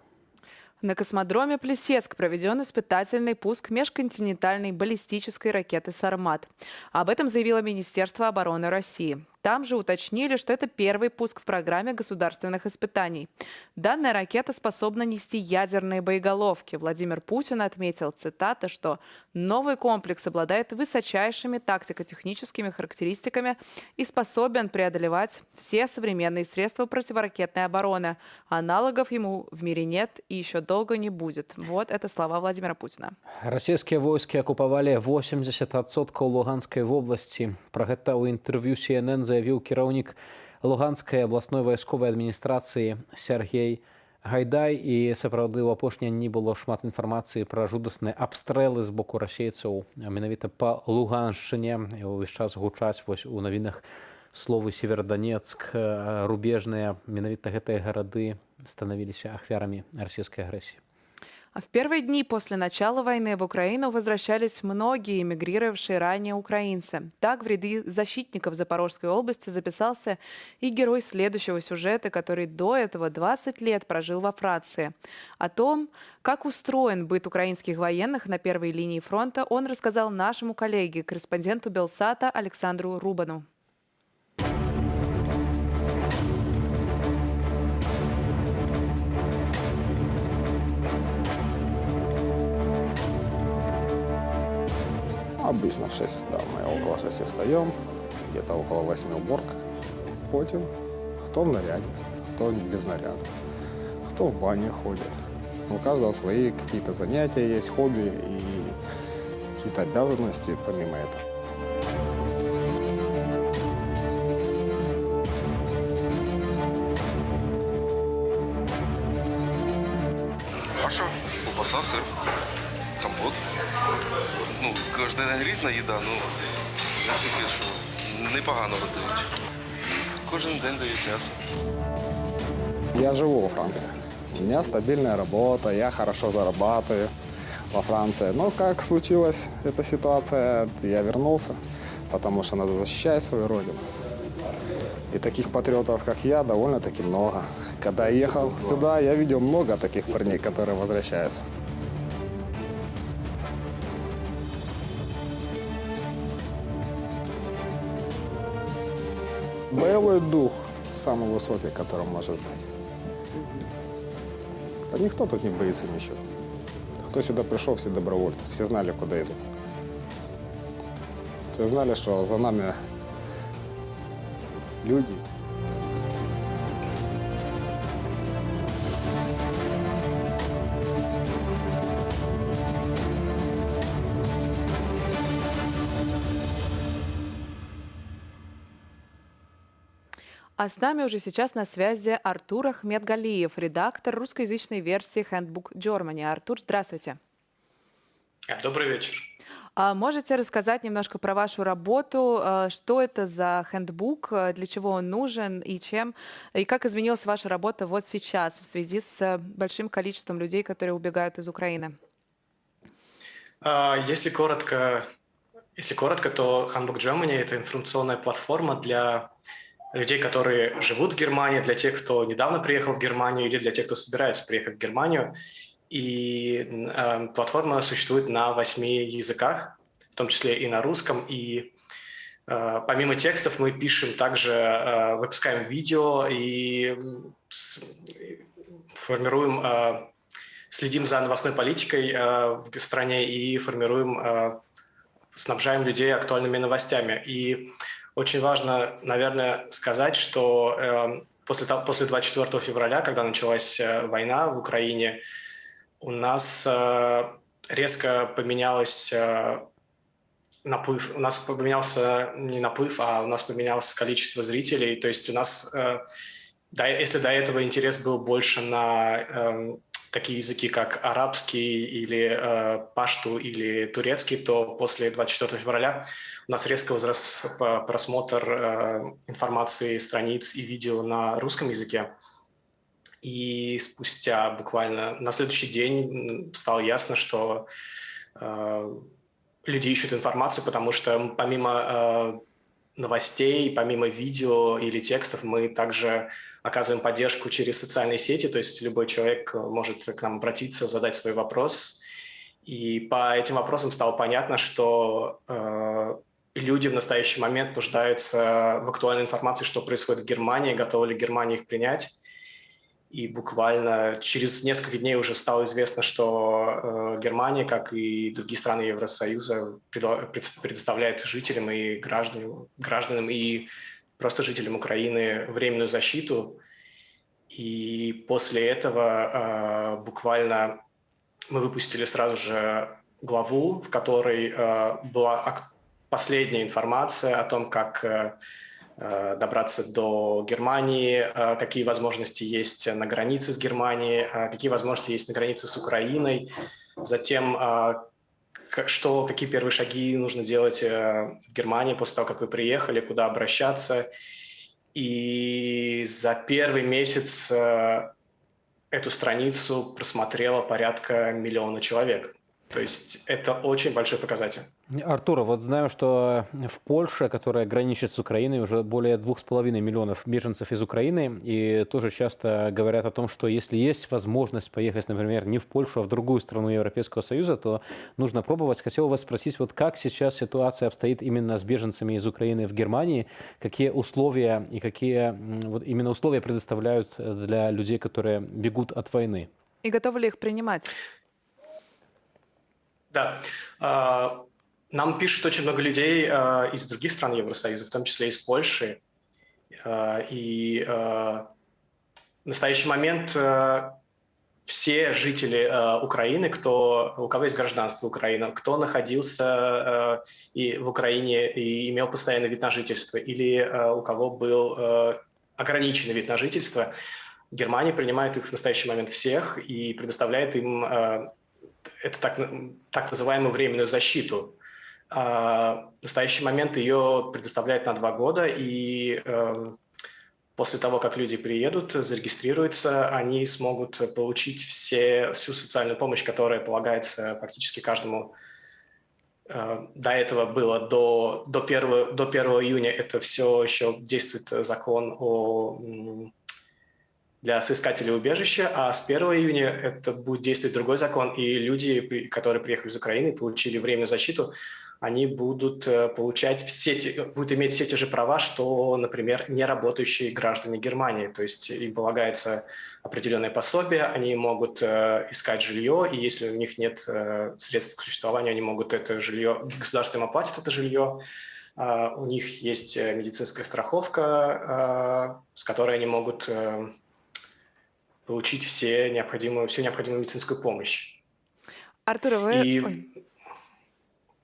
[SPEAKER 3] На космодроме Плесецк проведен испытательный пуск межконтинентальной баллистической ракеты «Сармат». Об этом заявило Министерство обороны России. Там же уточнили, что это первый пуск в программе государственных испытаний. Данная ракета способна нести ядерные боеголовки. Владимир Путин отметил, цитата, что новый комплекс обладает высочайшими тактико-техническими характеристиками и способен преодолевать все современные средства противоракетной обороны. Аналогов ему в мире нет и еще долго не будет. Вот это слова Владимира Путина.
[SPEAKER 2] Российские войски оккупировали 80% Луганской области. Про это у интервью CNN заявил кіраўнік Луганской областной войсковой администрации Сергей Гайдай. И сапраўды ў апошнія дні было шмат інфармацыі пра жудасныя абстрэлы з боку расейцаў менавіта па Луганшчыне. І ўвесь час гучаць вось у навінах словы Северодонецк, рубежныя. Менавіта гэтыя гарады становились ахвярамі расійскай агрэсіі.
[SPEAKER 3] В первые дни после начала войны в Украину возвращались многие эмигрировавшие ранее украинцы. Так в ряды защитников Запорожской области записался и герой следующего сюжета, который до этого 20 лет прожил во Франции. О том, как устроен быт украинских военных на первой линии фронта, он рассказал нашему коллеге, корреспонденту Белсата Александру Рубану.
[SPEAKER 4] Обычно в 6, да, мы около 6 встаем, где-то около 8 уборка. Потом кто в наряде, кто без наряда, кто в бане ходит. У каждого свои какие-то занятия есть, хобби и какие-то обязанности помимо этого.
[SPEAKER 5] Каша, колбаса, сыр, компот. Ну, кожен день різна їда, ну, наскільки, що непогано готують. Кожен день дають м'ясо.
[SPEAKER 4] Я живу во Франции. У меня стабильная работа, я хорошо зарабатываю во Франции. Но как случилась эта ситуация, я вернулся, потому что надо защищать свою родину. И таких патриотов, как я, довольно-таки много. Когда я ехал сюда, я видел много таких парней, которые возвращаются. Боевой дух самый высокий, который может быть. Да никто тут не боится ничего. Кто сюда пришел, все добровольцы, все знали, куда идут. Все знали, что за нами люди.
[SPEAKER 3] А с нами уже сейчас на связи Артур Ахмедгалиев, редактор русскоязычной версии Handbook Germany. Артур, здравствуйте.
[SPEAKER 6] Добрый вечер.
[SPEAKER 3] А можете рассказать немножко про вашу работу? Что это за хендбук, для чего он нужен и как изменилась ваша работа вот сейчас в связи с большим количеством людей, которые убегают из Украины?
[SPEAKER 6] Если коротко, то Handbook Germany — это информационная платформа для людей, которые живут в Германии, для тех, кто недавно приехал в Германию или для тех, кто собирается приехать в Германию. И платформа существует на 8 языках, в том числе и на русском. И помимо текстов мы пишем также, выпускаем видео и следим за новостной политикой в стране и снабжаем людей актуальными новостями. И очень важно, наверное, сказать, что после 24 февраля, когда началась война в Украине, у нас резко поменялся наплыв. У нас поменялся не наплыв, а у нас поменялось количество зрителей. То есть у нас, если до этого интерес был больше на такие языки, как арабский или пашту или турецкий, то после 24 февраля у нас резко возрос просмотр информации, страниц и видео на русском языке. И спустя буквально на следующий день стало ясно, что люди ищут информацию, потому что помимо новостей, помимо видео или текстов, мы также оказываем поддержку через социальные сети, то есть любой человек может к нам обратиться, задать свой вопрос. И по этим вопросам стало понятно, что люди в настоящий момент нуждаются в актуальной информации, что происходит в Германии, готова ли Германия их принять. И буквально через несколько дней уже стало известно, что Германия, как и другие страны Евросоюза, предоставляет жителям и гражданам и просто жителям Украины временную защиту. И после этого буквально мы выпустили сразу же главу, в которой была последняя информация о том, как добраться до Германии, какие возможности есть на границе с Германией, какие возможности есть на границе с Украиной, затем какие первые шаги нужно делать в Германии после того, как вы приехали, куда обращаться. И за первый месяц эту страницу просмотрело порядка 1 миллиона человек. То есть это очень большой показатель.
[SPEAKER 2] Артур, вот знаю, что в Польше, которая граничит с Украиной, уже более 2,5 миллионов беженцев из Украины, и тоже часто говорят о том, что если есть возможность поехать, например, не в Польшу, а в другую страну Европейского Союза, то нужно пробовать. Хотел вас спросить, вот как сейчас ситуация обстоит именно с беженцами из Украины в Германии, какие условия и какие вот именно условия предоставляют для людей, которые бегут от войны?
[SPEAKER 3] И готовы ли их принимать?
[SPEAKER 6] Да. Нам пишут очень много людей из других стран Евросоюза, в том числе из Польши. И в настоящий момент все жители Украины, у кого есть гражданство Украины, кто находился и в Украине и имел постоянный вид на жительство, или у кого был ограниченный вид на жительство, Германия принимает их в настоящий момент всех и предоставляет им это так называемую временную защиту. В настоящий момент ее предоставляют на 2 года, и после того, как люди приедут, зарегистрируются, они смогут получить всю социальную помощь, которая полагается фактически каждому. До этого было до 1 июня это все еще действует закон для соискателей убежища, а с 1 июня это будет действовать другой закон, и люди, которые приехали из Украины, получили временную защиту, они будут будут иметь все те же права, что, например, неработающие граждане Германии. То есть им полагается определенное пособие, они могут искать жилье, и если у них нет средств к существованию, они могут это жилье, государство им оплатит это жилье, у них есть медицинская страховка, с которой они могут получить всю необходимую медицинскую помощь.
[SPEAKER 3] Артур,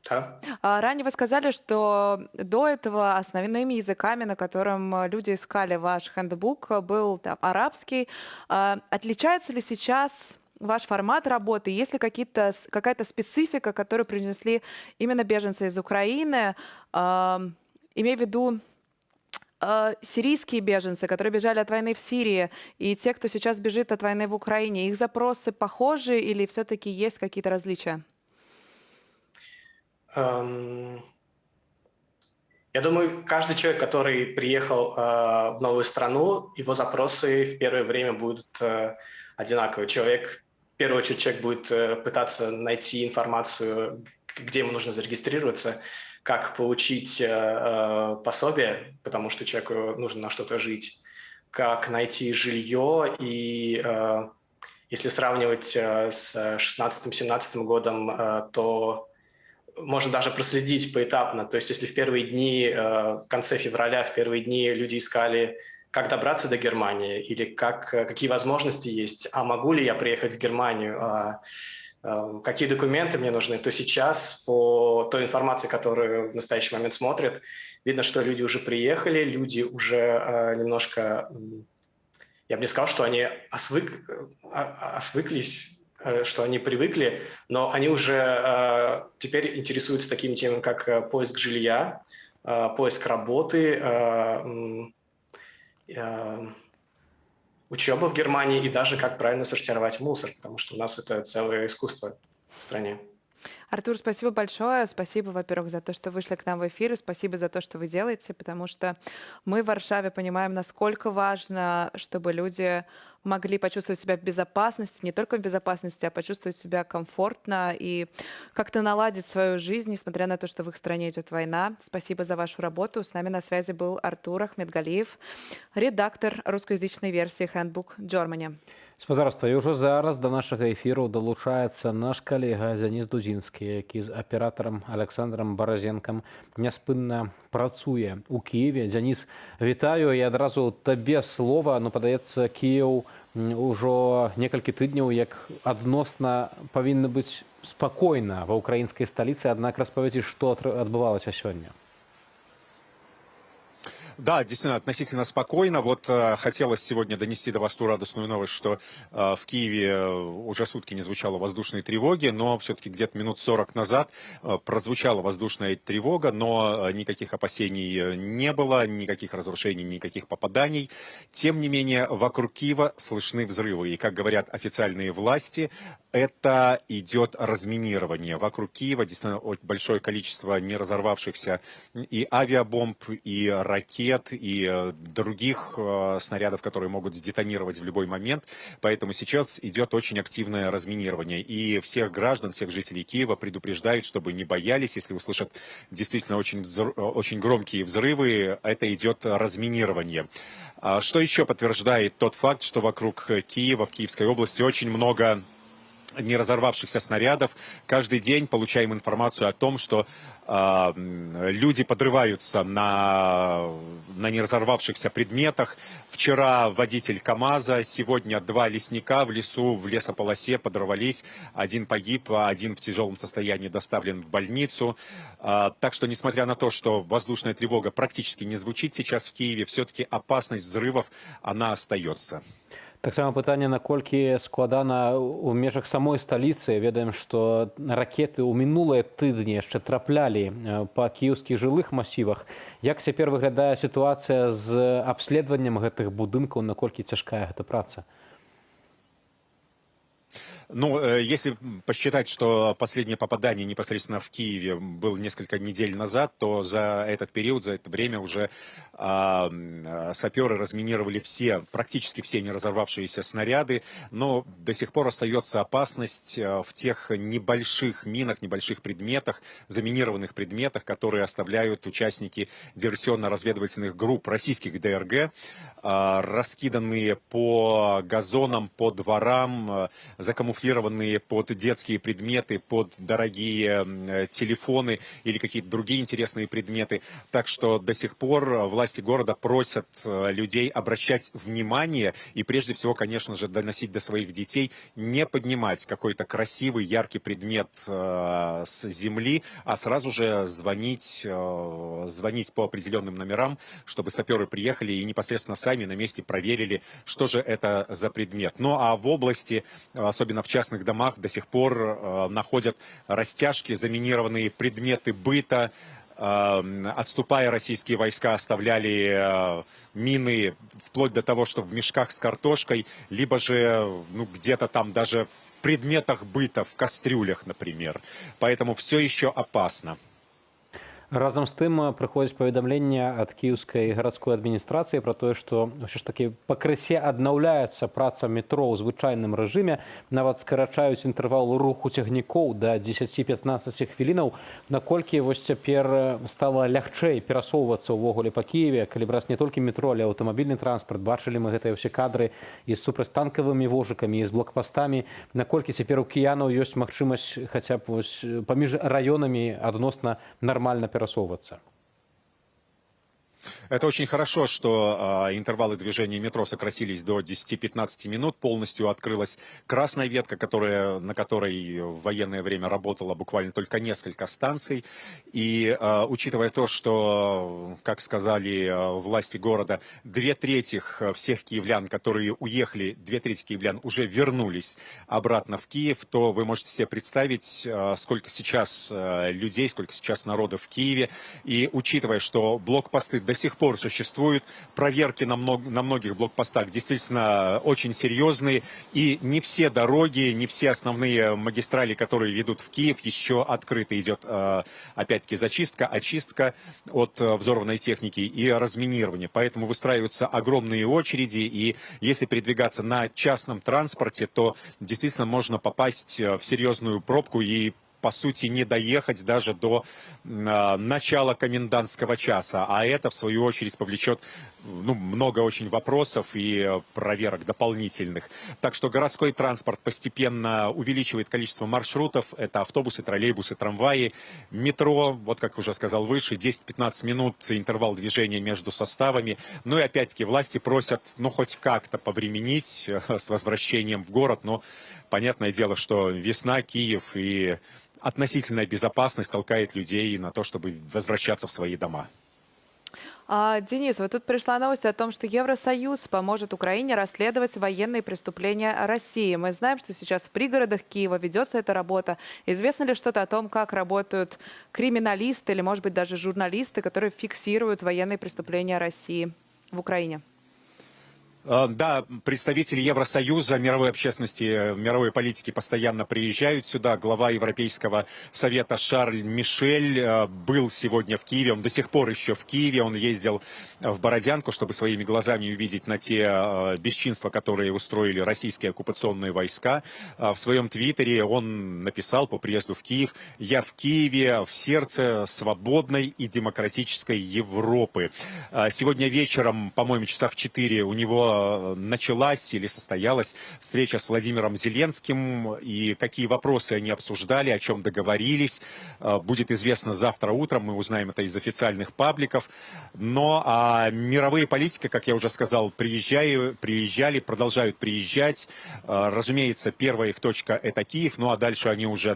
[SPEAKER 6] Да.
[SPEAKER 3] Ранее вы сказали, что до этого основными языками, на котором люди искали ваш хендбук, был арабский. Отличается ли сейчас ваш формат работы? Есть ли какая-то специфика, которую принесли именно беженцы из Украины? Имею в виду сирийские беженцы, которые бежали от войны в Сирии, и те, кто сейчас бежит от войны в Украине, их запросы похожи или все-таки есть какие-то различия?
[SPEAKER 6] Я думаю, каждый человек, который приехал в новую страну, его запросы в первое время будут одинаковые. В первую очередь человек будет пытаться найти информацию, где ему нужно зарегистрироваться, как получить пособие, потому что человеку нужно на что-то жить, как найти жилье. И если сравнивать с 2016-2017 годом, то можно даже проследить поэтапно. То есть если в первые дни, в конце февраля, в первые дни люди искали, как добраться до Германии или какие возможности есть, а могу ли я приехать в Германию, какие документы мне нужны, то сейчас по той информации, которую в настоящий момент смотрят, видно, что люди уже приехали, люди уже немножко, я бы не сказал, что они освыклись, что они привыкли, но они уже теперь интересуются такими темами, как поиск жилья, поиск работы, учеба в Германии и даже как правильно сортировать мусор, потому что у нас это целое искусство в стране.
[SPEAKER 3] Артур, спасибо большое. Спасибо, во-первых, за то, что вышли к нам в эфир, и спасибо за то, что вы делаете, потому что мы в Варшаве понимаем, насколько важно, чтобы люди могли почувствовать себя в безопасности, не только в безопасности, а почувствовать себя комфортно и как-то наладить свою жизнь, несмотря на то, что в их стране идет война. Спасибо за вашу работу. С нами на связи был Артур Ахмедгалиев, редактор русскоязычной версии Handbook Germany.
[SPEAKER 2] Спадарства, і ўжо зараз да нашага эфіру далучаецца наш калега Дзяніс Дудзінскі, які з аператарам Александром Баразенкам няспынна працуе ў Кіеве. Дзяніс, вітаю, і адразу табе слова. Ну, падаецца, Кіеў ужо некалькі тыдняў як адносна павінна быць спакойна ва ўкраінскай сталіцы, аднак распавядзі, што адбывалася сёння.
[SPEAKER 7] Да, действительно, относительно спокойно. Вот хотелось сегодня донести до вас ту радостную новость, что в Киеве уже сутки не звучало воздушной тревоги, но все-таки где-то минут 40 назад прозвучала воздушная тревога, но никаких опасений не было, никаких разрушений, никаких попаданий. Тем не менее, вокруг Киева слышны взрывы. И, как говорят официальные власти, это идет разминирование. Вокруг Киева действительно большое количество неразорвавшихся и авиабомб, и ракет, и других снарядов, которые могут сдетонировать в любой момент. Поэтому сейчас идет очень активное разминирование. И всех граждан, всех жителей Киева предупреждают, чтобы не боялись, если услышат действительно очень громкие взрывы, это идет разминирование. Что еще подтверждает тот факт, что вокруг Киева, в Киевской области очень много не разорвавшихся снарядов. Каждый день получаем информацию о том, что люди подрываются на не разорвавшихся предметах. Вчера водитель КАМАЗа, сегодня 2 лесника в лесу, в лесополосе подорвались. Один погиб, один в тяжелом состоянии доставлен в больницу. Так что, несмотря на то, что воздушная тревога практически не звучит сейчас в Киеве, все-таки опасность взрывов, она остается.
[SPEAKER 2] Таксама пытанне, наколькі складана ў межах самой сталіцы. Ведаем, што ракеты ў мінулыя тыдні яшчэ траплялі па кіеўскіх жылых масівах. Як цяпер выглядае сітуацыя з абследаваннем гэтых будынкаў, наколькі цяжкая гэта праца?
[SPEAKER 7] Ну, если посчитать, что последнее попадание непосредственно в Киеве было несколько недель назад, то за этот период, за это время уже саперы разминировали практически все неразорвавшиеся снаряды, но до сих пор остается опасность в тех небольших минах, небольших предметах, заминированных предметах, которые оставляют участники диверсионно-разведывательных групп российских ДРГ, раскиданные по газонам, по дворам, закамуфлированные под детские предметы, под дорогие телефоны или какие-то другие интересные предметы. Так что до сих пор власти города просят людей обращать внимание и прежде всего, конечно же, доносить до своих детей, не поднимать какой-то красивый, яркий предмет с земли, а сразу же звонить по определенным номерам, чтобы саперы приехали и непосредственно сами на месте проверили, что же это за предмет. Ну а в области, особенно в частных домах, до сих пор находят растяжки, заминированные предметы быта. Отступая, российские войска оставляли мины вплоть до того, что в мешках с картошкой, либо же где-то там даже в предметах быта, в кастрюлях, например. Поэтому все еще опасно.
[SPEAKER 2] Разам з тым прыходзіць паведамленне ад кіеўскай гарадской адміністрацыі пра тое, што ўсё ж такі пакрысе аднаўляецца праца метро ў звычайным рэжыме, нават скарачаюць інтэрвал руху цягнікоў да 10-15 хвілінаў. Наколькі вось цяпер стала лягчэй перасоўвацца ўвогуле па Кіеве, калі браць не толькі метро, але аўтамабільны транспарт. Бачылі мы гэтыя ўсе кадры і з супрацьтанкавымі вожыкамі, і з блокпастамі. Наколькі цяпер у кіянаў ёсць магчымасць хаця б паміж раёнамі адносна нармальна перасоўвацца?
[SPEAKER 7] Это очень хорошо, что интервалы движения метро сократились до 10-15 минут. Полностью открылась красная ветка, на которой в военное время работало буквально только несколько станций. И учитывая то, что, как сказали власти города, 2/3 всех киевлян, которые уехали, 2/3 киевлян уже вернулись обратно в Киев, то вы можете себе представить, сколько сейчас людей, сколько сейчас народа в Киеве. И учитывая, что блокпосты до сих сих пор существуют. Проверки на многих блокпостах действительно очень серьезные. И не все дороги, не все основные магистрали, которые ведут в Киев, еще открыты. Идет, опять-таки, зачистка, очистка от взорванной техники и разминирование. Поэтому выстраиваются огромные очереди. И если передвигаться на частном транспорте, то действительно можно попасть в серьезную пробку и, по сути, не доехать даже до начала комендантского часа. А это, в свою очередь, повлечет много очень вопросов и проверок дополнительных. Так что городской транспорт постепенно увеличивает количество маршрутов. Это автобусы, троллейбусы, трамваи, метро. Вот, как уже сказал выше, 10-15 минут интервал движения между составами. Ну и, опять-таки, власти просят, хоть как-то повременить с возвращением в город. Но понятное дело, что весна, Киев и относительная безопасность толкает людей на то, чтобы возвращаться в свои дома.
[SPEAKER 3] Денис, вот тут пришла новость о том, что Евросоюз поможет Украине расследовать военные преступления России. Мы знаем, что сейчас в пригородах Киева ведется эта работа. Известно ли что-то о том, как работают криминалисты или, может быть, даже журналисты, которые фиксируют военные преступления России в Украине?
[SPEAKER 7] Да, представители Евросоюза, мировой общественности, мировой политики постоянно приезжают сюда. Глава Европейского совета Шарль Мишель был сегодня в Киеве. Он до сих пор еще в Киеве. Он ездил в Бородянку, чтобы своими глазами увидеть на те бесчинства, которые устроили российские оккупационные войска. В своем твиттере он написал по приезду в Киев: «Я в Киеве, в сердце свободной и демократической Европы». Сегодня вечером, по-моему, часа в 4 у него началась или состоялась встреча с Владимиром Зеленским, и какие вопросы они обсуждали, о чем договорились, будет известно завтра утром, мы узнаем это из официальных пабликов. Но мировые политики, как я уже сказал, приезжали, продолжают приезжать. Разумеется, первая их точка — это Киев, ну а дальше они уже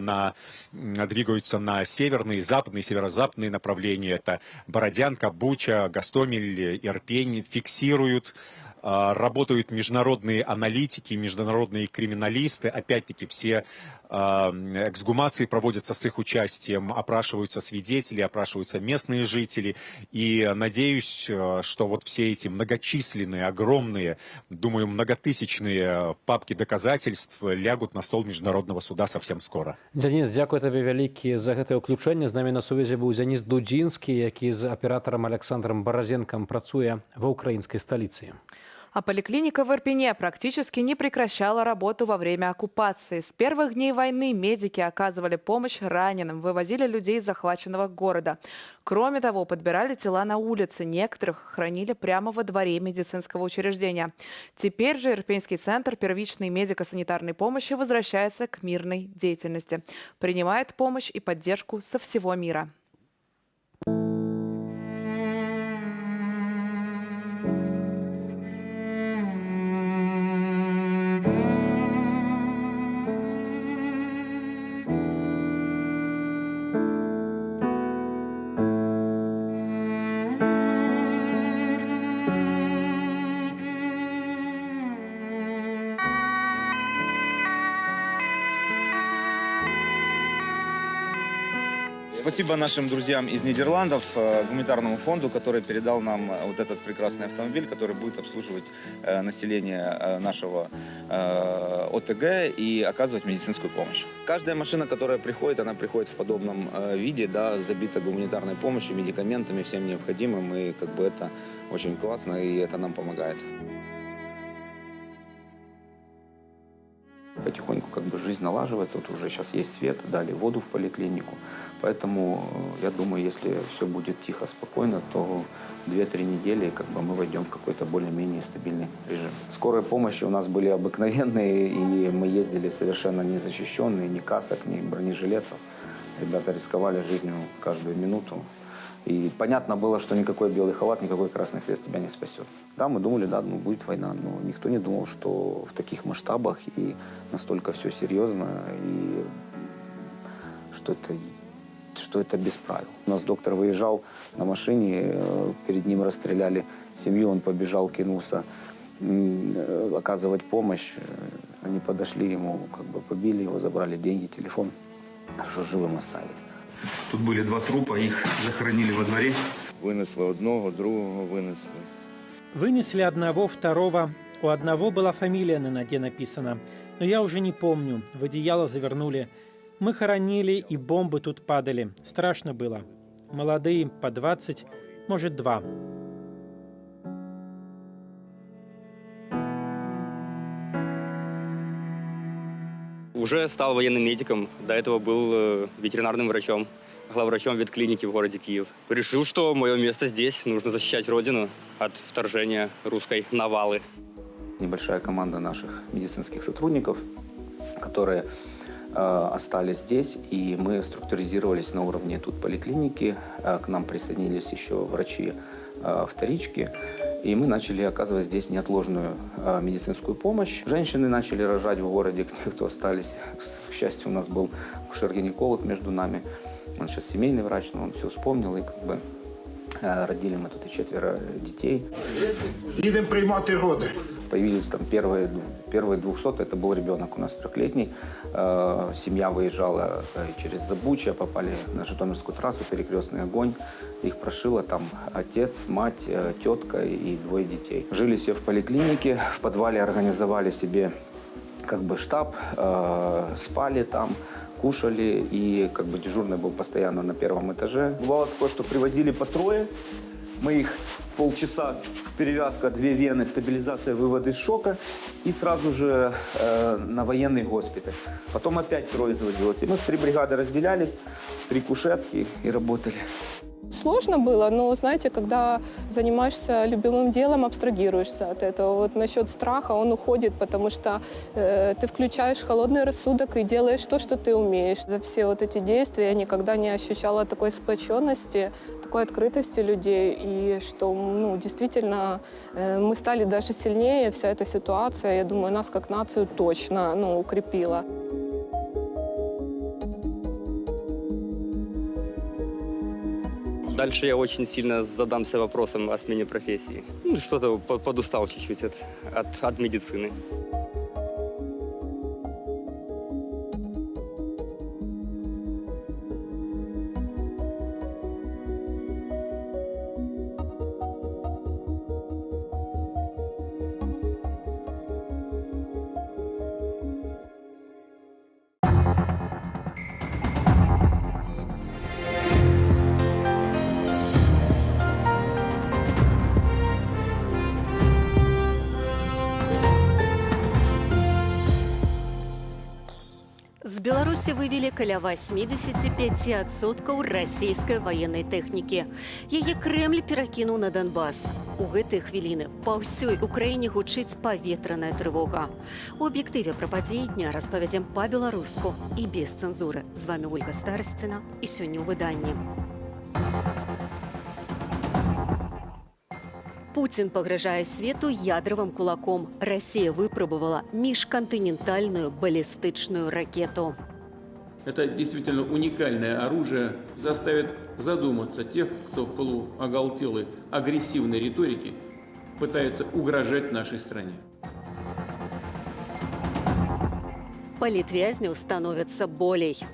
[SPEAKER 7] двигаются на северные, западные, северо-западные направления. Это Бородянка, Буча, Гостомель, Ирпень. Фиксируют, работают международные аналитики, международные криминалисты. Опять-таки, все эксгумации проводятся с их участием, опрашиваются свидетели, опрашиваются местные жители. И надеюсь, что вот все эти многочисленные, огромные, думаю, многотысячные папки доказательств лягут на стол Международного суда совсем скоро.
[SPEAKER 2] Денис, дякую тебе вялікі за гэтае ўключэнне. З намі на сувязі быў Дзяніс Дудзінскі, які з аператарам Александром Баразенком працуе ва ўкраінскай сталіцы.
[SPEAKER 3] А поликлиника в Ирпене практически не прекращала работу во время оккупации. С первых дней войны медики оказывали помощь раненым, вывозили людей из захваченного города. Кроме того, подбирали тела на улице. Некоторых хранили прямо во дворе медицинского учреждения. Теперь же Ирпенский центр первичной медико-санитарной помощи возвращается к мирной деятельности. Принимает помощь и поддержку со всего мира.
[SPEAKER 8] Спасибо нашим друзьям из Нидерландов, гуманитарному фонду, который передал нам вот этот прекрасный автомобиль, который будет обслуживать население нашего ОТГ и оказывать медицинскую помощь. Каждая машина, которая приходит, она приходит в подобном виде, да, забита гуманитарной помощью, медикаментами, всем необходимым, и как бы это очень классно, и это нам помогает. Потихоньку как бы жизнь налаживается, вот уже сейчас есть свет, дали воду в поликлинику. Поэтому я думаю, если все будет тихо, спокойно, то 2-3 недели как бы мы войдем в какой-то более-менее стабильный режим. Скорые помощи у нас были обыкновенные, и мы ездили совершенно незащищенные, ни касок, ни бронежилетов. Ребята рисковали жизнью каждую минуту. И понятно было, что никакой белый халат, никакой красный крест тебя не спасет. Да, мы думали, да, будет война, но никто не думал, что в таких масштабах и настолько все серьезно, и что это без правил. У нас доктор выезжал на машине, перед ним расстреляли семью, он побежал, кинулся оказывать помощь. Они подошли ему, как бы побили его, забрали деньги, телефон, что живым оставили. Тут были 2 трупа, их захоронили во дворе.
[SPEAKER 9] Вынесли одного, другого вынесли.
[SPEAKER 10] Вынесли одного, второго. У одного была фамилия на ноге написана, но я уже не помню. В одеяло завернули. Мы хоронили, и бомбы тут падали. Страшно было. Молодые, по 20, может, 2.
[SPEAKER 11] Уже стал военным медиком. До этого был ветеринарным врачом, главврачом ветклиники в городе Киев. Решил, что мое место здесь. Нужно защищать родину от вторжения русской навалы.
[SPEAKER 8] Небольшая команда наших медицинских сотрудников, которые остались здесь, и мы структуризировались на уровне тут поликлиники. К нам присоединились еще врачи вторички, и мы начали оказывать здесь неотложную медицинскую помощь. Женщины начали рожать в городе, те, кто остались. К счастью, у нас был акушер-гинеколог между нами. Он сейчас семейный врач, но он все вспомнил, и как бы родили мы тут и 4 детей.
[SPEAKER 12] Едем принимать роды.
[SPEAKER 8] Появились там первые 200, это был ребенок у нас 3-летний. Семья выезжала через Забучье, попали на Житомирскую трассу, перекрестный огонь. Их прошило там отец, мать, тетка и 2 детей. Жили все в поликлинике, в подвале организовали себе как бы штаб, спали там, кушали, и как бы дежурный был постоянно на 1-м этаже. Бывало такое, что привозили по 3, мы их полчаса, перевязка, 2 вены, стабилизация, вывод из шока, и сразу же на военный госпиталь. Потом опять 3 заводилось, и мы в 3 бригады разделялись, 3 кушетки и работали.
[SPEAKER 13] Сложно было, но, знаете, когда занимаешься любимым делом, абстрагируешься от этого. Вот насчет страха, он уходит, потому что ты включаешь холодный рассудок и делаешь то, что ты умеешь. За все вот эти действия я никогда не ощущала такой сплоченности, такой открытости людей, и что, ну, действительно, мы стали даже сильнее, вся эта ситуация, я думаю, нас как нацию точно, ну, укрепила.
[SPEAKER 11] Дальше я очень сильно задамся вопросом о смене профессии. Ну, что-то подустал чуть-чуть от медицины.
[SPEAKER 14] З Беларусі вывели каля 85% расійскай военной тэхнікі. Яе Крэмль перакінуў на Донбас. У гэтыя хвіліны па ўсёй Украіне гучыць паветраная трывога. У аб'ектыве пра падзеі дня распавядзем па-беларуску і без цэнзуры. З вами Ольга Старасціна і сёння ў выданні. Путин погрожает свету ядровым кулаком. Россия выпробовала межконтинентальную баллистичную ракету.
[SPEAKER 15] Это действительно уникальное оружие, заставит задуматься тех, кто в пылу оголтелой агрессивной риторики пытается угрожать нашей стране.
[SPEAKER 14] Політв'язню становится болей.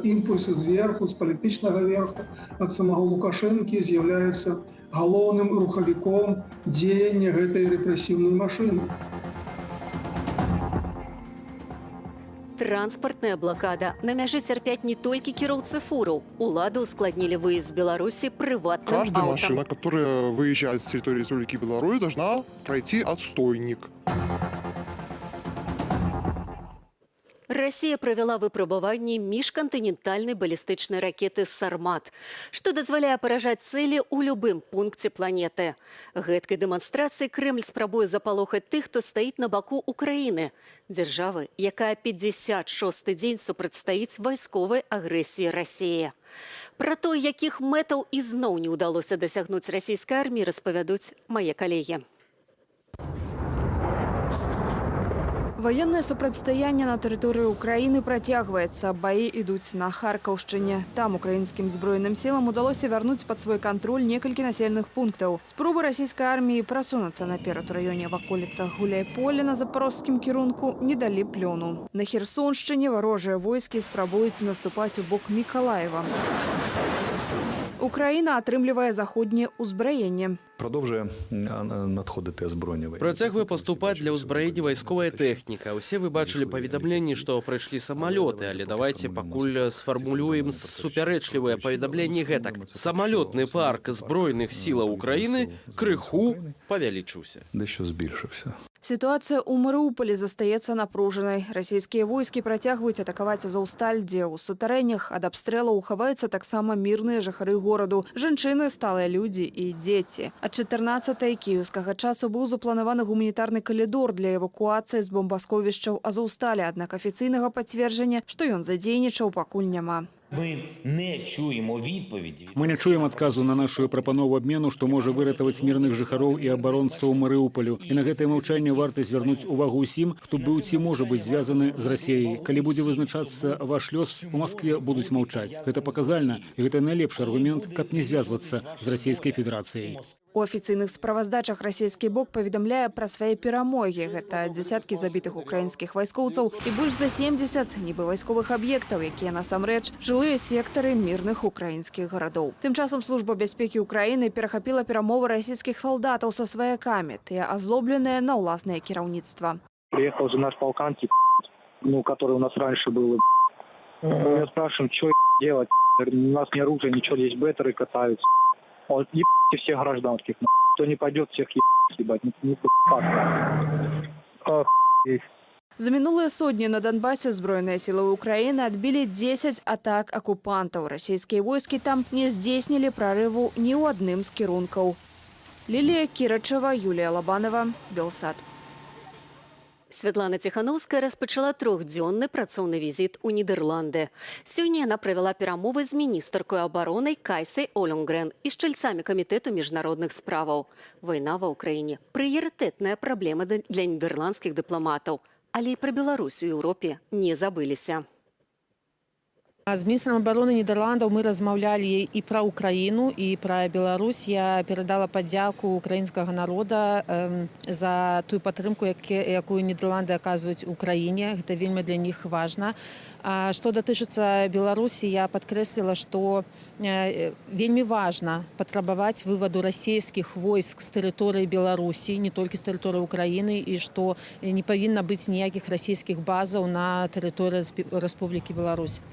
[SPEAKER 17] Імпульси зверху, з політичного верху, від самого Лукашенки з'являються галоўным рухавіком дзеяння гэтай рэпрэсіўнай машыны.
[SPEAKER 14] Транспартная блокада. На мяжы цярпяць не толькі кіроўцы фураў. Улады ускладнілі выезд з Беларусі прыватным
[SPEAKER 29] автом. Каждая машина, которая выезжает с территории Республики Беларусь, должна пройти отстойник.
[SPEAKER 14] Россия провела выпробаванне межконтинентальной баллистычнай ракеты «Сармат», што дазваляе паражаць цэлі ў любым пункце планеты. Гэткай дэманстрацыяй Крэмль спрабуе запалохаць тых, хто стаіць на баку Украіны, дзяржавы, якая 56-й дзень супрацьстаіць вайсковай агрэсіі Расіі. Пра то, якіх мэтаў ізноў не ўдалося дасягнуць расійскай арміі, распавядуць мае калегі.
[SPEAKER 3] Военное супрацьстаянне на тэрыторыі Украіны працягваецца. Баі ідуць на Харкаўшчыне. Там украінскім збройным сілам удалося вярнуць пад свой кантроль некалькі населеных пунктаў. Спробы расійскай арміі прасунуцца наперад у раёне ваколіцах Гуляйполя на запарожскім кірунку не далі плёну. На Херсоншчыне варожыя войскі спрабуюць наступаць у бок Мікалаева. У Україна атрымлівае заходняе ўзбраенне.
[SPEAKER 16] Продовжує надходити озброєння.
[SPEAKER 18] Працягвае паступаць для ўзбраення вайсковая тэхніка. Усе вы бачылі паведамленні, што прыйшлі самалёты, але давайте пакуль сфармулюем супярэчлівыя паведамленні гэтак. Самалётны парк збройных сілаў Украіны крыху павялічыўся.
[SPEAKER 16] Дещо збільшився.
[SPEAKER 3] Сітуацыя ў Марыуполі застаецца напружанай. Расійскія войскі працягваюць атакаваць Азовсталь, дзе ў сутарэннях ад абстрэлаў хаваюцца таксама мірныя жыхары гораду, жанчыны, сталыя людзі і дзеці. Ад 14-й кіеўскага часу быў запланаваны гуманітарны калідор для эвакуацыі з бомбасховішчаў Азовсталя, аднак афіцыйнага пацверджання, што ён задзейнічаў, пакуль няма.
[SPEAKER 19] Ми не чуємо відповіді.
[SPEAKER 20] Мы не чуем адказу на нашу прапанову абмену, што можа выратаваць мірных жыхароў і абаронцаў Марыуполю. І на гэтае маўчанне варта звярнуць увагу ўсім, хто быў ці можа быць звязаны з Расіяй. Калі будзе вызначацца ваш лёс, у Маскве будуць маўчаць. Гэта паказальна, і гэта найлепшы аргумент, каб не звязвацца з Расійскай Федэрацыяй.
[SPEAKER 3] У афіцыйных справаздачах расійскі бок паведамляе пра свае перамогі. Гэта дзясяткі забітых украінскіх вайскоўцаў і больш за 70 нібы вайсковых аб'ектаў, якія насамрэч жылыя сектары мірных украінскіх гарадоў. Тым часам служба бяспекі Украіны перахапіла перамовы расійскіх салдатаў са сваякамі, тыя азлобленыя на ўласнае кіраўніцтва.
[SPEAKER 21] Приехал же наш полканский, который у нас раньше был. Мы спрашиваем, что делать. У нас ни оружия, ничего, здесь беттеры катаются. Вот, ебайте всех гражданских, кто не пойдет, всех ебать.
[SPEAKER 3] За мінулыя сотні на Донбасе збройныя сілы Украіны адбілі 10 атак акупантаў. Расійскія войскі там не здзейснілі прарыву ні ў адным з кірункаў. Лілія Кірачева, Юлія Лабанова, Белсад.
[SPEAKER 14] Святлана Ціхановская распачала трохдзённы працоўны візіт у Нідерланды. Сёння яна правяла перамовы з міністаркой абароны Кайсай Олюнгрен і з чальцамі камітэту міжнародных справаў. Вайна ва ўкраіне – прыярытэтная праблема для нідерландскіх дыпламатаў. Але і пра Беларусь у Еўропе не забыліся.
[SPEAKER 22] З міністрам обороны Нідерландаў мы размаўлялі і пра Украіну, і пра Беларусь. Я перадала падзяку украінскага народа за тую падтрымку, якую Нідерланды аказваюць Украіне. Гэта вельмі для них важна. А што датычыцца Беларусі, я падкрэсліла, што вельмі важна патрабаваць вываду расійскіх войск з тэрыторыі Беларусі, не толькі з тэрыторыі Украіны, і што не павінна быць ніякіх расійскіх базаў на тэрыторыі Рэспублікі Беларусь.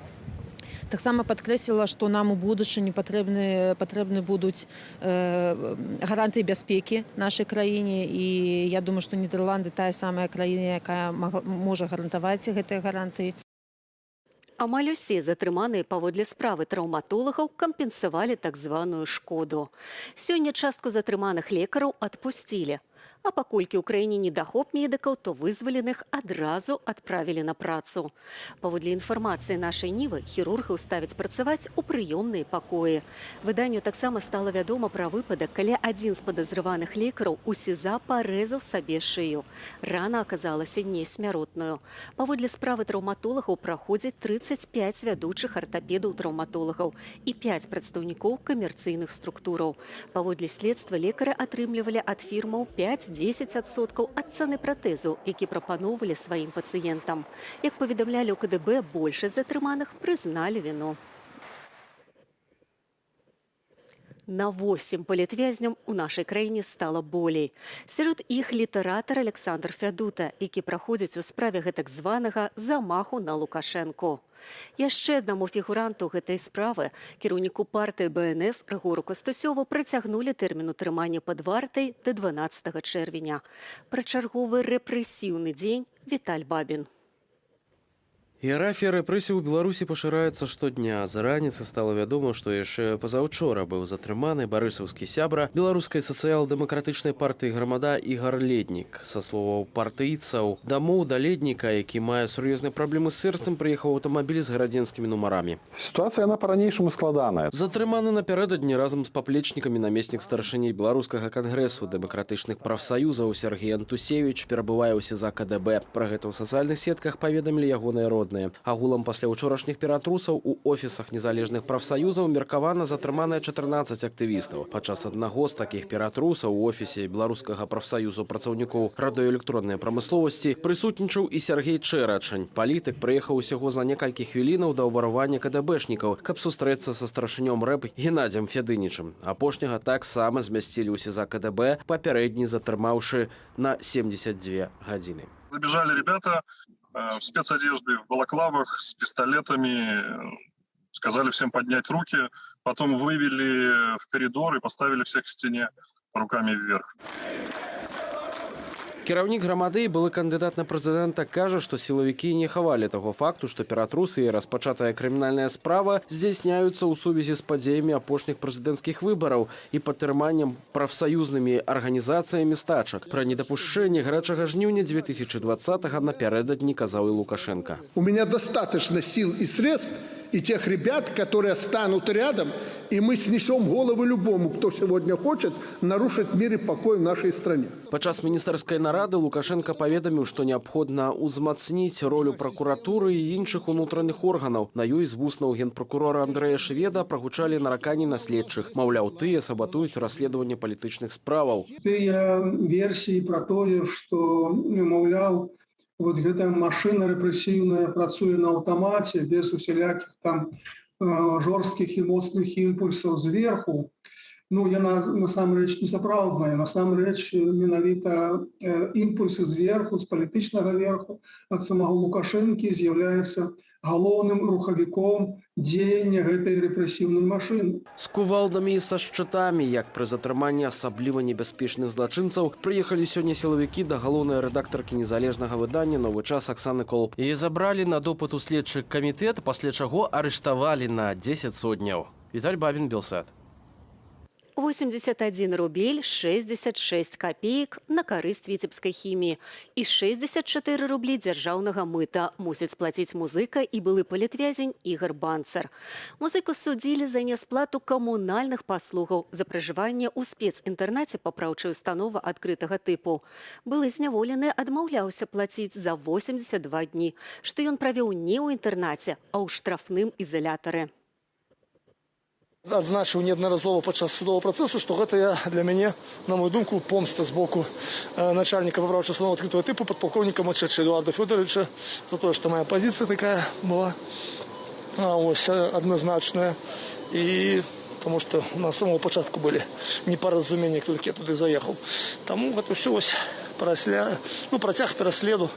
[SPEAKER 22] Таксама падкрэсліла, што нам у будучыні патрэбны будуць гарантыі бяспекі нашай краіне, і я думаю, што Нідерланды тая самая краіна, якая можа гарантаваць гэтыя гарантыі.
[SPEAKER 14] Амаль усе затрыманыя паводле справы траўматолагаў кампенсавалі так званую шкоду. Сёння частку затрыманых лекараў адпусцілі. А паколькі ў краіне недахоп медыкаў, то вызваленых адразу адправілі на працу. Паводле інфармацыі нашай Нівы, хірургаў ставяць працаваць у прыёмныя пакоі. Выданню таксама стала вядома пра выпадак, калі адзін з падазраваных лекараў у СІЗА парэзаў сабе шыю. Рана аказалася несмяротнаю. Паводле справы траўматолагаў праходзяць 35 вядучых артапедаў-траўматолагаў і 5 прадстаўнікоў камерцыйных структураў. Паводле следства лекары атрымлівалі ад фірмаў 5-10% ад цаны пратэзу, які прапаноўвалі сваім пацыентам. Як паведамлялі ў КДБ, большасць затрыманых прызналі віну. На 8 палітвязням у нашай краіне стала болей. Сярод іх літаратар Александр Фядута, які праходзіць у справе гэтак званага замаху на Лукашэнку. Яшчэ аднаму фігуранту гэтай справы, кіраўніку партыі БНФ Рыгору Кастусёву, працягнулі тэрмін утрымання пад вартай да 12 чэрвеня. Пра чарговы рэпрэсіўны дзень Віталь Бабін.
[SPEAKER 18] Іерафія рэпрэсій у Беларусі пашыраецца штодня. З раніцы стала вядома, што яшчэ пазаўчора быў затрыманы барысаўскі сябра беларускай сацыял-дэмакратычнай партыі «Грамада» Ігар Леднік. Са словаў партыйцаў, дамоў да Ледніка, які мае сур'ёзныя праблемы з сэрцам, прыехаў аўтамабіль з гарадзенскімі нумарамі.
[SPEAKER 23] Сітуацыя яна па-ранейшаму складаная.
[SPEAKER 18] Затрыманы напярэдадні разам з паплечнікамі намеснік старшыні беларускага кангрэсу дэмакратычных прафсаюзаў Сергей Антусевіч перабывае ў СІЗА КДБ. Пра гэта ў сацыяльных сетках паведамілі ягоныя родныя. адпаведныя. Агулам пасля ўчорашніх ператрусаў у офісах незалежных прафсаюзаў меркавана затрыманыя 14 актывістаў. Падчас аднаго з такіх ператрусаў у офісе беларускага прафсаюзу працаўнікоў радыёэлектроннай прамысловасці прысутнічаў і Сергей Чэрачань. Палітык прыехаў усяго за некалькі хвілінаў да ўварвання КДБшнікаў, каб сустрэцца са старшынём рэп Геннадзем Федынічым. Апошняга таксама змясцілі ў СІЗА КДБ, папярэдні затрымаўшы на 72 гадзіны.
[SPEAKER 1] Забежали ребята в спецодежде, в балаклавах, с пистолетами, сказали всем поднять руки, потом вывели в коридор и поставили всех к стене руками вверх.
[SPEAKER 18] Кіраўнік грамады і былы кандыдат на прэзідэнта кажа, што сілавікі не хавалі таго факту, што ператрусы і распачатая крымінальная справа здзяйсняюцца ў сувязі з падзеямі апошніх прэзідэнцкіх выбараў і падтрыманнем прафсаюзнымі арганізацыямі стачак. Пра недапушчэнне гарачага жніўня 2020-го напярэдадні казаў і Лукашенко.
[SPEAKER 12] У меня достаточно сил и средств, и тех ребят, которые станут рядом, и мы снесем головы любому, кто сегодня хочет нарушить мир и покой в нашей стране.
[SPEAKER 18] Падчас міністэрскай нарады Лукашенко паведаміў, што неабходна ўзмацніць ролю пракуратуры і іншых унутраных органаў. На ёй з вуснаў генпракурора Андрэя Шведа прагучалі нараканні на следчых. Маўляў, тыя сабатуюць расследаванне палітычных справаў.
[SPEAKER 17] Тыя версіі пра тое, што, маўляў, вот гэтая машина рэпрэсіўная працуе на аўтамаце без усялякіх там жорсткіх і моцных імпульсаў зверху. Ну, яна насамрэч не сапраўдная. Насамрэч менавіта імпульсы зверху, з палітычнага верху ад самого Лукашэнкі з'яўляецца галоўным рухавіком дзеяння гэтай рэпрэсіўнай машыны.
[SPEAKER 18] З кувалдамі і са шчытамі, як пры затрыманні асабліва небяспечных злачынцаў, прыехалі сёння сілавікі да галоўнай рэдактаркі незалежнага выдання «Новы час» Аксаны Колб. Яе забралі на допыт у следчы камітэт, пасля чаго арыштавалі на 10 сотняў. Віталь Бабін, Белсат.
[SPEAKER 14] 81 рубель 66 копеек на карысць віцебскай хіміі і 64 рублі дзяржаўнага мыта мусіць плаціць музыка і былы палітвязень Ігар Банцар. Музыку судзілі за нясплату камунальных паслугаў за пражыванне ў спецінтэрнаце папраўчай установы адкрытага тыпу. Былы зняволены адмаўляўся плаціць за 82 дні, што ён правёў не ў інтэрнаце, а ў штрафным ізалятары.
[SPEAKER 4] Адзначыў неаднаразова падчас судового працэсу, што гэта для мяне, на мою думку, помста з боку начальніка папраўчай установы адкрытого тыпу падпалкоўніка Мачэча Эдуарда Фёдоровича за тое, што моя пазіцыя такая была адназначная. І тому што на самого пачатку былі непаразуменні, як толькі я туды заехаў. Таму гэта ўсё працяг пераследу.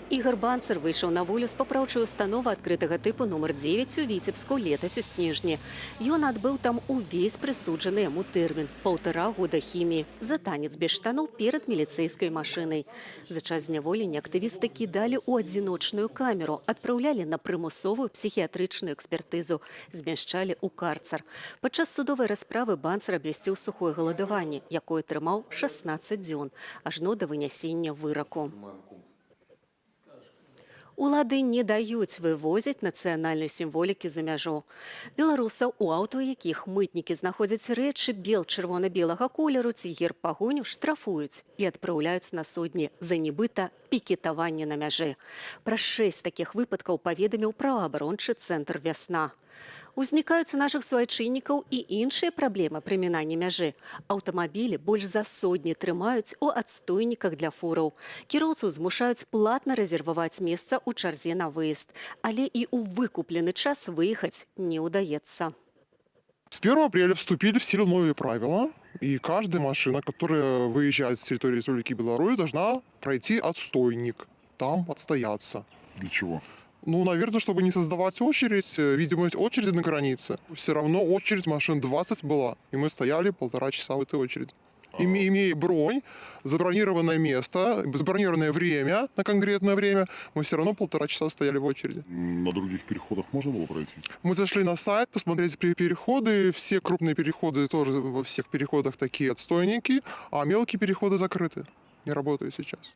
[SPEAKER 14] Ігар Банцар выйшаў на волю з папраўчай установы адкрытага тыпу нумар 9 у Віцебску летась у снежні. Ён адбыў там увесь прысуджаны яму тэрмін – 1,5 года хіміі за танец без штаноў перад міліцэйскай машынай. За час зняволення актывісты кідалі ў адзіночную камеру, адпраўлялі на прымусовую псіхіятрычную экспертызу, змяшчалі ў карцар. Падчас судовай расправы Банцар абвясціў сухое галадаванне, якое трымаў 16 дзён, ажно да вынясення выраку. Улады не даюць вывозіць нацыянальнай сімволікі за мяжу. Беларусаў, у аўто якіх мытнікі знаходзяць рэчы бел-чырвона-белага колеру ці герб-пагоню, штрафуюць і адпраўляюць на судні за нібыта пікетаванне на мяжы. Пра 6 такіх выпадкаў паведаміў праваабарончы цэнтр «Вясна». Узнікаюць у нашых суайчыннікаў і іншыя праблемы пры мінанні мяжы. Аўтамабілі больш за сотні трымаюць у адстойніках для фураў. Кіроўцаў змушаюць платна рэзерваваць месца ў чарзе на выезд. Але і ў выкуплены час выехаць не ўдаецца.
[SPEAKER 29] С 1 апреля вступили в силу новые правила, и каждая машина, которая выезжает с территории Республики Беларусь, должна пройти отстойник, там отстояться.
[SPEAKER 5] Для чего?
[SPEAKER 29] Ну, наверное, чтобы не создавать очередь, видимость очереди на границе. Все равно очередь машин 20 была, и мы стояли 1,5 часа в этой очереди. Имея бронь, забронированное место, забронированное время, на конкретное время, мы все равно 1,5 часа стояли в очереди.
[SPEAKER 5] На других переходах можно было пройти?
[SPEAKER 29] Мы зашли на сайт, посмотреть переходы. Все крупные переходы тоже, во всех переходах такие отстойники, а мелкие переходы закрыты, не работают сейчас.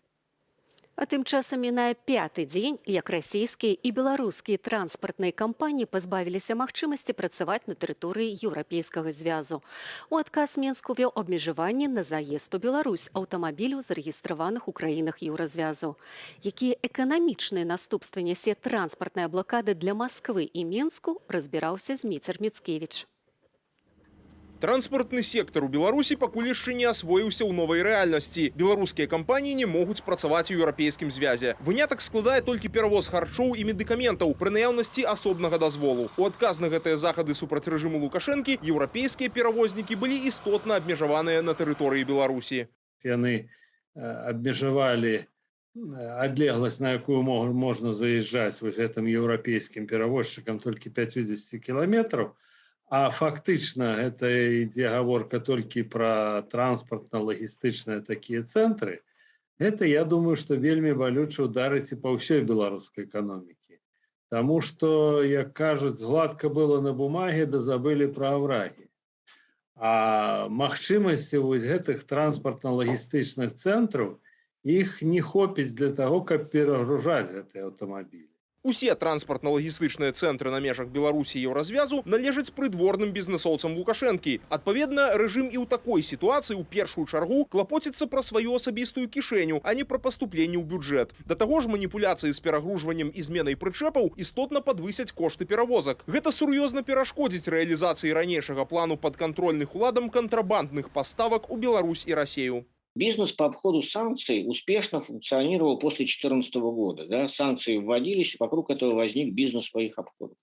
[SPEAKER 14] А тым часам мінае 5-й дзень, як расійскія і беларускія транспартныя кампаніі пазбавіліся магчымасці працаваць на тэрыторыі Еўрапейскага звязу. У адказ Менск увёў абмежаванні на заезд у Беларусь аўтамабіляў, зарэгістраваных у краінах Еўразвязу. Якія эканамічныя наступствы нясе транспартная блакада для Масквы і Менску, разбіраўся Зміцер Міцкевіч.
[SPEAKER 2] Транспартны сектар у Беларусі пакуль яшчэ не асвоіўся ў новай рэальнасці. Беларускія кампаніі не могуць працаваць у еўрапейскім звязе. Вынятак складае толькі перавоз харчоў і медыкаментаў пры наяўнасці асобнага дазволу. У адказ на гэтыя захады супраць рэжыму Лукашэнкі еўрапейскія перавознікі былі істотна абмежаваныя на тэрыторыі Беларусі.
[SPEAKER 6] Яны абмежавалі адлегласць, на якую можна заязджаць вось гэтым еўрапейскім перавозчыкам толькі 50 кіламетраў. А фактычна гэта ідзе гаворка толькі пра транспартна-лагістычныя такія цэнтры. Гэта, я думаю, што вельмі балюча ўдарыць і па ўсёй беларускай эканомікі. Таму што, як кажуць, гладка было на бумаге, да забылі пра аврагі. А магчымасці вось гэтых транспартна-лагістычных цэнтраў, іх не хопіць для таго, каб перагружаць гэтыя аўтамабілі.
[SPEAKER 2] Усе транспартна-лагістычныя цэнтры на межах Беларусі і Еўразвязу належаць прыдворным бізнэсоўцам Лукашэнкі. Адпаведна, рэжым і ў такой сітуацыі ў першую чаргу клапоціцца пра сваю асабістую кішэню, а не пра паступленне ў бюджэт. Да таго ж маніпуляцыі з перагружваннем і зменай прычэпаў істотна падвысяць кошты перавозак. Гэта сур'ёзна перашкодзіць рэалізацыі ранейшага плану падкантрольных уладам кантрабандных паставак у Беларусь і Расею.
[SPEAKER 7] Бизнес по обходу санкций успешно функционировал после 2014 года. Да? Санкции вводились, вокруг этого возник бизнес по их обходу.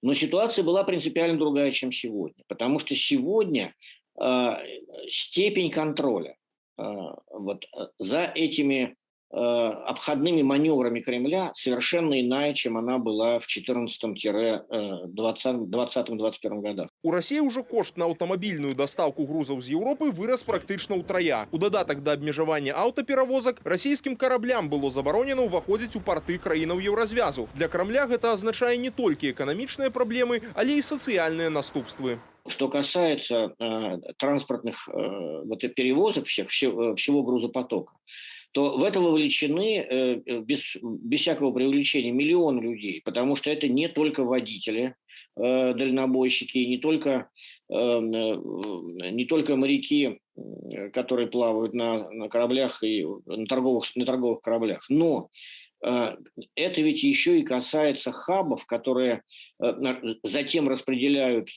[SPEAKER 7] Но ситуация была принципиально другая, чем сегодня. Потому что сегодня степень контроля за этими обходными маневрами Кремля совершенно иная, чем она была в 2020-2021 годах.
[SPEAKER 2] У России уже кошт на аўтамабільную дастаўку грузаў з Еўропы вырас практычна ўтрая. У дадатак да абмежавання аўтаперавозак расійскім караблям было забаронена ўваходзіць у парты краінаў Еўразвязу. Для Кремля гэта азначае не толькі эканамічныя праблемы, але і сацыяльныя наступствы.
[SPEAKER 7] Что касается транспортных перевозок всего грузопотока, то в это вовлечены, без всякого преувеличения, миллионы людей, потому что это не только водители, дальнобойщики, не только моряки, которые плавают на кораблях и на торговых кораблях, но это ведь еще и касается хабов, которые затем распределяют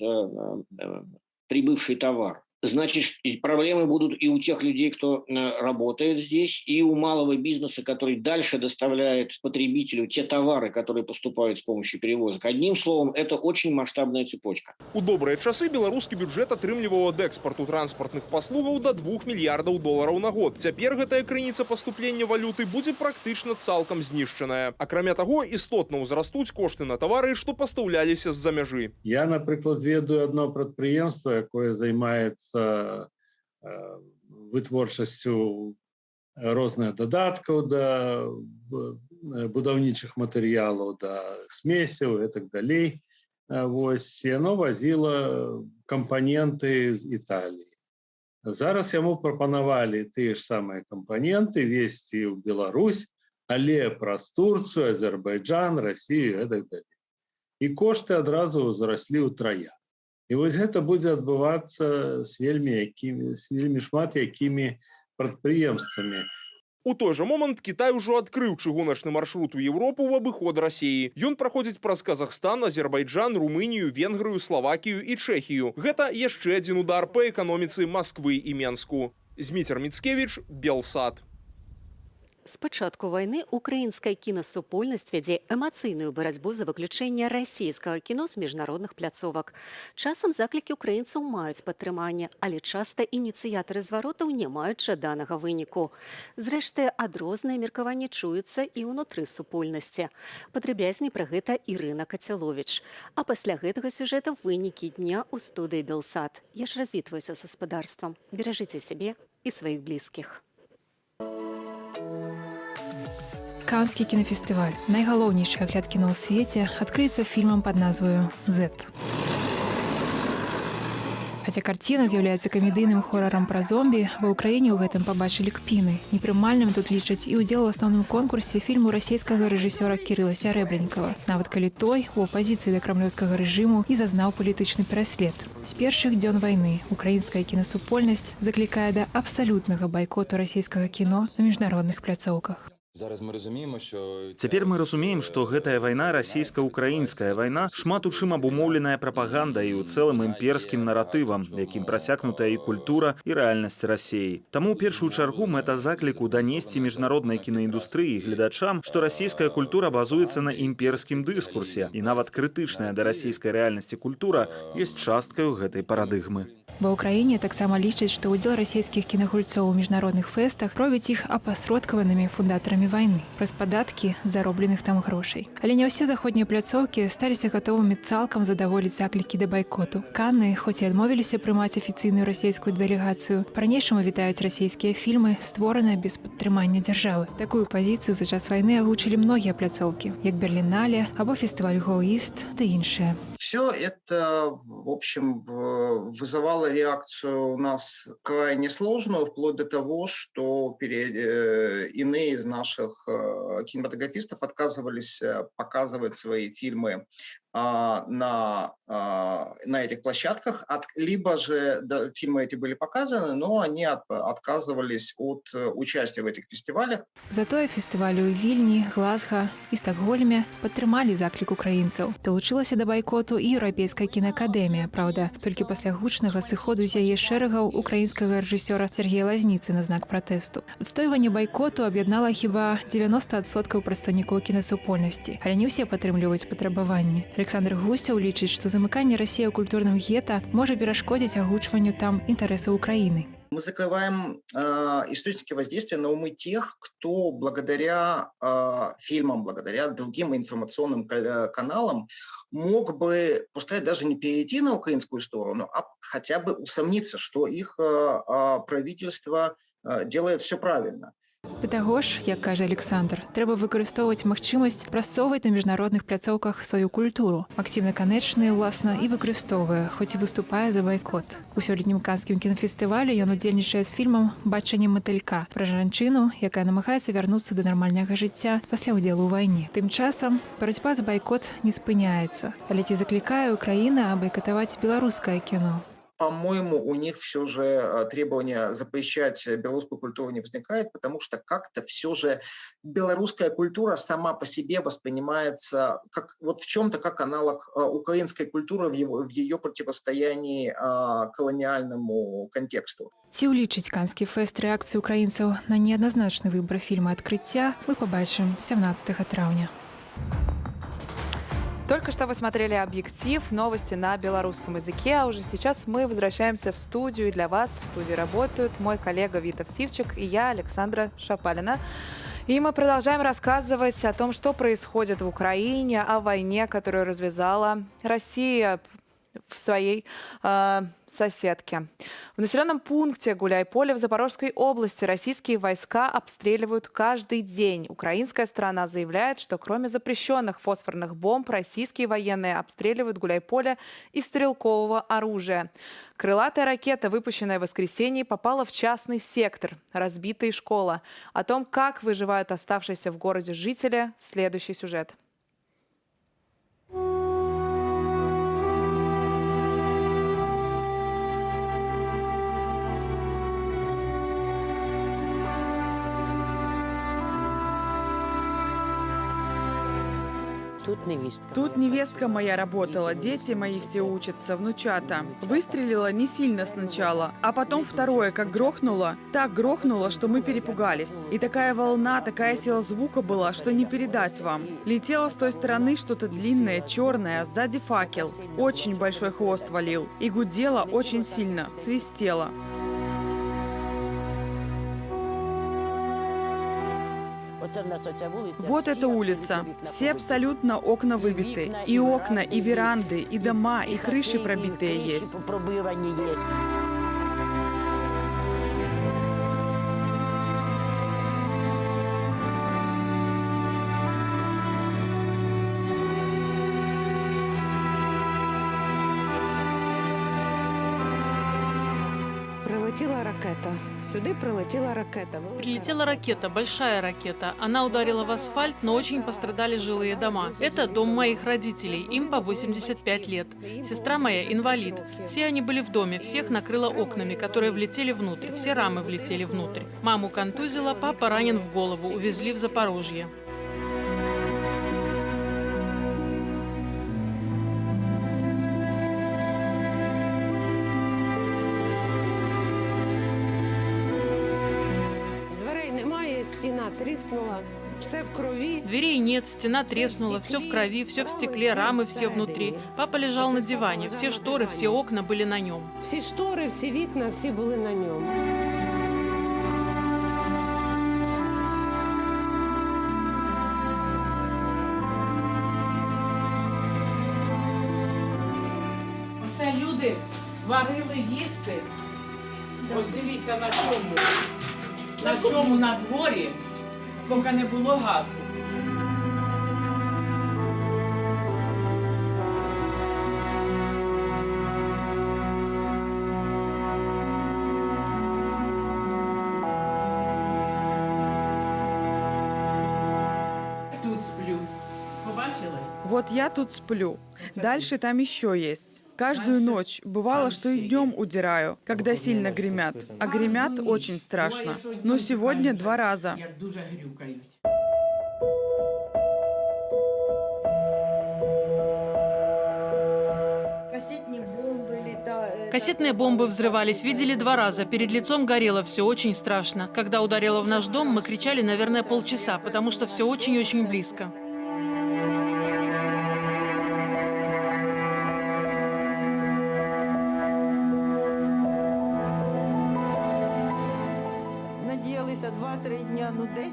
[SPEAKER 7] прибывший товар. Значит, проблемы будут и у тех людей, кто работает здесь, и у малого бизнеса, который дальше доставляет потребителю те товары, которые поступают с помощью перевозок. Одним словом, это очень масштабная цепочка.
[SPEAKER 2] У добрыя часы беларускі бюджэт атрымліваў ад экспарту транспартных паслугаў до $2 мільярдаў на год. Цяпер гэтая крыніца паступлення валюты будзе практычна цалкам знішчаная. Акрамя таго, істотна ўзрастуць кошты на тавары, што пастаўляліся з-за мяжы.
[SPEAKER 6] Я, напрыклад, ведаю одно прадпрыемства, якое займаецца вытворчасцю розных дадаткаў да будаўнічых матэрыялаў, да смесяў і так далей. Вось, яно вазіла кампаненты з Італіі. Зараз яму прапанавалі тыя ж самыя кампаненты везці ў Беларусь, але праз Турцыю, Азербайджан, Расію і так далей. І кошты адразу ўзраслі ўтрая. І вось гэта будзе адбывацца з вельмі шмат якімі прадпрыемствамі.
[SPEAKER 2] У той жа момант Кітай ужо адкрыў чыгуначны маршрут у Еўропу ў абыход Расіі. Ён праходзіць праз Казахстан, Азербайджан, Румынію, Венгрыю, Славакію і Чэхію. Гэта яшчэ адзін удар па эканоміцы Масквы і Менску. Зміцер Міцкевіч, Белсат.
[SPEAKER 14] З пачатку вайны украінская кінасупольнасць вядзе эмацыйную барацьбу за выключэнне расійскага кіно з міжнародных пляцовак. Часам заклікі украінцаў маюць падтрыманне, але часта ініцыятары зваротаў не маюць жаданага выніку. Зрэшты, адрозныя меркаванні чуюцца і ўнутры супольнасці. Падрабязней пра гэта Ірына Кацяловіч. А пасля гэтага сюжэта вынікі дня ў студыі Белсат. Я ж развітваюся з гаспадарствам. Беражыце сябе і сваіх блізкіх.
[SPEAKER 9] Канскі кінафестываль, найгалоўнейшы агляд кіно ў свеце, адкрыецца фільмам пад назваю «Z». Хаця карціна з'яўляецца камедыйным хорарам пра зомбі, ва ўкраіне ў гэтым пабачылі кпіны. Непрымальным тут лічаць і ўдзел у асноўным конкурсе фільму расійскага рэжысёра Кірыла Сярэбранікава, нават калі той у апазіцыі да крамлёўскага рэжыму і зазнаў палітычны пераслед. З першых дзён вайны украінская кінасупольнасць заклікае да абсалютнага байкоту расійскага кіно на міжнародных пляцоўках.
[SPEAKER 8] Цяпер мы разумеем, што гэтая вайна расійска-украінская вайна шмат у чым абумоўленая прапагандай і ў цэлым імперскім наратывам, якім прасякнутая і культура, і рэальнасць Расіі. Таму ў першую чаргу мэта закліку данесці міжнароднай кінаіндустрыі і гледачам, што расійская культура базуецца на імперскім дыскурсе, і нават крытычная да расійскай рэальнасці культура ёсць часткаю гэтай парадыгмы.
[SPEAKER 9] Ва ўкраіне таксама лічаць, што ўдзел расійскіх кінагульцоў у міжнародных фэстах робіць іх апасродкаванымі фундатарамі вайны праз падаткі заробленых там грошай. Але не ўсе заходнія пляцоўкі сталіся гатовымі цалкам задаволіць заклікі да байкоту. Канны, хоць і адмовіліся прымаць афіцыйную расійскую дэлегацыю, па-ранейшаму вітаюць расійскія фільмы, створаныя без падтрымання дзяржавы. Такую пазіцыю за час вайны агучылі многія пляцоўкі, як Берлінале або фестываль Гоу-Іст ды іншыя.
[SPEAKER 10] Все это, в общем, вызывало реакцию у нас крайне сложную, вплоть до того, что иные из наших кинематографистов отказывались показывать свои фильмы на этих площадках, либо же фильмы эти были показаны, но они отказывались от участия в этих фестивалях.
[SPEAKER 9] Затое фестывалі ў Вільні, Глазга і Стакгольме падтрымалі заклік украінцаў. Далучылася да байкоту і Еўрапейская кінаакадэмія, праўда, толькі пасля гучнага сыходу з яе шэрагаў украінскага рэжысёра Сергея Лазніцы на знак пратэсту. Адстойванне байкоту аб'яднала хіба 90% прадстаўнікоў кінасупольнасці, але не ўсе падтрымліваюць патрабаванні. Александр Гусцяў лічыць, што замыканне Расіі ў культурным гета можа перашкодзіць агучванню там інтарэсаў Украіны.
[SPEAKER 10] Мы закрываем источники воздействия на умы тех, кто благодаря фильмам, благодаря другим информационным каналам мог бы, пускай даже не перейти на украинскую сторону, а хотя бы усомниться, что их правительство делает все правильно.
[SPEAKER 9] Да таго ж, як кажа Александр, трэба выкарыстоўваць магчымасць прасоўваць на міжнародных пляцоўках сваю культуру. Максім Наканечны, уласна, і выкарыстоўвае, хоць і выступае за байкот. У сёлетнім канскім кінафестывалі ён удзельнічае з фільмам «Бачанне матылька» пра жанчыну, якая намагаецца вярнуцца да нармальнага жыцця пасля ўдзелу ў вайне. Тым часам барацьба за байкот не спыняецца. Але ці заклікае Украіна байкатаваць беларускае кіно?
[SPEAKER 10] По-моему, у них все же требование запрещать белорусскую культуру не возникает, потому что как-то все же белорусская культура сама по себе воспринимается как вот в чем-то как аналог украинской культуры в ее противостоянии колониальному контексту.
[SPEAKER 9] Ці ўлічыць канскі фэст рэакцыю украінцаў на неадназначны выбар фільма «Адкрыцця» мы побачым 17 траўня.
[SPEAKER 3] Только что вы смотрели «Объектив», новости на белорусском языке, а уже сейчас мы возвращаемся в студию. И для вас в студии работают мой коллега Витов Сивчик и я, Александра Шапалина. И мы продолжаем рассказывать о том, что происходит в Украине, о войне, которую развязала Россия в своей соседке. В населенном пункте Гуляйполе в Запорожской области российские войска обстреливают каждый день. Украинская сторона заявляет, что кроме запрещенных фосфорных бомб, российские военные обстреливают Гуляйполе из стрелкового оружия. Крылатая ракета, выпущенная в воскресенье, попала в частный сектор, разбитая школа. О том, как выживают оставшиеся в городе жители, следующий сюжет.
[SPEAKER 11] Тут невестка моя работала, дети мои все учатся, внучата. Выстрелила не сильно сначала, а потом второе, как грохнуло. Так грохнуло, что мы перепугались. И такая волна, такая сила звука была, что не передать вам. Летело с той стороны что-то длинное, черное, сзади факел. Очень большой хвост валил. И гудело очень сильно, свистело. Вот эта улица. Все абсолютно окна выбиты. И окна, и веранды, и дома, и крыши пробитые есть.
[SPEAKER 13] Прилетіла ракета. Сюди прилетіла ракета.
[SPEAKER 15] Прилетела ракета, большая ракета. Она ударила в асфальт, но очень пострадали жилые дома. Это дом моих родителей, им по 85 лет. Сестра моя инвалид. Все они были в доме, всех накрыло окнами, которые влетели внутрь. Все рамы влетели внутрь. Маму контузило, папа ранен в голову, увезли в Запорожье.
[SPEAKER 13] Стена треснула, все в крови.
[SPEAKER 15] Дверей нет, стена треснула, все в крови, все в стекле, рамы все внутри. Папа лежал на диване, все шторы, все окна были на нем.
[SPEAKER 13] Всі штори, всі вікна, всі були на ньому.
[SPEAKER 16] Оце люди варили їсти. Ось дивіться на чому. На чому на дворі, поки не було газу. Тут сплю. Побачили?
[SPEAKER 11] Вот я тут сплю. Дальше там еще есть. Каждую ночь. Бывало, что и днем удираю, когда сильно гремят. А гремят очень страшно. Но сегодня 2 раза.
[SPEAKER 15] Кассетные бомбы взрывались, видели 2 раза. Перед лицом горело, все очень страшно. Когда ударило в наш дом, мы кричали, наверное, полчаса, потому что все очень-очень близко.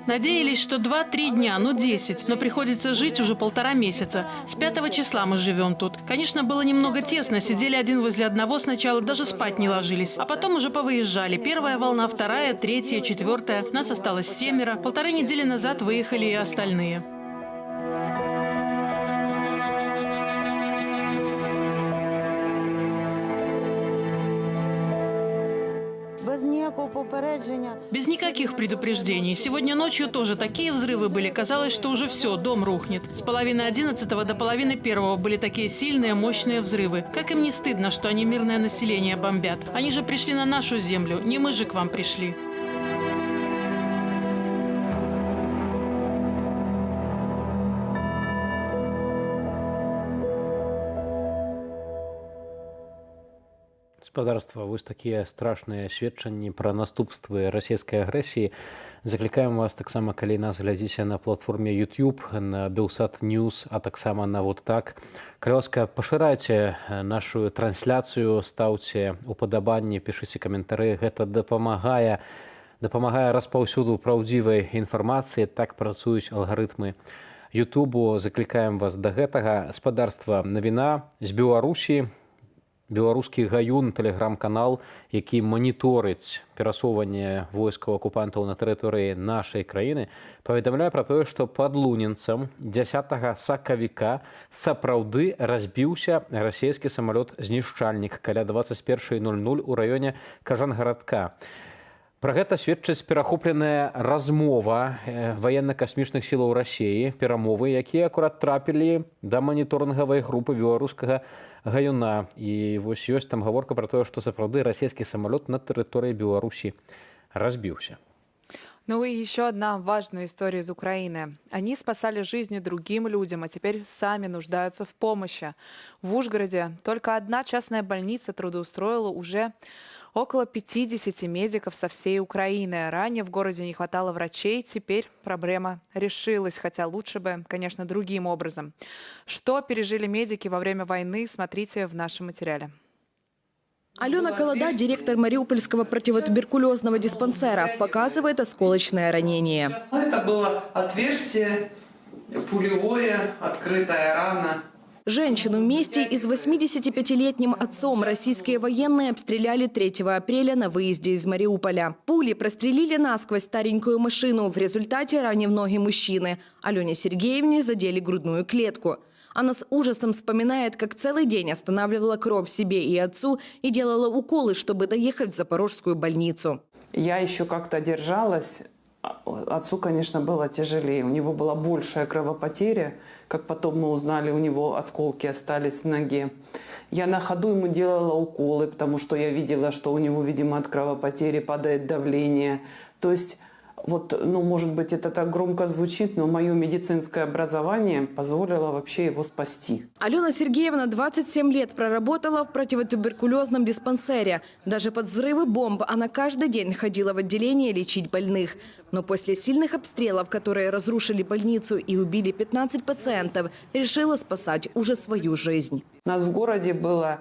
[SPEAKER 15] Надеялись, что 2-3 дня, ну 10, но приходится жить уже 1,5 месяца. С 5 числа мы живем тут. Конечно, было немного тесно, сидели один возле одного сначала, даже спать не ложились. А потом уже повыезжали. 1-я волна, 2-я, 3-я, 4-я. Нас осталось 7. 1,5 недели назад выехали и остальные. Без никаких предупреждений. Сегодня ночью тоже такие взрывы были. Казалось, что уже все, дом рухнет. С половины 11-го до половины 1-го были такие сильные, мощные взрывы. Как им не стыдно, что они мирное население бомбят? Они же пришли на нашу землю. Не мы же к вам пришли.
[SPEAKER 19] Спадарства, вось такія страшныя сведчанні пра наступствы расійскай агрэсіі. Заклікаем вас таксама, калі нас глядзіце на платформе YouTube, на Белсат News, а таксама на Вот так. Калі ласка, пашырайце нашу трансляцыю, стаўце упадабанні, пішыце каментары. Гэта дапамагае распаўсюду праўдзівай інфармацыі. Так працуюць алгарытмы Ютубу. Заклікаем вас да гэтага. Спадарства, навіна з Беларусі. Беларускі гаюн, тэлеграм-канал, які маніторыць перасоўванне войскаў акупантаў на тэрыторыі нашай краіны, паведамляе пра тое, што пад Лунінцам 10 сакавіка сапраўды разбіўся расійскі самалёт-знішчальнік каля 21:00 у раёне Кажангарадка. Пра гэта сведчыць перахопленая размова ваенна-касмічных сілаў Расіі, перамовы, якія акурат трапілі да маніторынгавай групы беларускага гаюна. І вось ёсць там гаворка пра тое, што сапраўды расійскі самалёт на тэрыторыі Беларусі разбіўся.
[SPEAKER 3] Ну и еще одна важная история из Украины. Они спасали жизни другим людям, а теперь сами нуждаются в помощи. В Ужгороде только одна частная больница трудоустроила уже около 50 медиков со всей Украины. Ранее в городе не хватало врачей, теперь проблема решилась, хотя лучше бы, конечно, другим образом. Что пережили медики во время войны, смотрите в нашем материале.
[SPEAKER 24] Алена Колода, директор Мариупольского противотуберкулезного диспансера, показывает осколочное ранение.
[SPEAKER 16] Это было отверстие пулевое, открытая рана.
[SPEAKER 24] Женщину вместе и с 85-летним отцом российские военные обстреляли 3 апреля на выезде из Мариуполя. Пули прострелили насквозь старенькую машину. В результате ранив ноги мужчины. Алене Сергеевне задели грудную клетку. Она с ужасом вспоминает, как целый день останавливала кровь себе и отцу и делала уколы, чтобы доехать в Запорожскую больницу.
[SPEAKER 1] Я еще как-то держалась. Отцу, конечно, было тяжелее. У него была большая кровопотеря. Как потом мы узнали, у него осколки остались в ноге. Я на ходу ему делала уколы, потому что я видела, что у него, видимо, от кровопотери падает давление. То есть, вот, ну, может быть, это так громко звучит, но мое медицинское образование позволило вообще его спасти.
[SPEAKER 24] Алена Сергеевна 27 лет проработала в противотуберкулезном диспансере. Даже под взрывы бомб она каждый день ходила в отделение лечить больных. Но после сильных обстрелов, которые разрушили больницу и убили 15 пациентов, решила спасать уже свою жизнь.
[SPEAKER 1] У нас в городе было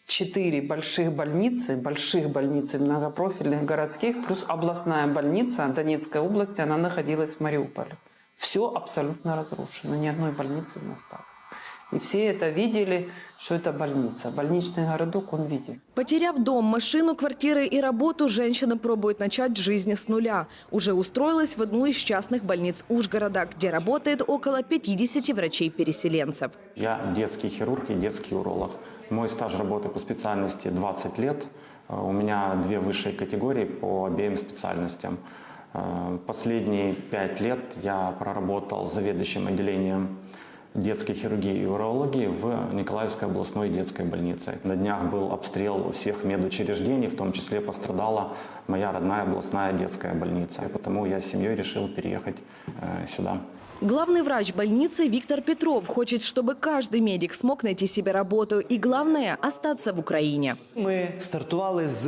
[SPEAKER 1] 4 больших больницы многопрофильных городских, плюс областная больница Донецкой области, она находилась в Мариуполе. Все абсолютно разрушено, ни одной больницы не осталось. И все это видели, что это больница. Больничный городок он видел.
[SPEAKER 24] Потеряв дом, машину, квартиры и работу, женщина пробует начать жизнь с нуля. Уже устроилась в одну из частных больниц Ужгорода, где работает около 50 врачей-переселенцев.
[SPEAKER 20] Я детский хирург и детский уролог. Мой стаж работы по специальности 20 лет. У меня 2 высшие категории по обеим специальностям. Последние 5 лет я проработал заведующим отделением детской хирургии и урологии в Николаевской областной детской больнице. На днях был обстрел всех медучреждений, в том числе пострадала моя родная областная детская больница. И потому я с семьей решил переехать сюда.
[SPEAKER 24] Главный врач больницы Виктор Петров хочет, чтобы каждый медик смог найти себе работу и, главное, остаться в Украине.
[SPEAKER 21] Мы стартовали с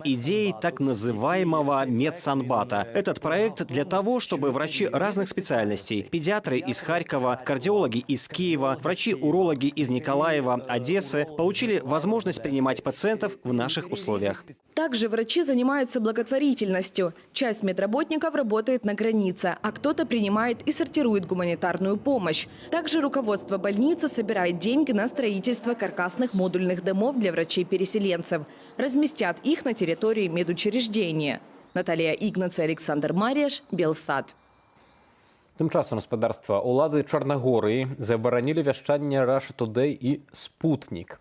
[SPEAKER 21] идеей так называемого медсанбата. Этот проект для того, чтобы врачи разных специальностей, педиатры из Харькова, кардиологи из Киева, врачи-урологи из Николаева, Одессы, получили возможность принимать пациентов в наших условиях.
[SPEAKER 24] Также врачи занимаются благотворительностью. Часть медработников работает на границе, а кто-то принимает и сортирует гуманитарную помощь. Также руководство больницы собирает деньги на строительство каркасных модульных домов для врачей-переселенцев. Разместят их на территории медучреждения. Наталья Игнац, Александр Марьяш, Белсад.
[SPEAKER 19] Тым часам гаспадарства улады Чарнагорыі забаранілі вяшчанне Russia Today і Спутнік.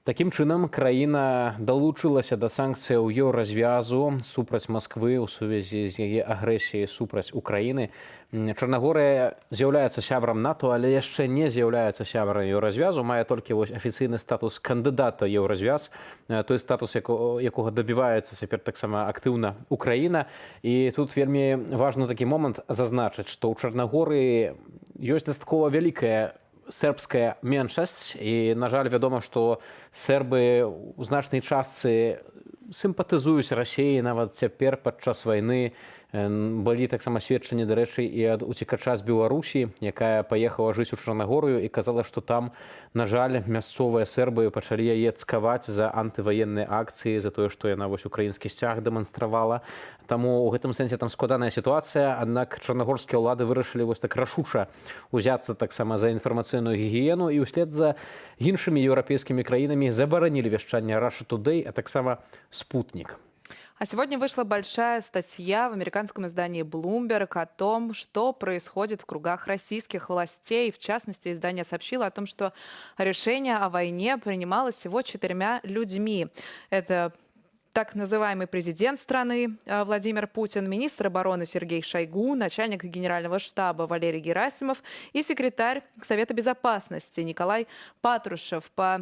[SPEAKER 19] Такім чынам, краіна далучылася да санкцыяў еўразвязу супраць Масквы ў сувязі з яе агрэсіяй супраць Украіны. Чарнагорыя з'яўляецца сябрам НАТО, але яшчэ не з'яўляецца сябрам еўразвязу, мае толькі афіцыйны статус кандыдата еўразвяз, той статус, якога дабіваецца цяпер таксама актыўна Украіна. І тут вельмі важны такі момант зазначыць, што ў Чарнагорыі ёсць дастаткова вялікая сербская меншасць, і, на жаль, вядома, што сербы ў значнай частцы сімпатызуюць Расіі нават цяпер падчас вайны. Былі таксама сведчанні, дарэчы, і ад уцекача з Беларусі, якая паехала жыць у Чарнагорыю і казала, што там, на жаль, мясцовыя сербы пачалі яе цкаваць за антываенныя акцыі, за тое, што яна украінскі сцяг дэманстравала. Таму ў гэтым сэнсе там складаная сітуацыя, аднак чарнагорскія ўлады вырашылі так рашуча узяцца таксама за інфармацыйную гігіену і ўслед за іншымі еўрапейскімі краінамі забаранілі вяшчанне Russia Today, а таксама Спутнік.
[SPEAKER 3] А сегодня вышла большая статья в американском издании Bloomberg о том, что происходит в кругах российских властей. В частности, издание сообщило о том, что решение о войне принималось всего 4 людьми. Это так называемый президент страны Владимир Путин, министр обороны Сергей Шойгу, начальник генерального штаба Валерий Герасимов и секретарь Совета безопасности Николай Патрушев. По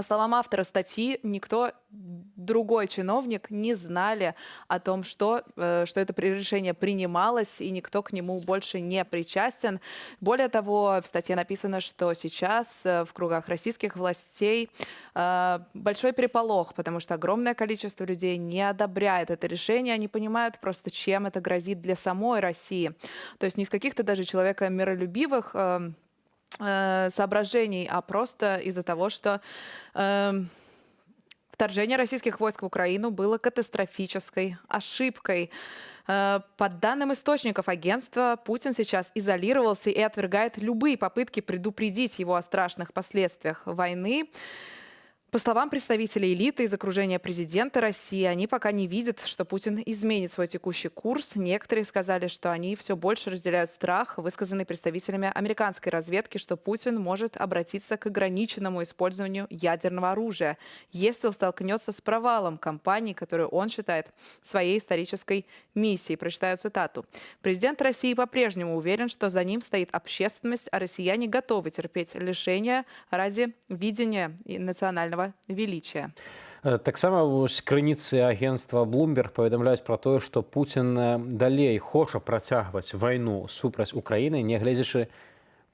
[SPEAKER 3] словам автора статьи, никто другой чиновник не знали о том, что это решение принималось, и никто к нему больше не причастен. Более того, в статье написано, что сейчас в кругах российских властей большой переполох, потому что огромное количество людей не одобряет это решение, они понимают просто, чем это грозит для самой России. То есть не из каких-то даже человека миролюбивых соображений, а просто из-за того, что вторжение российских войск в Украину было катастрофической ошибкой. По данным источников агентства, Путин сейчас изолировался и отвергает любые попытки предупредить его о страшных последствиях войны. По словам представителей элиты из окружения президента России, они пока не видят, что Путин изменит свой текущий курс. Некоторые сказали, что они все больше разделяют страх, высказанный представителями американской разведки, что Путин может обратиться к ограниченному использованию ядерного оружия, если он столкнется с провалом кампании, которую он считает своей исторической миссией. Прочитаю цитату. Президент России по-прежнему уверен, что за ним стоит общественность, а россияне готовы терпеть лишения ради видения национального величия.
[SPEAKER 19] Таксама вось крыніцы агентства Bloomberg паведамляюць пра тое, што Пуцін далей хоча працягваць вайну супраць Украіны, нягледзячы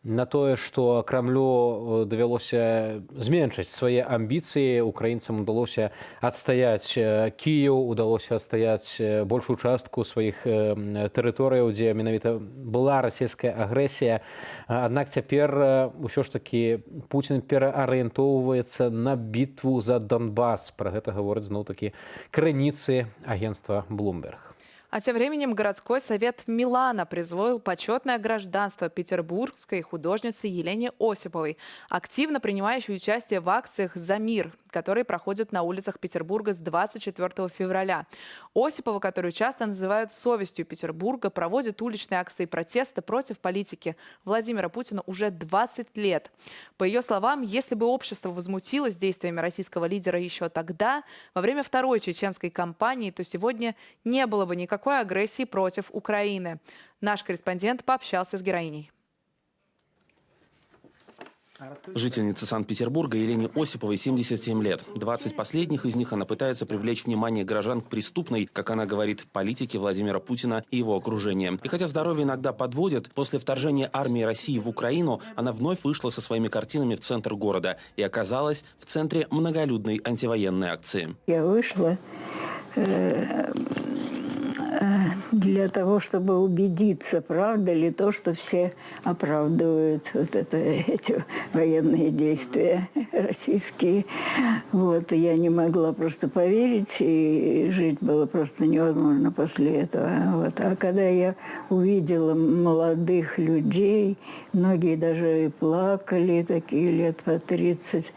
[SPEAKER 19] на тое, што Крамлю давялося зменшыць свае амбіцыі, украінцам удалося адстаяць Кіеў, удалося адстаяць большую частку сваіх тэрыторыяў, дзе менавіта была расійская агрэсія. Аднак цяпер усё ж такі Пуцін пераарыентоўваецца на бітву за Донбас. Пра гэта гавораць зноў-такі крыніцы агентства Bloomberg.
[SPEAKER 3] А тем временем городской совет Милана присвоил почетное гражданство петербургской художнице Елене Осиповой, активно принимающей участие в акциях «За мир», которые проходят на улицах Петербурга с 24 февраля. Осипова, которую часто называют совестью Петербурга, проводит уличные акции протеста против политики Владимира Путина уже 20 лет. По ее словам, если бы общество возмутилось действиями российского лидера еще тогда, во время второй чеченской кампании, то сегодня не было бы никакой агрессии против Украины. Наш корреспондент пообщался с героиней.
[SPEAKER 12] Жительнице Санкт-Петербурга Елене Осиповой 77 лет. 20 последних из них она пытается привлечь внимание горожан к преступной, как она говорит, политике Владимира Путина и его окружения. И хотя здоровье иногда подводит, после вторжения армии России в Украину она вновь вышла со своими картинами в центр города и оказалась в центре многолюдной антивоенной акции.
[SPEAKER 17] Я вышла для того, чтобы убедиться, правда ли то, что все оправдывают эти военные действия российские. Вот, я не могла просто поверить, и жить было просто невозможно после этого. Вот. А когда я увидела молодых людей, многие даже и плакали, такие лет по 30,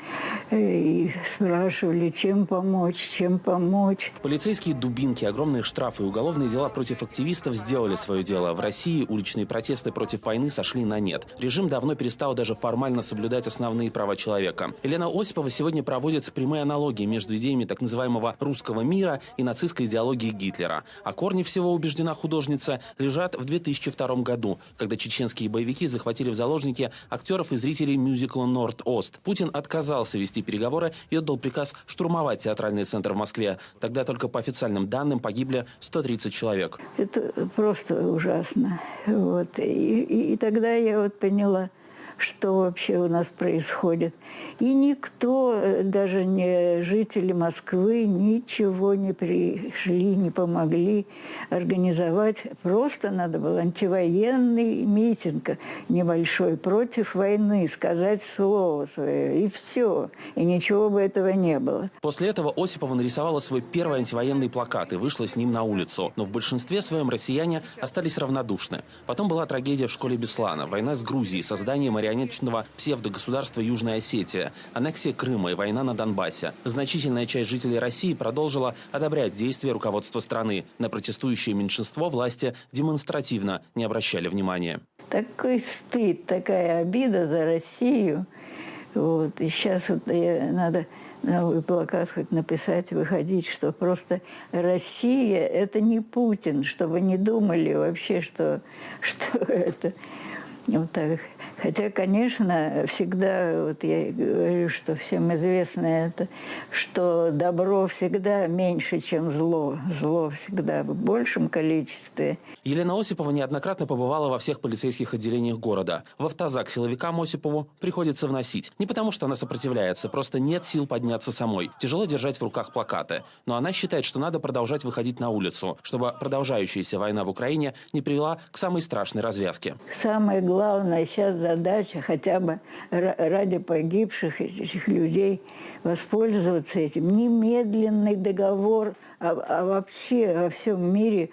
[SPEAKER 17] и спрашивали, чем помочь.
[SPEAKER 12] Полицейские дубинки, огромные штрафы и уголовные дела против активистов сделали свое дело. В России уличные протесты против войны сошли на нет. Режим давно перестал даже формально соблюдать основные права человека. Елена Осипова сегодня проводит прямые аналогии между идеями так называемого русского мира и нацистской идеологией Гитлера. А корни всего, убеждена художница, лежат в 2002 году, когда чеченские боевики захватили в заложники актеров и зрителей мюзикла «Норд-Ост». Путин отказался вести переговоры и отдал приказ штурмовать театральный центр в Москве. Тогда только по официальным данным погибли 130 человек.
[SPEAKER 17] Это просто ужасно. Вот. И тогда я поняла, что вообще у нас происходит. И никто, даже не жители Москвы, ничего не пришли, не помогли организовать. Просто надо было антивоенный митинг небольшой против войны, сказать слово свое, и все. И ничего бы этого не было.
[SPEAKER 12] После этого Осипова нарисовала свой первый антивоенный плакат и вышла с ним на улицу. Но в большинстве своем россияне остались равнодушны. Потом была трагедия в школе Беслана, война с Грузией, создание марионеточного псевдогосударства Южная Осетия, аннексия Крыма и война на Донбассе. Значительная часть жителей России продолжила одобрять действия руководства страны. На протестующее меньшинство власти демонстративно не обращали внимания.
[SPEAKER 17] Такой стыд, такая обида за Россию. Вот. И сейчас надо новый плакат хоть написать, выходить, что просто Россия – это не Путин, чтобы не думали вообще, что это вот так. Хотя, конечно, всегда, вот я говорю, что всем известно это, что добро всегда меньше, чем зло. Зло всегда в большем количестве.
[SPEAKER 12] Елена Осипова неоднократно побывала во всех полицейских отделениях города. В автозак силовикам Осипову приходится вносить. Не потому, что она сопротивляется, просто нет сил подняться самой. Тяжело держать в руках плакаты. Но она считает, что надо продолжать выходить на улицу, чтобы продолжающаяся война в Украине не привела к самой страшной развязке.
[SPEAKER 17] Самое главное сейчас задача хотя бы ради погибших этих людей воспользоваться этим. Немедленный договор вообще во всем мире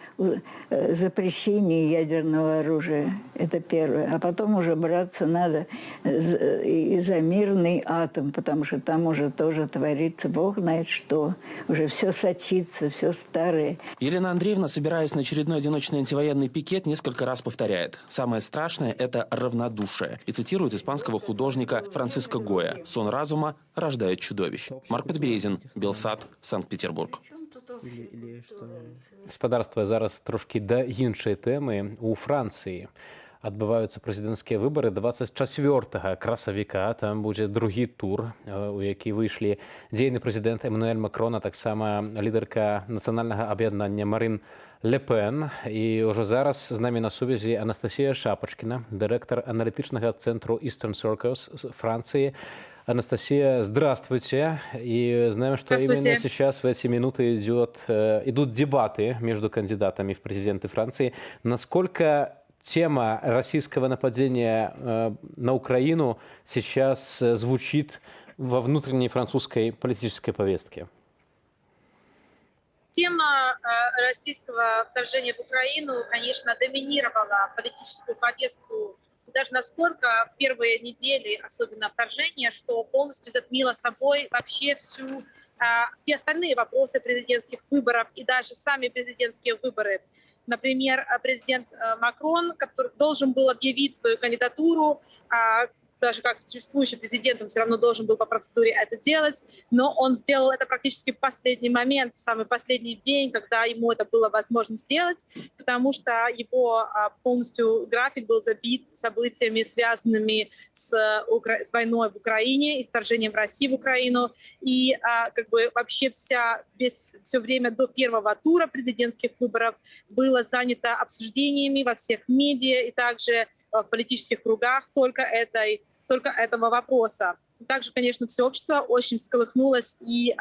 [SPEAKER 17] запрещение ядерного оружия. Это первое. А потом уже браться надо и за мирный атом, потому что там уже тоже творится бог знает что. Уже все сочится, все старое.
[SPEAKER 12] Елена Андреевна, собираясь на очередной одиночный антивоенный пикет, несколько раз повторяет: самое страшное – это равнодушие. И цитирует испанского художника Франциско Гоя: «Сон разума рождает чудовищ». Марк Подберезин, Белсат, Санкт-Петербург.
[SPEAKER 19] Гаспадарства, зараз трошки да іншай тэмы. У Францыі адбываюцца прэзідэнцкія выбары 24 красавіка. Там будзе другі тур, у які выйшлі дзейны прэзідэнт Эммануэль Макрон, а таксама лідарка нацыянальнага аб'яднання Марин Ле Пен. І ўжо зараз з намі на сувязі Анастасія Шапачкіна, дырэктар аналітычнага цэнтру Eastern Circles з Франции. Анастасия, здравствуйте. И знаем, что именно сейчас в эти минуты идут дебаты между кандидатами в президенты Франции. Насколько тема российского нападения на Украину сейчас звучит во внутренней французской политической повестке?
[SPEAKER 4] Тема российского вторжения в Украину, конечно, доминировала политическую повестку даже настолько в первые недели, особенно вторжения, что полностью затмила собой вообще все остальные вопросы президентских выборов и даже сами президентские выборы. Например, президент Макрон, который должен был объявить свою кандидатуру, даже как существующий президент, он все равно должен был по процедуре это делать, но он сделал это практически в последний момент, в самый последний день, когда ему это было возможно сделать, потому что его полностью график был забит событиями, связанными с войной в Украине и с вторжением России в Украину. И как бы вообще все время до первого тура президентских выборов было занято обсуждениями во всех медиа и также в политических кругах только этого вопроса. Также, конечно, все общество очень всколыхнулось, и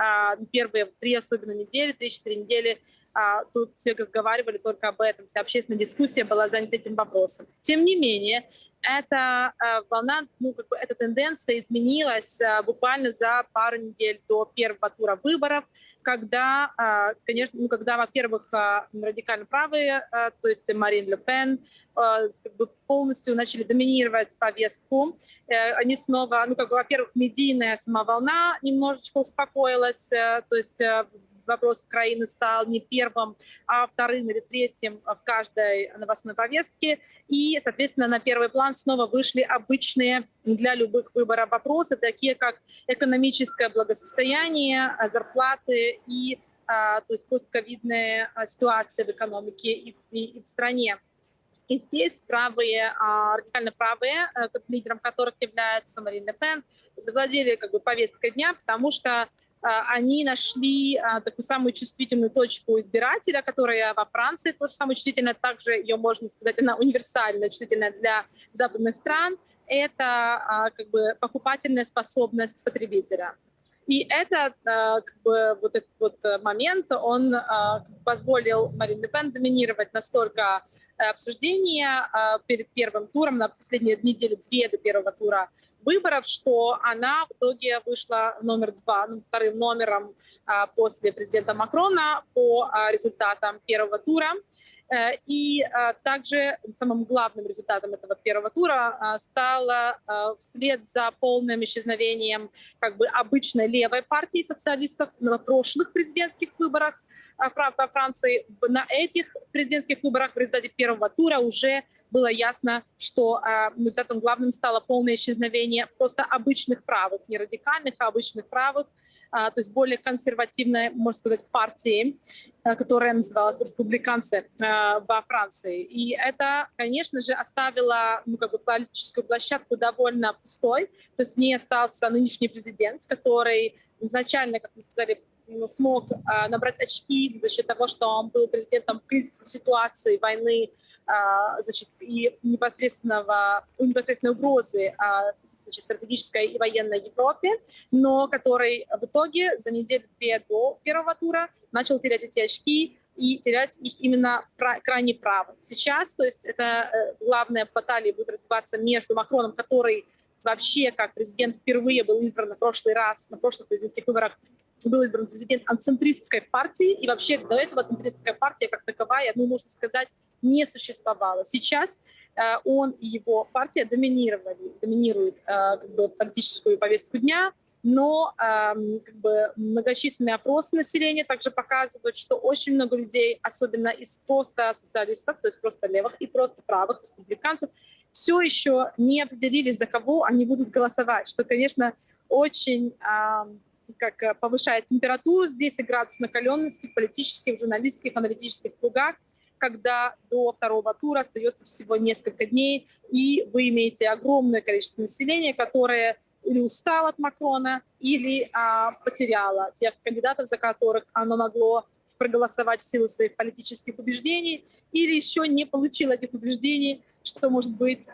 [SPEAKER 4] первые 3 особенно недели, 3-4 недели тут все разговаривали только об этом, вся общественная дискуссия была занята этим вопросом. Тем не менее, эта волна, эта тенденция изменилась буквально за пару недель до первого тура выборов, когда, конечно, когда, во-первых, радикально правые, то есть Марин Ле Пен, полностью начали доминировать повестку. Они снова, во-первых, медийная самоволна немножечко успокоилась, то есть вопрос Украины стал не первым, а вторым или третьим в каждой новостной повестке. И, соответственно, на первый план снова вышли обычные для любых выборов вопросы, такие как экономическое благосостояние, зарплаты и то есть постковидная ситуация в экономике и в стране. И здесь правые, радикально правые, лидером которых является Марин Ле Пен, завладели повесткой дня, потому что они нашли такую самую чувствительную точку избирателя, которая во Франции тоже самая чувствительная, также ее можно сказать, она универсальная, чувствительная для западных стран. Это покупательная способность потребителя. И этот момент, он позволил Марин Ле Пен доминировать настолько обсуждения перед первым туром, на последние недели 2 до первого тура выборов, что она в итоге вышла вторым номером после президента Макрона по результатам первого тура. И также самым главным результатом этого первого тура стало вслед за полным исчезновением обычной левой партии социалистов на прошлых президентских выборах во Франции. На этих президентских выборах в результате первого тура уже было ясно, что результатом главным стало полное исчезновение просто обычных правых, не радикальных, а обычных правых, то есть более консервативной, можно сказать, партии, которая называлась «Республиканцы» во Франции. И это, конечно же, оставило политическую площадку довольно пустой. То есть в ней остался нынешний президент, который изначально, как мы сказали, смог набрать очки за счет того, что он был президентом в кризисной ситуации войны, и непосредственной угрозы стратегической и военной Европе, но который в итоге за неделю-две до первого тура начал терять эти очки, и терять их именно крайне право. Сейчас, то есть это главная баталия будет развиваться между Макроном, который вообще как президент впервые был избран на прошлый раз, на прошлых президентских выборах был избран президент центристской партии, и вообще до этого центристская партия как таковая, ну, можно сказать, не существовала. Сейчас он и его партия доминируют как бы, политическую повестку дня, но как бы, многочисленные опросы населения также показывают, что очень много людей, особенно из просто социалистов, то есть просто левых и просто правых республиканцев, все еще не определились, за кого они будут голосовать, что, конечно, очень как повышает температуру здесь и градус накаленности в политических, журналистских, аналитических кругах, когда до второго тура остается всего несколько дней, и вы имеете огромное количество населения, которое или устало от Макрона, или потеряло тех кандидатов, за которых оно могло проголосовать в силу своих политических убеждений, или еще не получило этих убеждений, что может быть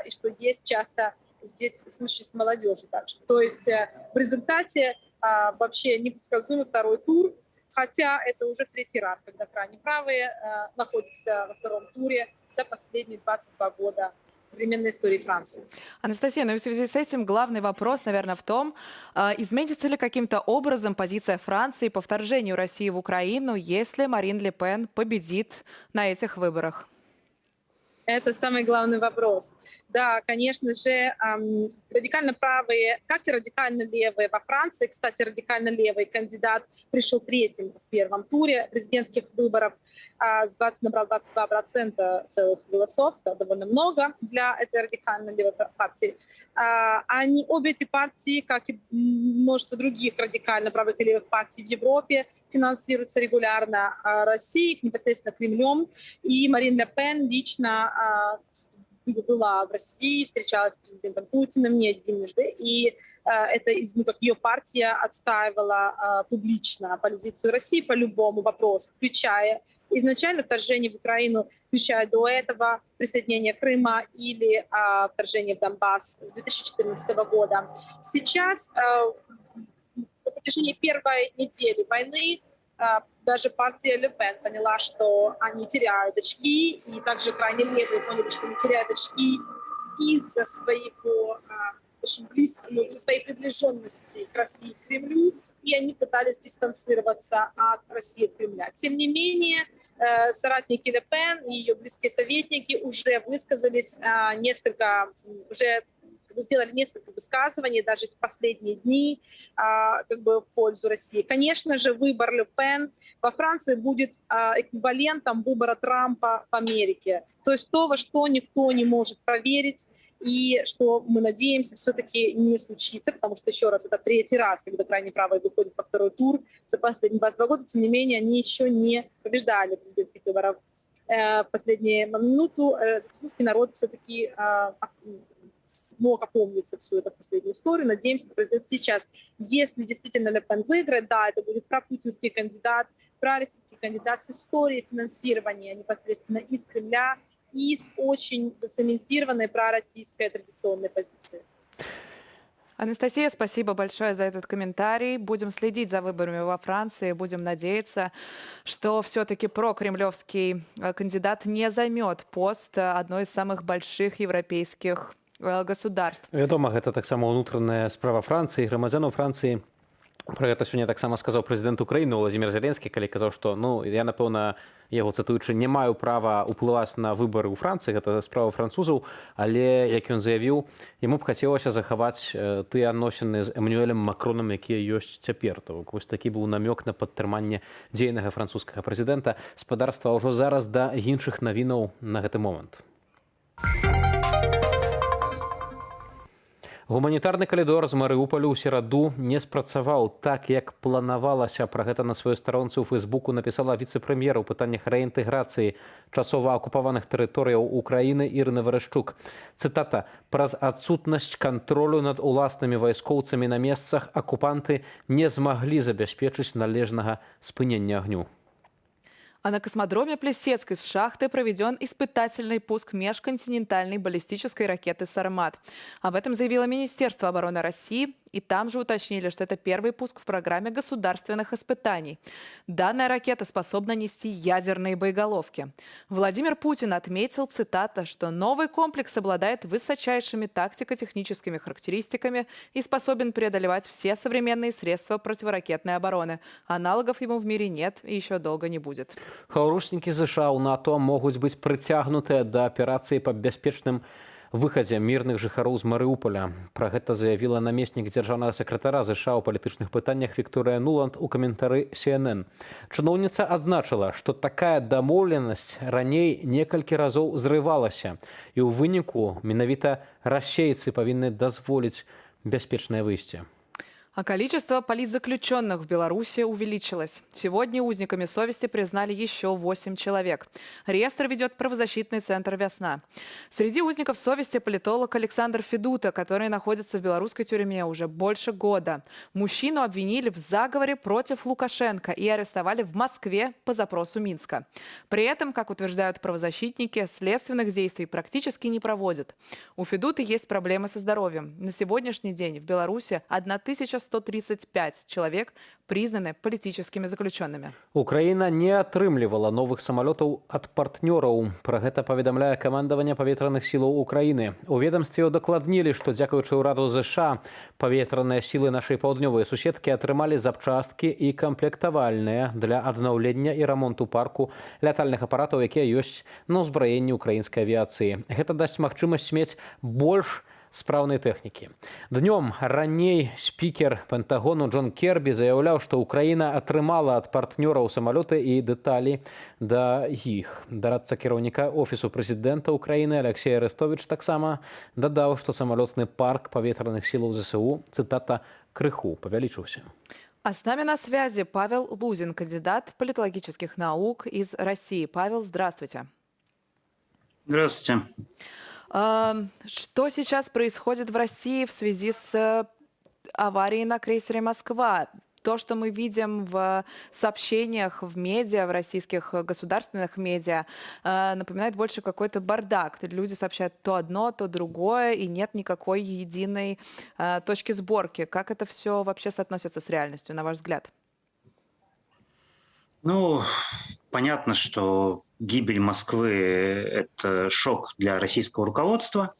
[SPEAKER 4] и что есть часто здесь случаи с молодежью также. То есть в результате вообще непредсказуемый второй тур, хотя это уже в третий раз, когда крайне правые находятся во втором туре за последние 22 года современной истории Франции.
[SPEAKER 3] Анастасия, ну и в связи с этим главный вопрос, наверное, в том, изменится ли каким-то образом позиция Франции по вторжению России в Украину, если Марин Ле Пен победит на этих выборах?
[SPEAKER 4] Это самый главный вопрос. Да, конечно же, радикально правые, как и радикально левые во Франции, кстати, радикально левый кандидат пришел третьим в первом туре президентских выборов, набрал 22% целых голосов, это довольно много для этой радикально левой партии. Они, обе эти партии, как и множество других радикально правых и левых партий в Европе, финансируются регулярно Россией, непосредственно Кремлем, и Марин Ле Пен лично была в России, встречалась с президентом Путиным не единожды, и это как ее партия отстаивала публично позицию России по любому вопросу, включая изначально вторжение в Украину, включая до этого присоединение Крыма или вторжение в Донбасс с 2014 года. Сейчас, на протяжении первой недели войны, даже партия Ле Пен поняла, что они теряют очки, и также крайне левые поняли, что они теряют очки из-за своего очень близкого, из-за своей приближенности к России и к Кремлю, и они пытались дистанцироваться от России и от Кремля. Тем не менее, соратники Ле Пен и ее близкие советники уже высказались сделали несколько высказываний даже в последние дни в пользу России. Конечно же, выбор Ле Пен во Франции будет эквивалентом выбора Трампа в Америке. То есть то, во что никто не может проверить, и что мы надеемся все-таки не случится, потому что, еще раз, это третий раз, когда крайне правые выходят во второй тур за последние 22 года. Тем не менее, они еще не побеждали в президентских выборах. В последнюю минуту французский народ все-таки смог опомниться всю эту последнюю историю. Надеемся, это произойдет сейчас. Если действительно Ле Пен выиграет, да, это будет пропутинский кандидат, пророссийский кандидат с историей финансирования непосредственно из Кремля и с очень зацементированной пророссийской традиционной позицией.
[SPEAKER 3] Анастасия, спасибо большое за этот комментарий. Будем следить за выборами во Франции. Будем надеяться, что все-таки прокремлевский кандидат не займет пост одной из самых больших европейских государств.
[SPEAKER 19] Вядома, гэта таксама ўнутраная справа Францыі, грамадзянаў Францыі. Пра гэта сёння таксама сказаў прэзідэнт Украіны Владзімір Зеленскі, калі казаў, што я, напэўна, яго цытуючы, не маю права ўплываць на выбары ў Францыі, гэта справа французаў, але, як ён заявіў, яму б хацелася захаваць тыя адносіны з Эммануэлем Макронам, якія ёсць цяпер. То вось такі быў намёк на падтрыманне дзейнага французскага прэзідэнта. Спадарства, ўжо зараз да іншых навінаў на гэты момант. Гуманітарны калідор з Марыупалю ў сераду не спрацаваў так, як планавалася. Пра гэта на сваёй старонцы ў Фэйсбуку напісала віцэ-прэм'ера ў пытаннях рэінтэграцыі часова акупаваных тэрыторыяў Украіны Ірына Верашчук. Цытата: «Праз адсутнасць кантролю над уласнымі вайскоўцамі на месцах акупанты не змаглі забяспечыць належнага спынення агню».
[SPEAKER 3] А на космодроме Плесецкой с шахты проведен испытательный пуск межконтинентальной баллистической ракеты «Сармат». Об этом заявило Министерство обороны России. И там же уточнили, что это первый пуск в программе государственных испытаний. Данная ракета способна нести ядерные боеголовки. Владимир Путин отметил, цитата, что новый комплекс обладает высочайшими тактико-техническими характеристиками и способен преодолевать все современные средства противоракетной обороны. Аналогов ему в мире нет и еще долго не будет.
[SPEAKER 19] Хаўрушнікі ЗША ў НАТО могуць быць прыцягнутыя да аперацыі па бяспечным выхадзе мірных жыхароў з Марыуполя. Пра гэта заявіла намеснік дзяржаўнага сакратара ЗША ў палітычных пытаннях Вікторыя Нуланд у каментары CNN. Чыноўніца адзначыла, што такая дамоўленасць раней некалькі разоў зрывалася, і ў выніку менавіта расейцы павінны дазволіць бяспечнае выйсце.
[SPEAKER 3] А количество политзаключенных в Беларуси увеличилось. Сегодня узниками совести признали еще 8 человек. Реестр ведет правозащитный центр «Весна». Среди узников совести политолог Александр Федута, который находится в белорусской тюрьме уже больше года. Мужчину обвинили в заговоре против Лукашенко и арестовали в Москве по запросу Минска. При этом, как утверждают правозащитники, следственных действий практически не проводят. У Федуты есть проблемы со здоровьем. На сегодняшний день в Беларуси 1135 человек признаны политическими заключенными.
[SPEAKER 19] Украина не атрымлівала новых самолетов от партнеров. Про гэта паведамляе камандаванне паветраных сілаў Украины. У ведомстве удакладнілі, што дзякуючы ўраду ЗША паветраныя сілы нашай паўднёвай суседкі атрымалі запчасткі і камплектавальныя для аднаўлення і рамонту парку лятальных апаратаў, якія ёсць на ўзбраенні украінскай авіяцыі. Гэта дасць магчымасць мець больш спраўнай тэхнікі. Днём раней спікер Пентагону Джон Кербі заяўляў, што Украіна атрымала ад партнёраў самалёты і дэталі да іх. Дарадца кіраўніка офісу прэзідэнта Украіны Алексей Арестович таксама дадаў, што самалётны парк паветраных сілаў ЗСУ, цытата, крыху павялічыўся.
[SPEAKER 3] А с нами на связи Павел Лузин, кандидат политологических наук из России. Павел, здравствуйте.
[SPEAKER 5] Здравствуйте.
[SPEAKER 3] Что сейчас происходит в России в связи с аварией на крейсере «Москва»? То, что мы видим в сообщениях в медиа, в российских государственных медиа, напоминает больше какой-то бардак. Люди сообщают то одно, то другое, и нет никакой единой точки сборки. Как это все вообще соотносится с реальностью, на ваш взгляд?
[SPEAKER 5] Ну, понятно, что гибель Москвы – это шок для российского руководства.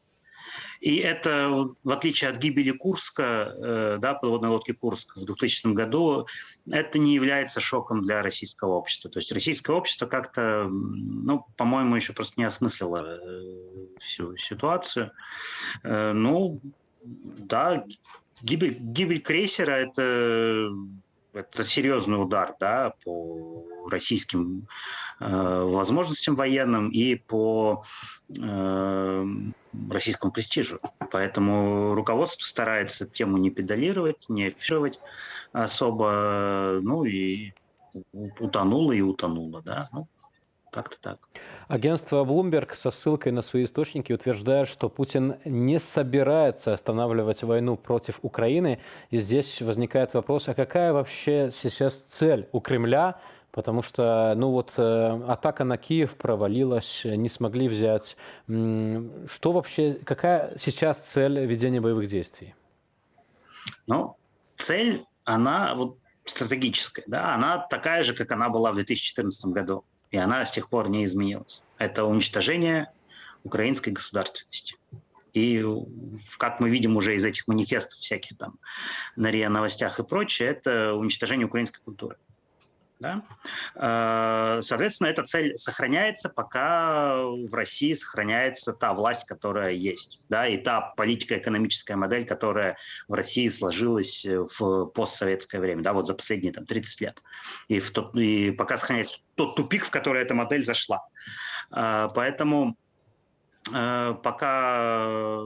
[SPEAKER 5] И это, в отличие от гибели Курска, да, подводной лодки «Курск» в 2000 году, это не является шоком для российского общества. То есть российское общество как-то, ну, по-моему, еще просто не осмыслило всю ситуацию. Ну, да, гибель крейсера – это серьезный удар, да, по российским возможностям военным и по российскому престижу. Поэтому руководство старается тему не педалировать, не афишировать особо, ну и утонуло, да, ну, как-то так.
[SPEAKER 19] Агентство Bloomberg со ссылкой на свои источники утверждает, что Путин не собирается останавливать войну против Украины. И здесь возникает вопрос, а какая вообще сейчас цель у Кремля? Потому что, ну вот, атака на Киев провалилась, не смогли взять. Что вообще, какая сейчас цель ведения боевых действий?
[SPEAKER 5] Ну, цель, она вот стратегическая, да, она такая же, как она была в 2014 году. И она с тех пор не изменилась. Это уничтожение украинской государственности. И, как мы видим уже из этих манифестов всяких там на РИА Новостях и прочее, это уничтожение украинской культуры. Да? Соответственно, эта цель сохраняется, пока в России сохраняется та власть, которая есть, да, и та политико-экономическая модель, которая в России сложилась в постсоветское время, да, вот за последние там, 30 лет. И пока сохраняется тот тупик, в который эта модель зашла. Поэтому пока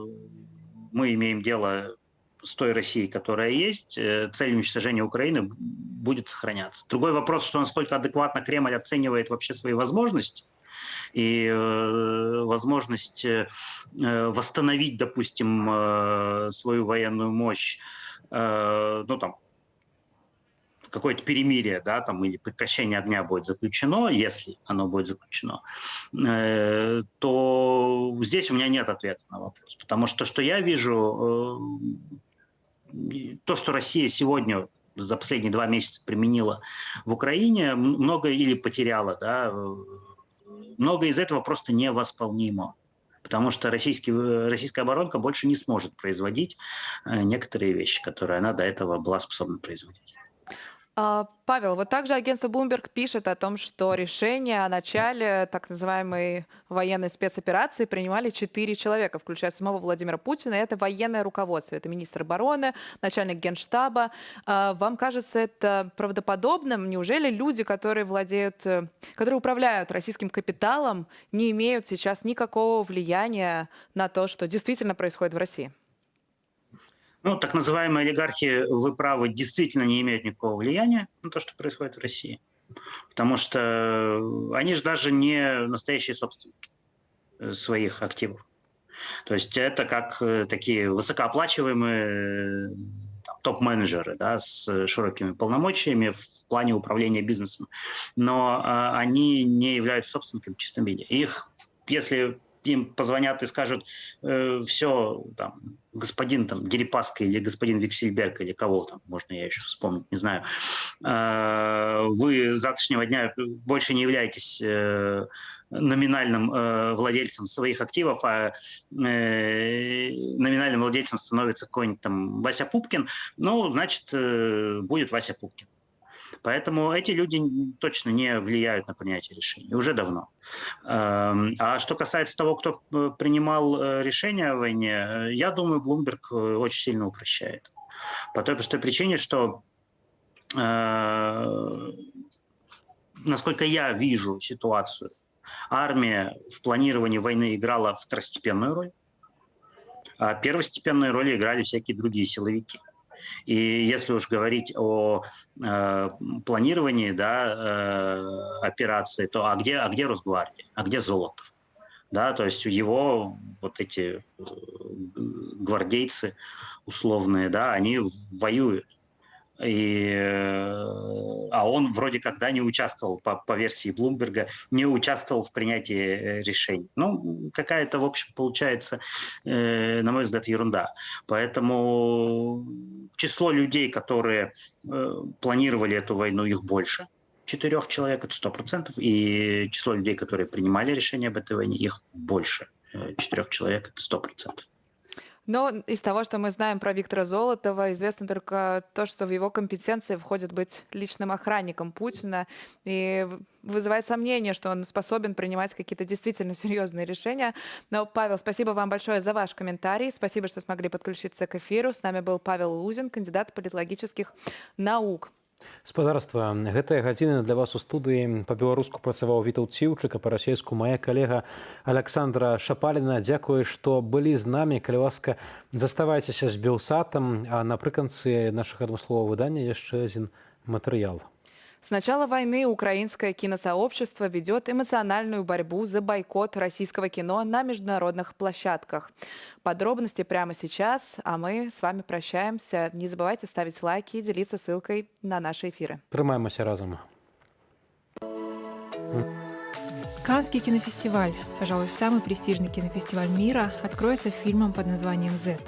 [SPEAKER 5] мы имеем дело с той Россией, которая есть, цель уничтожения Украины будет сохраняться. Другой вопрос, что насколько адекватно Кремль оценивает вообще свои возможности и возможность восстановить, допустим, свою военную мощь, ну там, какое-то перемирие, да, там, или прекращение огня будет заключено, если оно будет заключено, то здесь у меня нет ответа на вопрос. Потому что то, что я вижу, то, что Россия сегодня за последние 2 месяца применила в Украине, многое или потеряла, да, многое из этого просто невосполнимо. Потому что российская оборонка больше не сможет производить некоторые вещи, которые она до этого была способна производить.
[SPEAKER 3] Павел, вот также агентство Bloomberg пишет о том, что решение о начале так называемой военной спецоперации принимали 4 человека, включая самого Владимира Путина. И это военное руководство, это министр обороны, начальник генштаба. Вам кажется это правдоподобным? Неужели люди, которые управляют российским капиталом, не имеют сейчас никакого влияния на то, что действительно происходит в России?
[SPEAKER 5] Ну, так называемые олигархи, вы правы, действительно не имеют никакого влияния на то, что происходит в России. Потому что они же даже не настоящие собственники своих активов. То есть это как такие высокооплачиваемые топ-менеджеры, да, с широкими полномочиями в плане управления бизнесом. Но они не являются собственниками в чистом виде. Их, если им позвонят и скажут, все, там, господин там, Дерипаска или господин Виксельберг или кого там, можно я еще вспомнить, не знаю, вы с завтрашнего дня больше не являетесь номинальным владельцем своих активов, а номинальным владельцем становится какой-нибудь там Вася Пупкин, ну, значит, будет Вася Пупкин. Поэтому эти люди точно не влияют на принятие решений. Уже давно. А что касается того, кто принимал решения о войне, я думаю, Bloomberg очень сильно упрощает. По той простой причине, что, насколько я вижу ситуацию, армия в планировании войны играла второстепенную роль, а первостепенную роль играли всякие другие силовики. И если уж говорить о планировании, да, операции, то а где Росгвардия, а где Золотов? Да, то есть его вот эти гвардейцы условные, да, они воюют. А он вроде как не участвовал, по версии Блумберга, не участвовал в принятии решений. Ну, какая-то, в общем, получается, на мой взгляд, ерунда. Поэтому число людей, которые планировали эту войну, их больше. 4 человек, это 100%. И число людей, которые принимали решение об этой войне, их больше. 4 человек, это 100%.
[SPEAKER 3] Но из того, что мы знаем про Виктора Золотова, известно только то, что в его компетенции входит быть личным охранником Путина. И вызывает сомнение, что он способен принимать какие-то действительно серьезные решения. Но, Павел, спасибо вам большое за ваш комментарий. Спасибо, что смогли подключиться к эфиру. С нами был Павел Лузин, кандидат политологических наук.
[SPEAKER 19] Спадарства, гэтая гадзіна для вас у студыі па-беларуску працаваў Вітаўт Ціўчык, а па-расейску моя калега Александра Шапаліна. Дзякую, што былі з намі. Калі ласка, заставайцеся з Белсатам, а напрыканцы нашага адмысловага выдання яшчэ адзін матэрыял.
[SPEAKER 3] С начала войны украинское киносообщество ведет эмоциональную борьбу за бойкот российского кино на международных площадках. Подробности прямо сейчас, а мы с вами прощаемся. Не забывайте ставить лайки и делиться ссылкой на наши эфиры.
[SPEAKER 19] Трымаемся разом.
[SPEAKER 9] Каннский кинофестиваль, пожалуй, самый престижный кинофестиваль мира, откроется фильмом под названием «Z».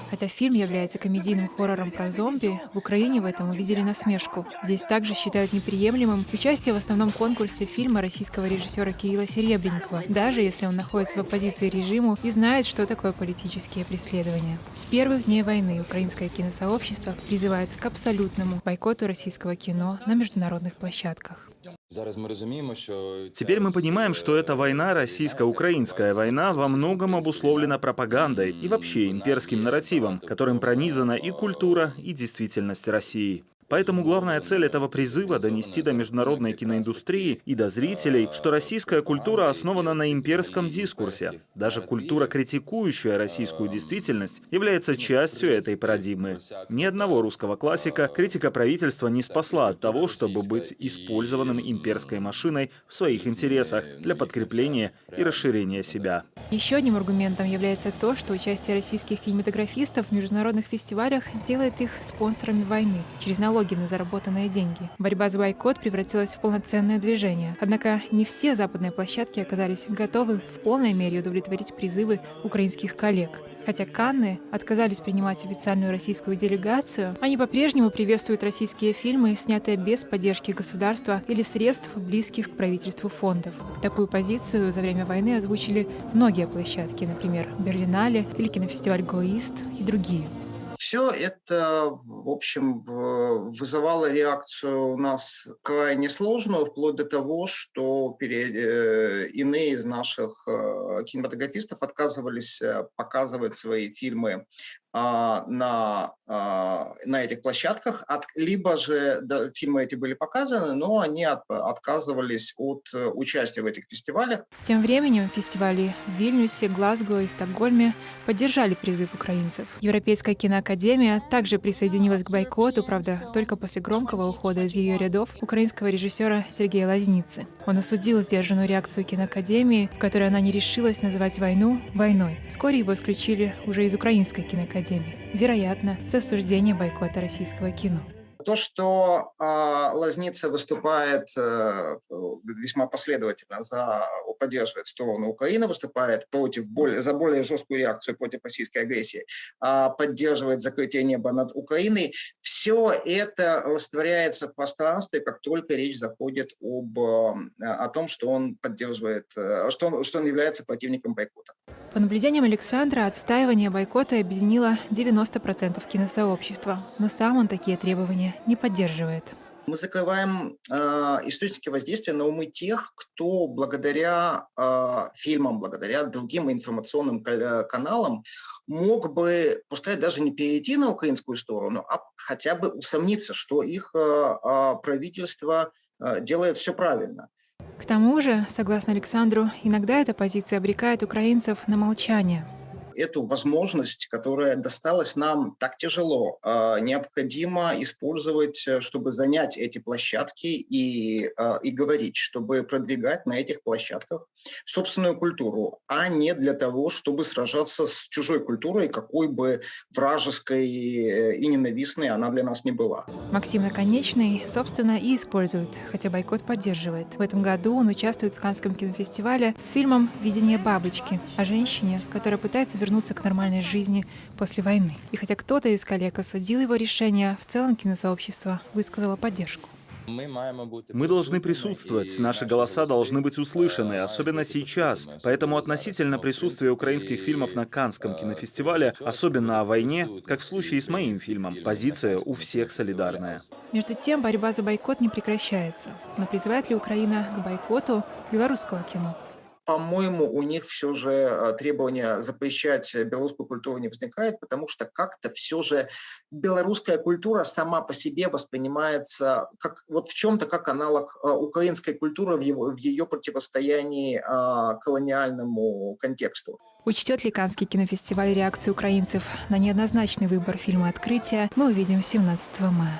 [SPEAKER 9] Хотя фильм является комедийным хоррором про зомби, в Украине в этом увидели насмешку. Здесь также считают неприемлемым участие в основном конкурсе фильма российского режиссера Кирилла Серебренникова, даже если он находится в оппозиции режиму и знает, что такое политические преследования. С первых дней войны украинское киносообщество призывает к абсолютному бойкоту российского кино на международных площадках.
[SPEAKER 8] Теперь мы понимаем, что эта война, российско-украинская война, во многом обусловлена пропагандой и вообще имперским нарративом, которым пронизана и культура, и действительность России. Поэтому главная цель этого призыва – донести до международной киноиндустрии и до зрителей, что российская культура основана на имперском дискурсе. Даже культура, критикующая российскую действительность, является частью этой парадигмы. Ни одного русского классика критика правительства не спасла от того, чтобы быть использованным имперской машиной в своих интересах для подкрепления и расширения себя.
[SPEAKER 9] Еще одним аргументом является то, что участие российских кинематографистов в международных фестивалях делает их спонсорами войны. Через налоги налоги на заработанные деньги. Борьба за бойкот превратилась в полноценное движение. Однако не все западные площадки оказались готовы в полной мере удовлетворить призывы украинских коллег. Хотя Канны отказались принимать официальную российскую делегацию, они по-прежнему приветствуют российские фильмы, снятые без поддержки государства или средств, близких к правительству фондов. Такую позицию за время войны озвучили многие площадки, например, Берлинале или кинофестиваль «Гоист» и другие.
[SPEAKER 10] Все это, в общем, вызывало реакцию у нас крайне сложную, вплоть до того, что иные из наших кинематографистов отказывались показывать свои фильмы на этих площадках, либо же фильмы эти были показаны, но они отказывались от участия в этих фестивалях.
[SPEAKER 9] Тем временем фестивали в Вильнюсе, Глазго и Стокгольме поддержали призыв украинцев. Европейская киноакадемия также присоединилась к бойкоту, правда, только после громкого ухода из ее рядов украинского режиссера Сергея Лазницы. Он осудил сдержанную реакцию киноакадемии, в которой она не решилась называть войну войной. Вскоре его исключили уже из украинской киноакадемии. Вероятно, за осуждение бойкота российского кино.
[SPEAKER 10] То, что Лазница выступает весьма последовательно, поддерживает сторону Украины, выступает за более жесткую реакцию против российской агрессии, поддерживает закрытие неба над Украиной, все это растворяется в пространстве, как только речь заходит о том, что он поддерживает, что он является противником бойкота.
[SPEAKER 9] По наблюдениям Александра, отстаивание бойкота объединило 90% киносообщества, но сам он такие требования не поддерживает.
[SPEAKER 10] Мы закрываем источники воздействия на умы тех, кто благодаря фильмам, благодаря другим информационным каналам мог бы, пускай даже не перейти на украинскую сторону, а хотя бы усомниться, что их правительство делает все правильно.
[SPEAKER 9] К тому же, согласно Александру, иногда эта позиция обрекает украинцев на молчание.
[SPEAKER 10] Эту возможность, которая досталась нам так тяжело, необходимо использовать, чтобы занять эти площадки и говорить, чтобы продвигать на этих площадках собственную культуру, а не для того, чтобы сражаться с чужой культурой, какой бы вражеской и ненавистной она для нас не была.
[SPEAKER 9] Максим Наконечный, собственно, и использует, хотя бойкот поддерживает. В этом году он участвует в Каннском кинофестивале с фильмом «Видение бабочки» о женщине, которая пытается вернуться к нормальной жизни после войны. И хотя кто-то из коллег осудил его решение, в целом киносообщество высказало поддержку.
[SPEAKER 8] Мы должны присутствовать, наши голоса должны быть услышаны, особенно сейчас. Поэтому относительно присутствия украинских фильмов на Каннском кинофестивале, особенно о войне, как в случае с моим фильмом, позиция у всех солидарная.
[SPEAKER 9] Между тем, борьба за бойкот не прекращается. Но призывает ли Украина к бойкоту белорусского кино?
[SPEAKER 10] По-моему, у них все же требование запрещать белорусскую культуру не возникает, потому что как-то все же белорусская культура сама по себе воспринимается как, вот в чем-то как аналог украинской культуры в ее противостоянии колониальному контексту.
[SPEAKER 9] Учтет ли Каннский кинофестиваль реакцию украинцев на неоднозначный выбор фильма «Открытие», мы увидим 17 мая.